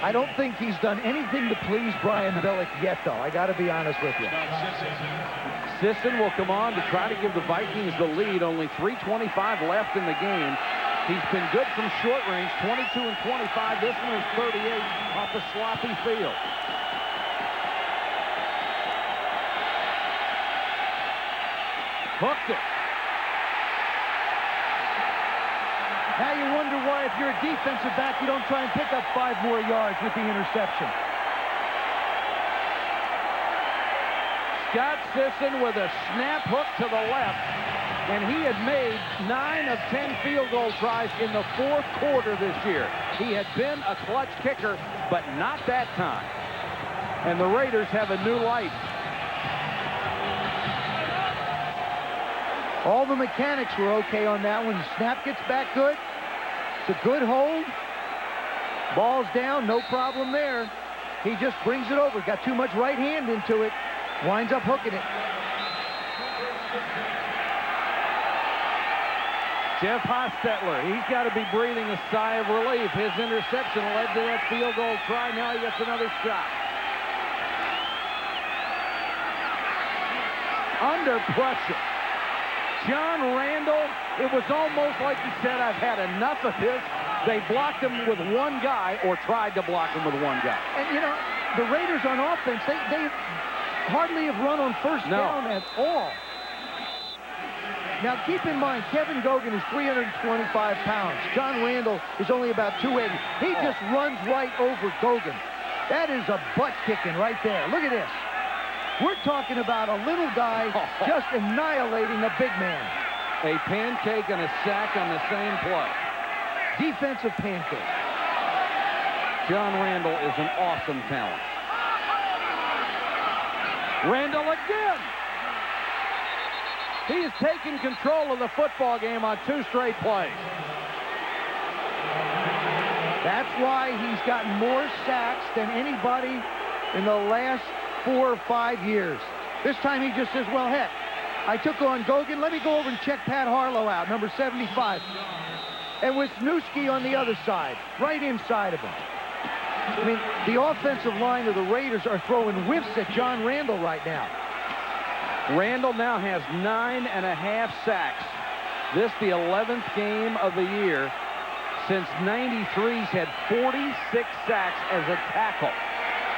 I don't think he's done anything to please Brian Billick yet, though. I got to be honest with you. Sisson will come on to try to give the Vikings the lead. Only 3:25 left in the game. He's been good from short range, 22 and 25. This one is 38 off a sloppy field. Hooked it. Now you wonder why, if you're a defensive back, you don't try and pick up 5 more yards with the interception. Scott Sisson with a snap hook to the left, and he had made 9 of 10 field goal tries in the 4th quarter this year. He had been a clutch kicker, but not that time. And the Raiders have a new life. All the mechanics were okay on that one. The snap gets back good. It's a good hold. Ball's down, no problem there. He just brings it over. Got too much right hand into it. Winds up hooking it. Jeff Hostetler, he's got to be breathing a sigh of relief. His interception led to that field goal try. Now he gets another shot. Under pressure. John Randall, it was almost like he said, I've had enough of this. They blocked him with one guy, or tried to block him with one guy. And, you know, the Raiders on offense, they hardly have run on first down at all. Now, keep in mind, Kevin Gogan is 325 pounds. John Randall is only about 280. He just runs right over Gogan. That is a butt kicking right there. Look at this. We're talking about a little guy just annihilating a big man. A pancake and a sack on the same play. Defensive pancake. John Randall is an awesome talent. Randall again. He is taking control of the football game on 2 straight plays. That's why he's gotten more sacks than anybody in the last 4 or 5 years. This time he just says, well, heck, I took on Gogan. Let me go over and check Pat Harlow out, number 75. And Wisniewski on the other side, right inside of him. I mean, the offensive line of the Raiders are throwing whiffs at John Randall right now. Randall now has 9.5 sacks. This the 11th game of the year. Since 93, he's had 46 sacks as a tackle.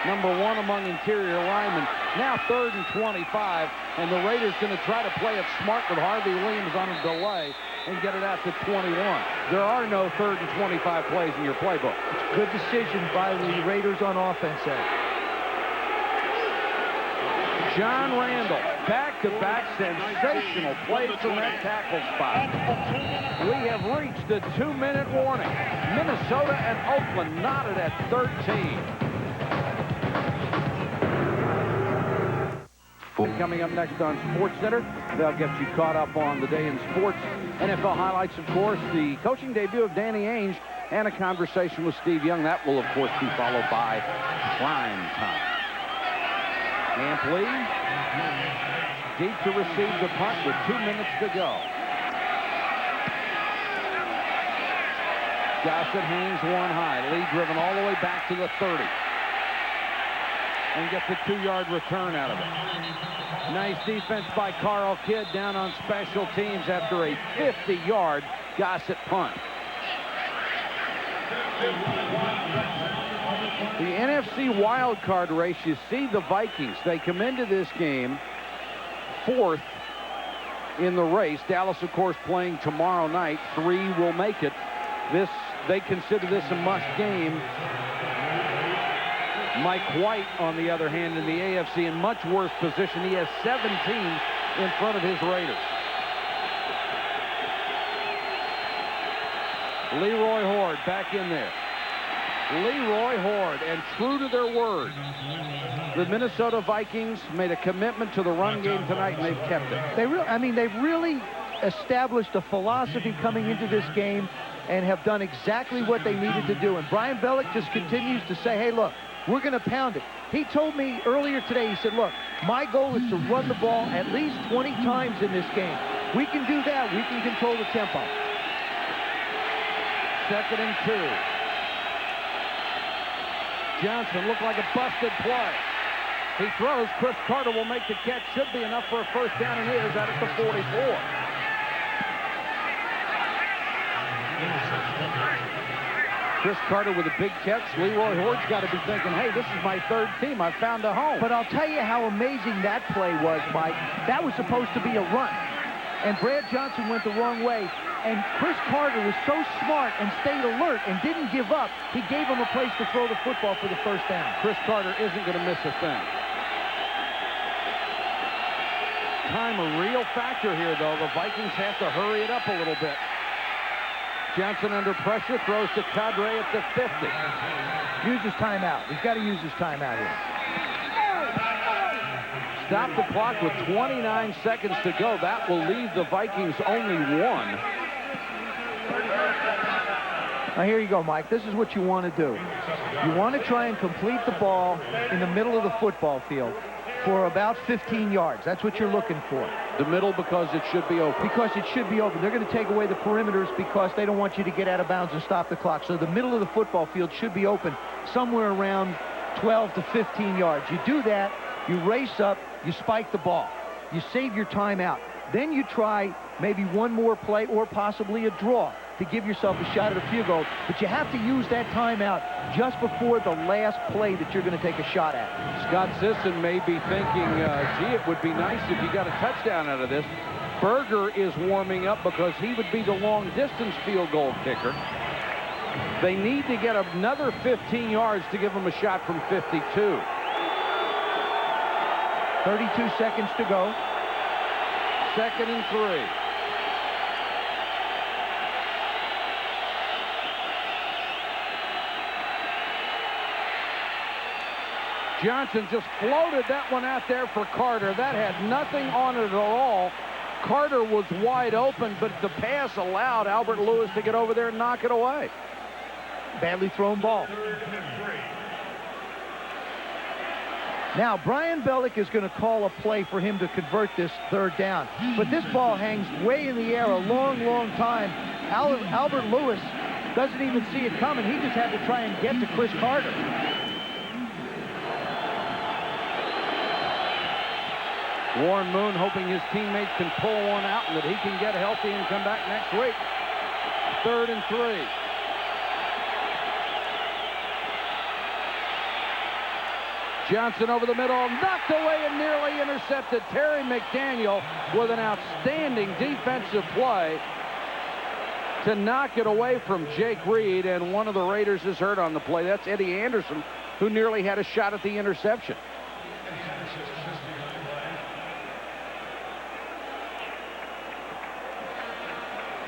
Number 1 among interior linemen. Now 3rd and 25, and the Raiders going to try to play it smart with Harvey Williams on a delay and get it out to 21. There are no 3rd and 25 plays in your playbook. It's a good decision by the Raiders on offense there. John Randall, back-to-back sensational plays from that tackle spot. We have reached the 2-minute warning. Minnesota and Oakland knotted at 13. Coming up next on SportsCenter, they'll get you caught up on the day in sports. NFL highlights, of course, the coaching debut of Danny Ainge, and a conversation with Steve Young. That will, of course, be followed by prime time. Ampley deep to receive the punt with 2 minutes to go. Gossett hangs one high. Lee driven all the way back to the 30. And gets a 2-yard return out of it. Nice defense by Carl Kidd down on special teams after a 50-yard Gossett punt. The NFC wildcard race, you see the Vikings. They come into this game 4th in the race. Dallas, of course, playing tomorrow night. 3 will make it. They consider this a must game. Mike White, on the other hand, in the AFC in much worse position. He has 17 in front of his Raiders. Leroy Horde back in there. Leroy Horde, and true to their word, the Minnesota Vikings made a commitment to the run game tonight, and they've kept it. They've really established a philosophy coming into this game and have done exactly what they needed to do. And Brian Bellick just continues to say, hey, look, we're going to pound it. He told me earlier today, he said, look, my goal is to run the ball at least 20 times in this game. We can do that. We can control the tempo. 2nd and 2. Johnson looked like a busted play. He throws. Chris Carter will make the catch. Should be enough for a first down, and it is out at the 44. Chris Carter with a big catch. Leroy Horde's got to be thinking, hey, this is my 3rd team. I found a home. But I'll tell you how amazing that play was, Mike. That was supposed to be a run. And Brad Johnson went the wrong way. And Chris Carter was so smart and stayed alert and didn't give up. He gave him a place to throw the football for the first down. Chris Carter isn't going to miss a thing. Time a real factor here, though. The Vikings have to hurry it up a little bit. Johnson under pressure, throws to Cadre at the 50. Use his timeout. He's got to use his timeout here. Stop the clock with 29 seconds to go. That will leave the Vikings only 1. Now here you go, Mike. This is what you want to do. You want to try and complete the ball in the middle of the football field for about 15 yards. That's what you're looking for. The middle, because it should be open. Because it should be open. They're going to take away the perimeters because they don't want you to get out of bounds and stop the clock. So the middle of the football field should be open somewhere around 12 to 15 yards. You do that, you race up, you spike the ball. You save your timeout. Then you try maybe one more play or possibly a draw to give yourself a shot at a field goal. But you have to use that timeout just before the last play that you're going to take a shot at. Scott Sisson may be thinking, gee, it would be nice if you got a touchdown out of this. Berger is warming up because he would be the long-distance field goal kicker. They need to get another 15 yards to give them a shot from 52. 32 seconds to go. 2nd and 3. Johnson just floated that one out there for Carter. That had nothing on it at all. Carter was wide open, but the pass allowed Albert Lewis to get over there and knock it away. Badly thrown ball. Now, Brian Bellick is going to call a play for him to convert this third down. But this ball hangs way in the air a long, long time. Albert Lewis doesn't even see it coming. He just had to try and get to Chris Carter. Warren Moon hoping his teammates can pull one out and that he can get healthy and come back next week. 3rd and 3. Johnson over the middle, knocked away and nearly intercepted. Terry McDaniel with an outstanding defensive play to knock it away from Jake Reed, and one of the Raiders is hurt on the play. That's Eddie Anderson, who nearly had a shot at the interception.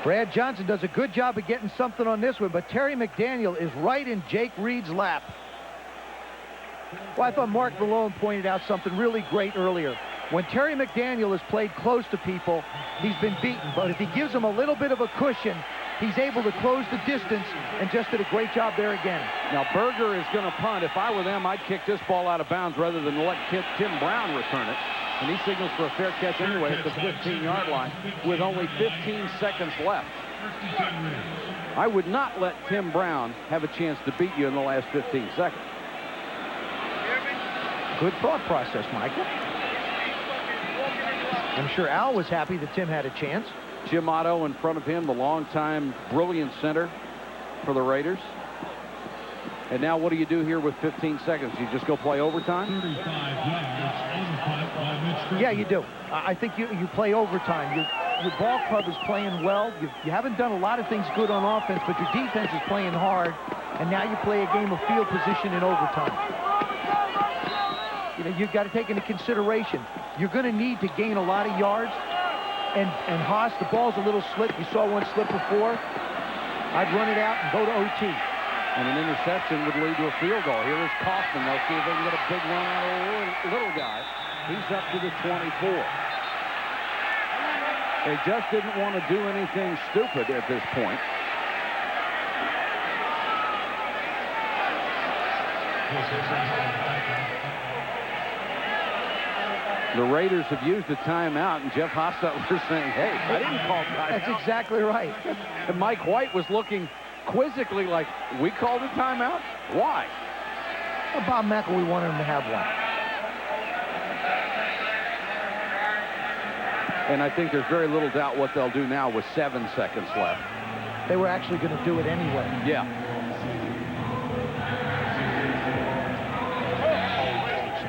Brad Johnson does a good job of getting something on this one, but Terry McDaniel is right in Jake Reed's lap. Well, I thought Mark Malone pointed out something really great earlier. When Terry McDaniel has played close to people, he's been beaten. But if he gives them a little bit of a cushion, he's able to close the distance, and just did a great job there again. Now, Berger is going to punt. If I were them, I'd kick this ball out of bounds rather than let Tim Brown return it. And he signals for a fair catch anyway at the 15-yard line with only 15 seconds left. I would not let Tim Brown have a chance to beat you in the last 15 seconds. Good thought process, Michael. I'm sure Al was happy that Tim had a chance. Jim Otto in front of him, the longtime brilliant center for the Raiders. And now what do you do here with 15 seconds? You just go play overtime? 35 yards on the punt by Mitch. Yeah, you do. I think you play overtime. Your ball club is playing well. You haven't done a lot of things good on offense, but your defense is playing hard. And now you play a game of field position in overtime. You know, you've got to take into consideration, you're going to need to gain a lot of yards. And Haas, the ball's a little slick. You saw one slip before. I'd run it out and go to OT. And an interception would lead to a field goal. Here is Kaufman. They'll see if they can get a big run out of the little guy. He's up to the 24. They just didn't want to do anything stupid at this point. The Raiders have used a timeout, and Jeff Hostetler saying, hey, I didn't call timeout. That's exactly right. And Mike White was looking quizzically like, we called a timeout? Why? Well, Bob McElwee wanted him to have one. And I think there's very little doubt what they'll do now with 7 seconds left. They were actually going to do it anyway. Yeah.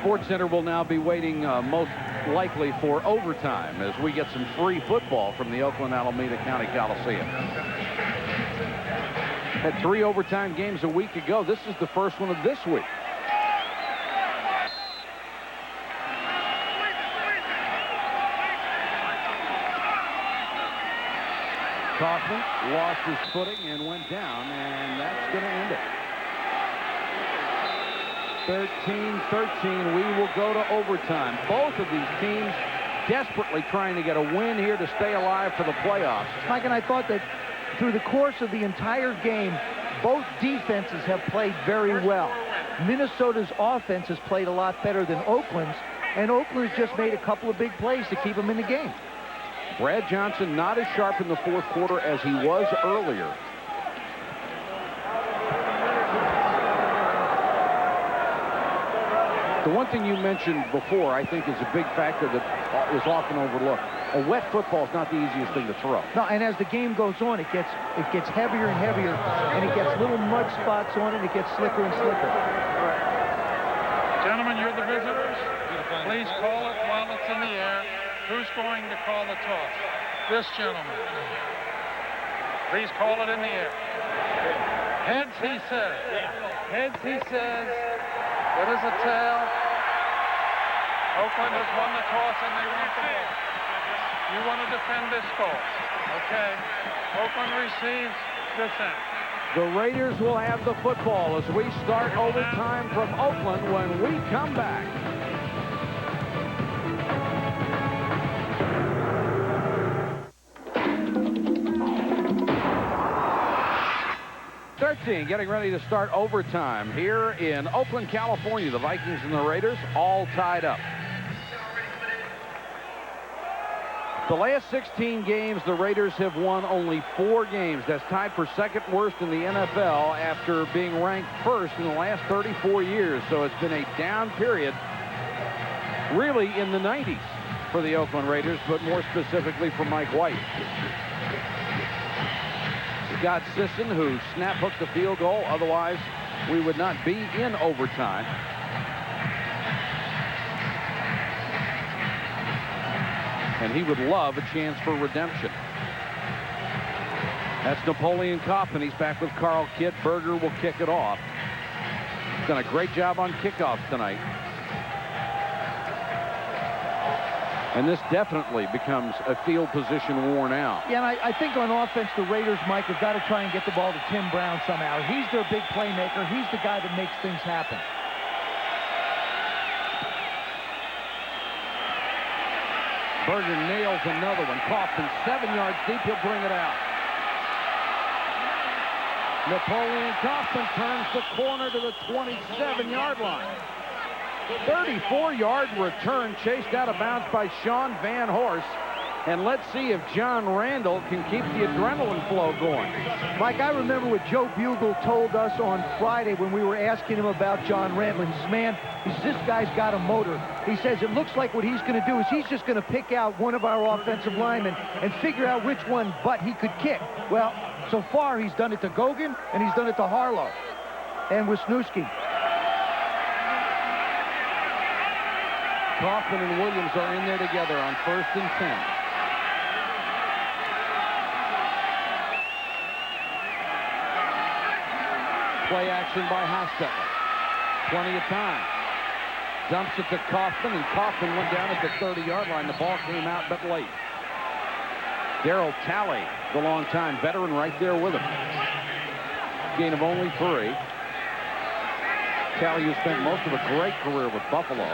SportsCenter will now be waiting most likely for overtime as we get some free football from the Oakland Alameda County Coliseum. Had 3 overtime games a week ago. This is the first one of this week. Kaufman lost his footing and went down, and that's going to end it. 13-13, we will go to overtime. Both of these teams desperately trying to get a win here to stay alive for the playoffs. Mike, and I thought that through the course of the entire game, both defenses have played very well. Minnesota's offense has played a lot better than Oakland's, and Oakland's just made a couple of big plays to keep them in the game. Brad Johnson not as sharp in the fourth quarter as he was earlier. The one thing you mentioned before, I think, is a big factor that is often overlooked. A wet football is not the easiest thing to throw. No, and as the game goes on, it gets heavier and heavier, and it gets little mud spots on it. It gets slicker and slicker. Gentlemen, you're the visitors. Please call it while it's in the air. Who's going to call the toss? This gentleman. Please call it in the air. Heads, he says. Heads, he says. It is a tail. Oakland has won the toss and they want the ball. You want to defend this score. Okay. Oakland receives this end. The Raiders will have the football as we start overtime from Oakland when we come back. 2:15, getting ready to start overtime here in Oakland, California. The Vikings and the Raiders all tied up. The last 16 games, the Raiders have won only 4 games. That's tied for second worst in the NFL after being ranked first in the last 34 years. So it's been a down period, really, in the 90s for the Oakland Raiders, but more specifically for Mike White. Scott Sisson, who snap hooked the field goal. Otherwise, we would not be in overtime. And he would love a chance for redemption. That's Napoleon Kaufman. He's back with Carl Kidd. Berger will kick it off. He's done a great job on kickoffs tonight. And this definitely becomes a field position worn out. Yeah, and I think on offense, the Raiders, Mike, have got to try and get the ball to Tim Brown somehow. He's their big playmaker. He's the guy that makes things happen. Berger nails another one. Kaufman 7 yards deep. He'll bring it out. Napoleon Kaufman turns the corner to the 27-yard line. 34-yard return, chased out of bounds by Sean Van Horst. And let's see if John Randall can keep the adrenaline flow going. Mike, I remember what Joe Bugle told us on Friday when we were asking him about John Randall. He says, man, this guy's got a motor. He says it looks like what he's going to do is he's just going to pick out one of our offensive linemen and figure out which one butt he could kick. Well, so far he's done it to Gogan and he's done it to Harlow and Wisniewski. Kaufman and Williams are in there together on 1st and 10. Play action by Hostetler. Plenty of time. Dumps it to Kaufman, and Kaufman went down at the 30-yard line. The ball came out, but late. Darryl Talley, the longtime veteran, right there with him. Gain of only 3. Talley, who spent most of a great career with Buffalo.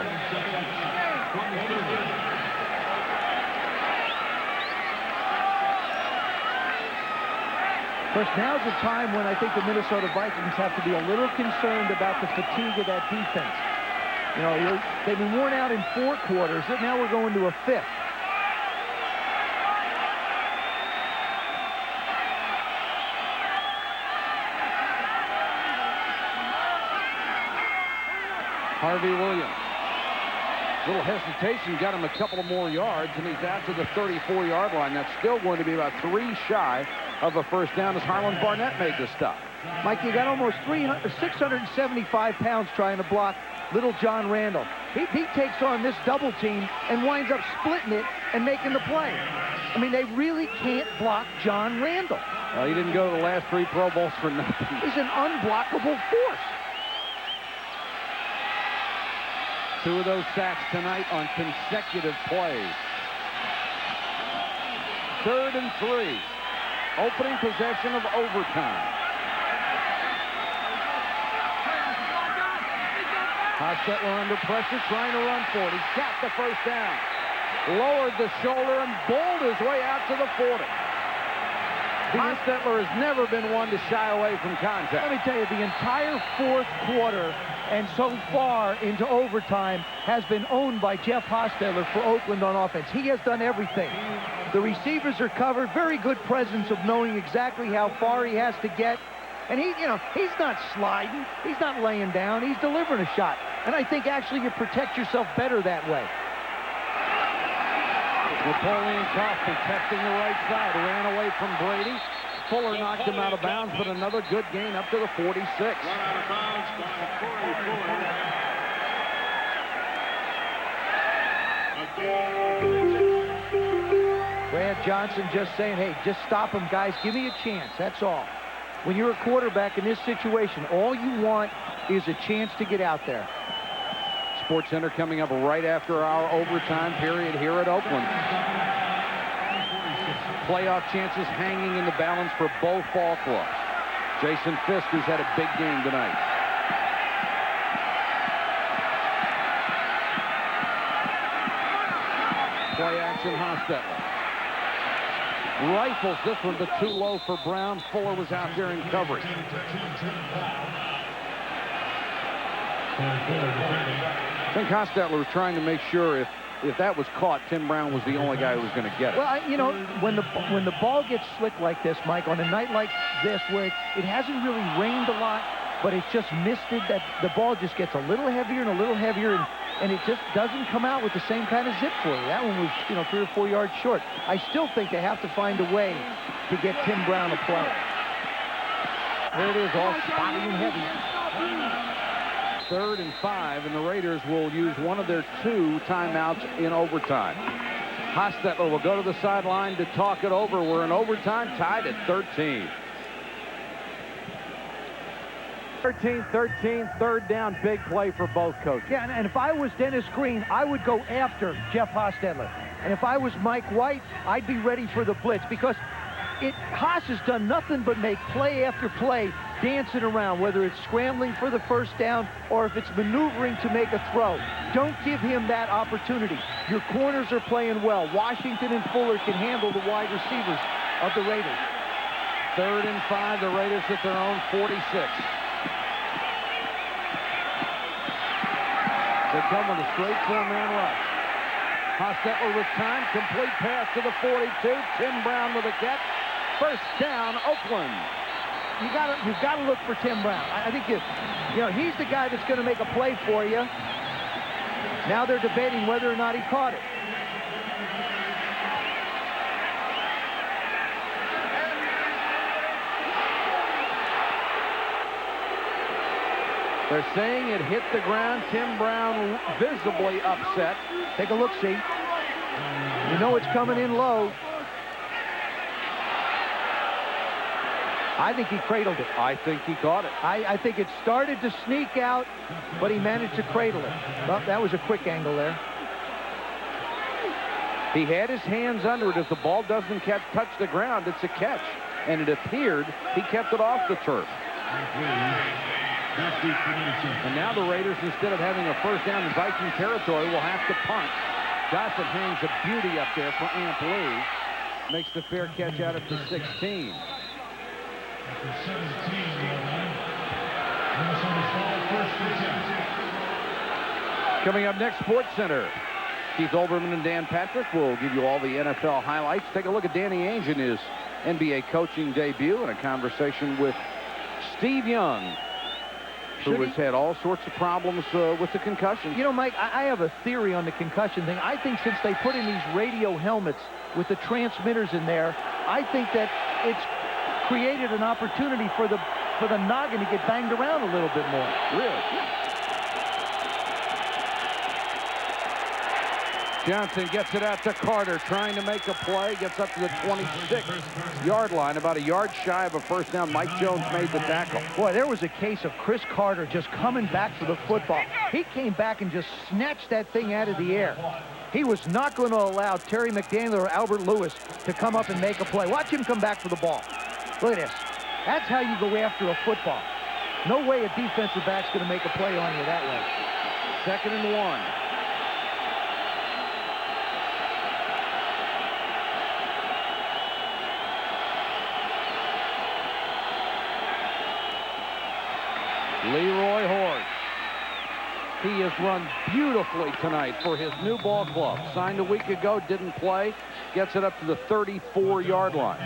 Of course, now's the time when I think the Minnesota Vikings have to be a little concerned about the fatigue of that defense. You know, they've been worn out in 4 quarters, and now we're going to a 5th. Harvey Williams. Little hesitation got him a couple of more yards, and he's out to the 34-yard line. That's still going to be about 3 shy of a first down as Harlan Barnett made the stop. Mike, you got almost 675 pounds trying to block little John Randall. He takes on this double team and winds up splitting it and making the play. I mean, they really can't block John Randall. Well, he didn't go to the last 3 Pro Bowls for nothing. He's an unblockable force. 2 of those sacks tonight on consecutive plays. 3rd and 3. Opening possession of overtime. Hostetler under pressure, trying to run for it. He's got the first down. Lowered the shoulder and bowled his way out to the 40. Hostetler has never been one to shy away from contact. Let me tell you, the entire 4th quarter and so far into overtime has been owned by Jeff Hostetler for Oakland on offense. He has done everything. The receivers are covered. Very good presence of knowing exactly how far he has to get. And he's not sliding. He's not laying down. He's delivering a shot. And I think actually you protect yourself better that way. Napoleon Kaufman testing the right side. Ran away from Brady. Fuller knocked him out of bounds, but another good gain up to the 46. Run out of bounds by Corey Fuller. Brad Johnson just saying, hey, just stop him, guys. Give me a chance. That's all. When you're a quarterback in this situation, all you want is a chance to get out there. Sports Center coming up right after our overtime period here at Oakland. Playoff chances hanging in the balance for both ball clubs. Jason Fisk, who's had a big game tonight. Play action, Hostetler. rifles this one, but too low for Brown. Fuller was out there in coverage. I think Hostetler was trying to make sure if that was caught, Tim Brown was the only guy who was going to get it. Well, you know, when the ball gets slick like this, Mike, on a night like this where it hasn't really rained a lot, but it's just misted, that the ball just gets a little heavier and a little heavier, and it just doesn't come out with the same kind of zip for you. That one was, you know, 3 or 4 yards short. I still think they have to find a way to get Tim Brown a play. There it is, all spotty and heavy. 3rd and 5, and the Raiders will use one of their 2 timeouts in overtime. Hostetler will go to the sideline to talk it over. We're in overtime, tied at 13. 13-13, 3rd down, big play for both coaches. Yeah, and if I was Dennis Green, I would go after Jeff Hostetler. And if I was Mike White, I'd be ready for the blitz, because Haas has done nothing but make play after play, dancing around, whether it's scrambling for the first down or if it's maneuvering to make a throw. Don't give him that opportunity. Your corners are playing well. Washington and Fuller can handle the wide receivers of the Raiders. 3rd and 5, the Raiders at their own 46. They come with a straight 4-man rush. Hostetler with time, complete pass to the 42. Tim Brown with a catch. First down, Oakland. You've got to look for Tim Brown. I think you know he's the guy that's going to make a play for you. Now they're debating whether or not he caught it. They're saying it hit the ground. Tim Brown visibly upset. Take a look-see. You know it's coming in low. I think he cradled it. I think he caught it. I think it started to sneak out, but he managed to cradle it. Well, that was a quick angle there. He had his hands under it. If the ball doesn't touch the ground, it's a catch. And it appeared he kept it off the turf. And now the Raiders, instead of having a first down in Viking territory, will have to punt. Gossett hangs a beauty up there for Amp Lee. Makes the fair catch out at the 16. Coming up next, Sports Center. Keith Olbermann and Dan Patrick will give you all the NFL highlights. Take a look at Danny Ainge in his NBA coaching debut and a conversation with Steve Young, who has had all sorts of problems with the concussion. You know, Mike, I have a theory on the concussion thing. I think since they put in these radio helmets with the transmitters in there, I think that it's created an opportunity for the noggin to get banged around a little bit more. Really? Johnson gets it out to Carter, trying to make a play, gets up to the 26-yard line, about a yard shy of a first down. Mike Jones made the tackle. Boy, there was a case of Chris Carter just coming back for the football. He came back and just snatched that thing out of the air. He was not going to allow Terry McDaniel or Albert Lewis to come up and make a play. Watch him come back for the ball. Look at this. That's how you go after a football. No way a defensive back's going to make a play on you that way. 2nd and 1. Leroy Horde. He has run beautifully tonight for his new ball club. Signed a week ago, didn't play. Gets it up to the 34-yard line.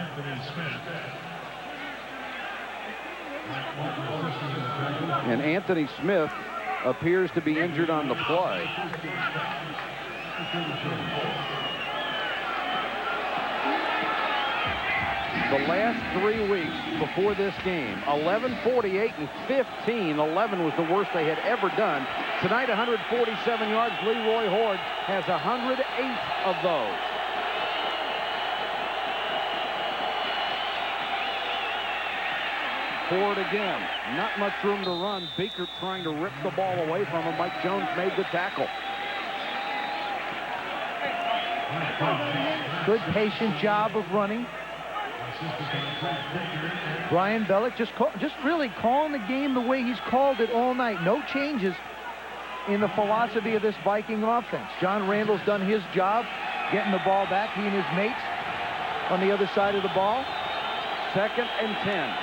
And Anthony Smith appears to be injured on the play. The last 3 weeks before this game, 11, 48, and 15. 11 was the worst they had ever done. Tonight, 147 yards. Leroy Horde has 108 of those. Ford again. Not much room to run. Beaker trying to rip the ball away from him. Mike Jones made the tackle. Good patient job of running. Brian Bellick just really calling the game the way he's called it all night. No changes in the philosophy of this Viking offense. John Randall's done his job getting the ball back, he and his mates. on the other side of the ball. 2nd and 10.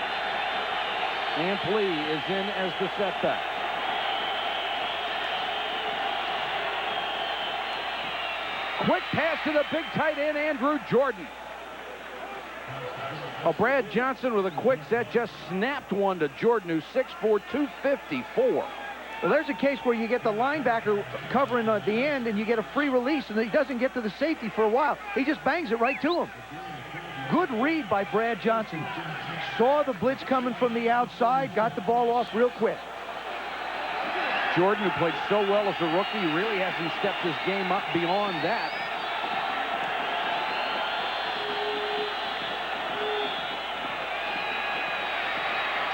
Ampli is in as the setback. Quick pass to the big tight end, Andrew Jordan. Oh, Brad Johnson with a quick set just snapped one to Jordan, who's 6'4", 254. Well, there's a case where you get the linebacker covering at the end and you get a free release and he doesn't get to the safety for a while. He just bangs it right to him. Good read by Brad Johnson. Saw the blitz coming from the outside, got the ball off real quick. Jordan, who played so well as a rookie, really hasn't stepped his game up beyond that.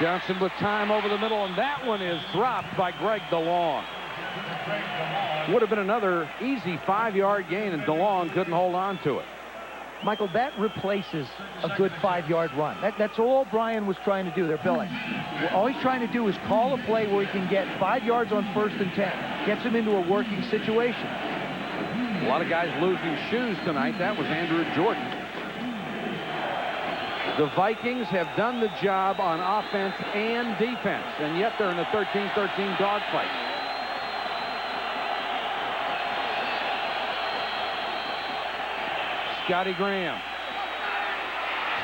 Johnson with time over the middle, and that one is dropped by Greg DeLong. Would have been another easy 5-yard gain, and DeLong couldn't hold on to it. Michael, that replaces a good 5-yard run. That's all Brian was trying to do. They're billing. All he's trying to do is call a play where he can get 5 yards on 1st and 10. Gets him into a working situation. A lot of guys losing shoes tonight. That was Andrew Jordan. The Vikings have done the job on offense and defense, and yet they're in a 13-13 dogfight. Scotty Graham.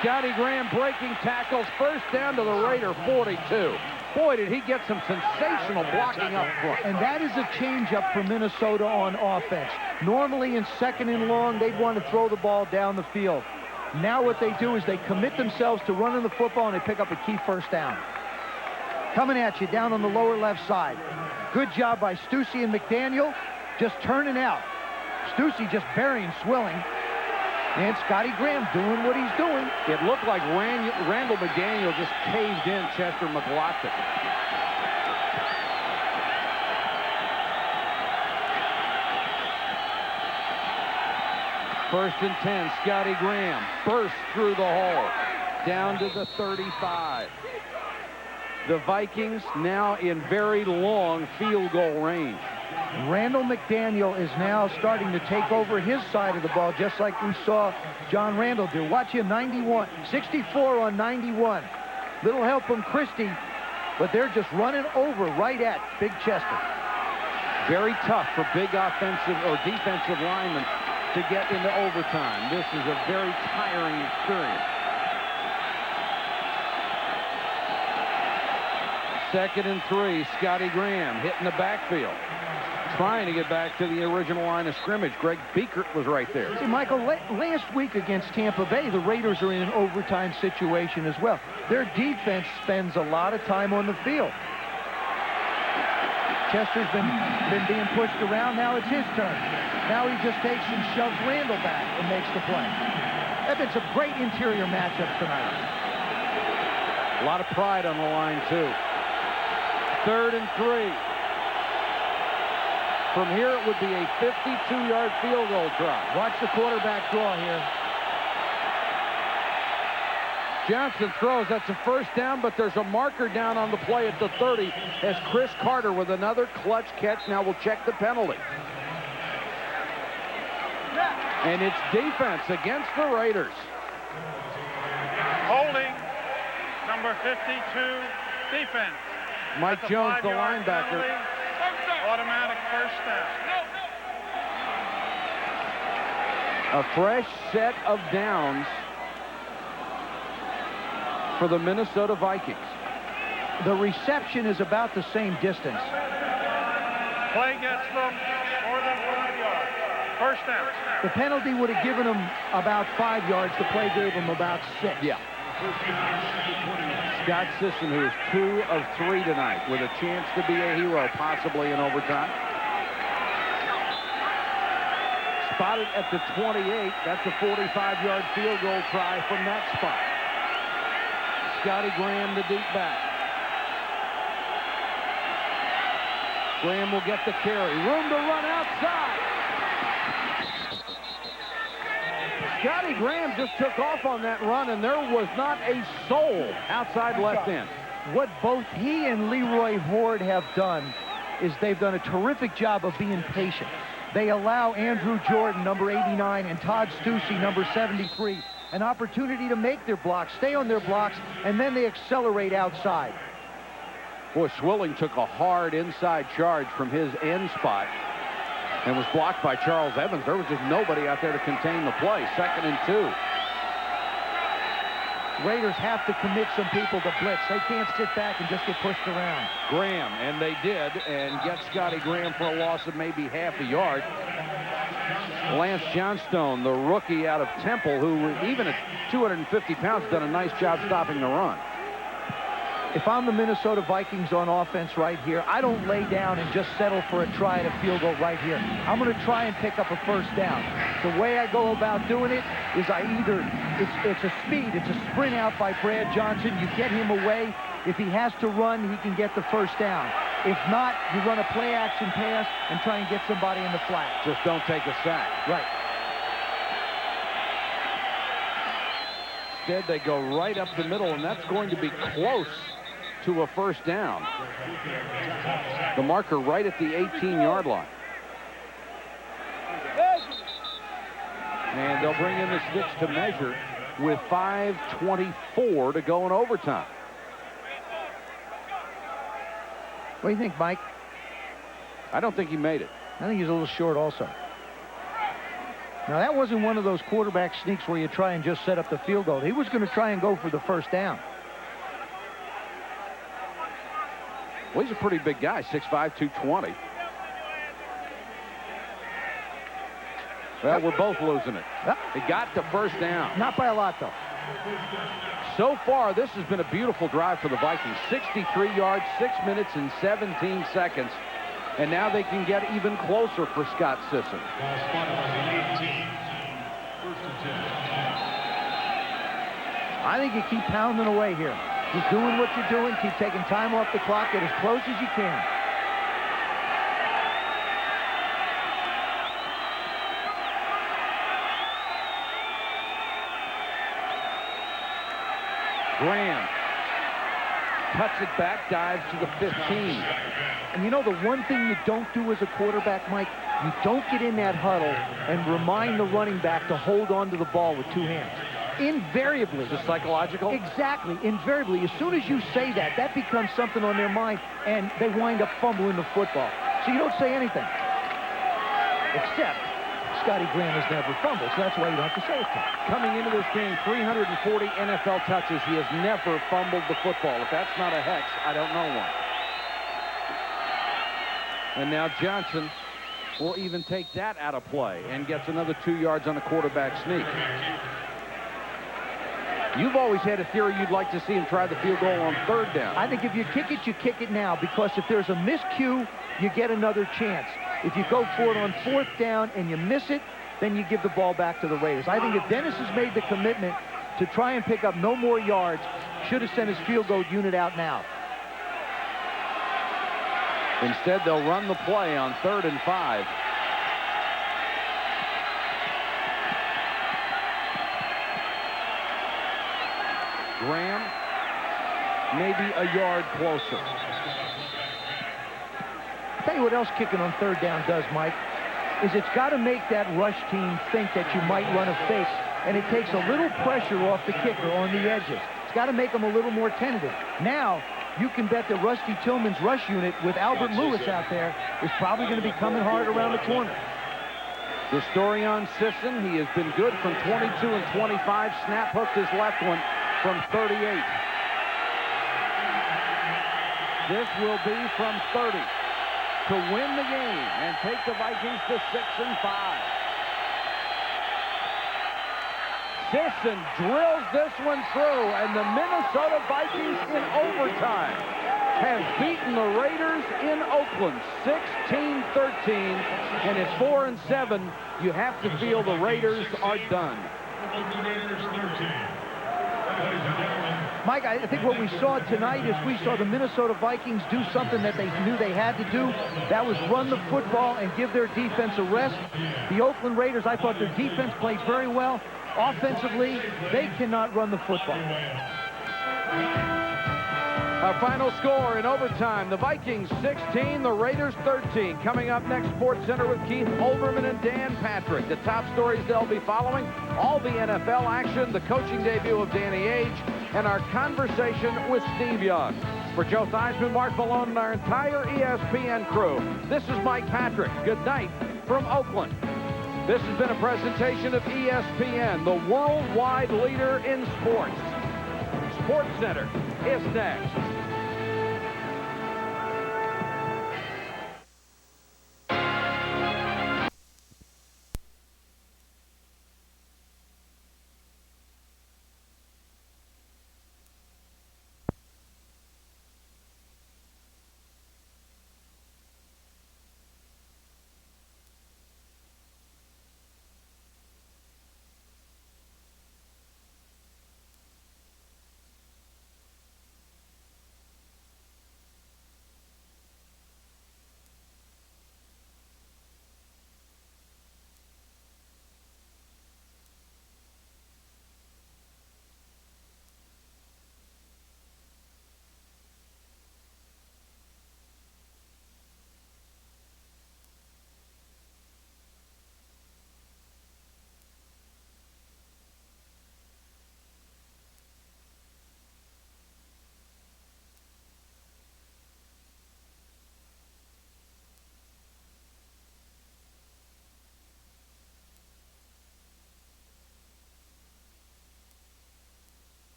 Scotty Graham breaking tackles. 1st down to the Raider 42. Boy, did he get some sensational blocking up front. And that is a changeup for Minnesota on offense. Normally in 2nd and long, they'd want to throw the ball down the field. Now what they do is they commit themselves to running the football and they pick up a key 1st down. Coming at you down on the lower left side. Good job by Stussy and McDaniel just turning out. Stussy just burying Swilling. And Scotty Graham doing what he's doing. It looked like Randall McDaniel just caved in Chester McLaughlin. First and 10, Scotty Graham bursts through the hole, down to the 35. The Vikings now in very long field goal range. Randall McDaniel is now starting to take over his side of the ball, just like we saw John Randall do. Watch him, 91, 64 on 91. Little help from Christie, but they're just running over right at Big Chester. Very tough for big offensive or defensive linemen to get into overtime. This is a very tiring experience. 2nd and 3, Scotty Graham hitting the backfield. Trying to get back to the original line of scrimmage. Greg Beekert was right there. See, Michael, last week against Tampa Bay, the Raiders are in an overtime situation as well. Their defense spends a lot of time on the field. Chester's been being pushed around. Now it's his turn. Now he just takes and shoves Randall back and makes the play. That's been some great interior matchups tonight. A lot of pride on the line, too. 3rd and 3. From here, it would be a 52-yard field goal try. Watch the quarterback draw here. Johnson throws. That's a 1st down, but there's a marker down on the play at the 30 as Chris Carter with another clutch catch. Now we'll check the penalty. And it's defense against the Raiders. Holding, number 52, defense. Mike Jones, the linebacker. Penalty. Automatic 1st down. A fresh set of downs for the Minnesota Vikings. The reception is about the same distance. Play gets them more than 5 yards. 1st down. The penalty would have given them about 5 yards. The play gave them about 6. Yeah. Scott Sisson, who is 2 of 3 tonight, with a chance to be a hero, possibly in overtime. Spotted at the 28. That's a 45-yard field goal try from that spot. Scotty Graham, the deep back. Graham will get the carry. Room to run outside. Scotty Graham just took off on that run, and there was not a soul outside left end. What both he and Leroy Horde have done is they've done a terrific job of being patient. They allow Andrew Jordan, number 89, and Todd Stussy, number 73, an opportunity to make their blocks, stay on their blocks, and then they accelerate outside. Boy, Swilling took a hard inside charge from his end spot and was blocked by Charles Evans. There was just nobody out there to contain the play. 2nd and 2. Raiders have to commit some people to blitz. They can't sit back and just get pushed around. Graham, and they did, and get Scotty Graham for a loss of maybe half a yard. Lance Johnstone, the rookie out of Temple, who even at 250 pounds done a nice job stopping the run. If I'm the Minnesota Vikings on offense right here, I don't lay down and just settle for a try at a field goal right here. I'm going to try and pick up a first down. The way I go about doing it is it's a speed, it's a sprint out by Brad Johnson. You get him away. If he has to run, he can get the first down. If not, you run a play action pass and try and get somebody in the flat. Just don't take a sack. Right. Instead, they go right up the middle, and that's going to be close to a first down. The marker right at the 18-yard line. And they'll bring in the sticks to measure with 5:24 to go in overtime. What do you think, Mike? I don't think he made it. I think he's a little short also. Now, that wasn't one of those quarterback sneaks where you try and just set up the field goal. He was going to try and go for the first down. Well, he's a pretty big guy, 6'5", 220. Well, we're both losing it. He got the first down. Not by a lot, though. So far, this has been a beautiful drive for the Vikings. 63 yards, 6 minutes and 17 seconds. And now they can get even closer for Scott Sisson. I think you keep pounding away here. Keep doing what you're doing. Keep taking time off the clock. Get as close as you can. Graham cuts it back, dives to the 15. And you know the one thing you don't do as a quarterback, Mike? You don't get in that huddle and remind the running back to hold on to the ball with 2 hands. Invariably. Is this psychological? Exactly. Invariably. As soon as you say that, that becomes something on their mind, and they wind up fumbling the football. So you don't say anything. Except Scotty Graham has never fumbled, so that's why you don't have to say it to him. Coming into this game, 340 NFL touches. He has never fumbled the football. If that's not a hex, I don't know one. And now Johnson will even take that out of play and gets another 2 yards on a quarterback sneak. You've always had a theory you'd like to see him try the field goal on 3rd down. I think if you kick it now, because if there's a miscue, you get another chance. If you go for it on 4th down and you miss it, then you give the ball back to the Raiders. I think if Dennis has made the commitment to try and pick up no more yards, should have sent his field goal unit out now. Instead, they'll run the play on 3rd and 5. Graham, maybe a yard closer. Tell you what else kicking on 3rd down does, Mike, is it's got to make that rush team think that you might run a fake, and it takes a little pressure off the kicker on the edges. It's got to make them a little more tentative. Now, you can bet that Rusty Tillman's rush unit with Albert Lewis out there is probably going to be coming hard around the corner. The story on Sisson, he has been good from 22 and 25. Snap hooked his left one from 38. This will be from 30 to win the game and take the Vikings to 6 and 5. Sisson drills this one through, and the Minnesota Vikings in overtime have beaten the Raiders in Oakland 16-13, and at 4 and 7, you have to feel the Raiders are done. Mike, I think what we saw tonight is we saw the Minnesota Vikings do something that they knew they had to do. That was run the football and give their defense a rest. The Oakland Raiders, I thought their defense played very well. Offensively, they cannot run the football. Our final score in overtime, the Vikings 16, the Raiders 13. Coming up next, Sports Center with Keith Olbermann and Dan Patrick. The top stories they'll be following, all the NFL action, the coaching debut of Danny Ainge, and our conversation with Steve Young. For Joe Theismann, Mark Malone, and our entire ESPN crew, this is Mike Patrick. Good night from Oakland. This has been a presentation of ESPN, the worldwide leader in sports. Sports Center is next.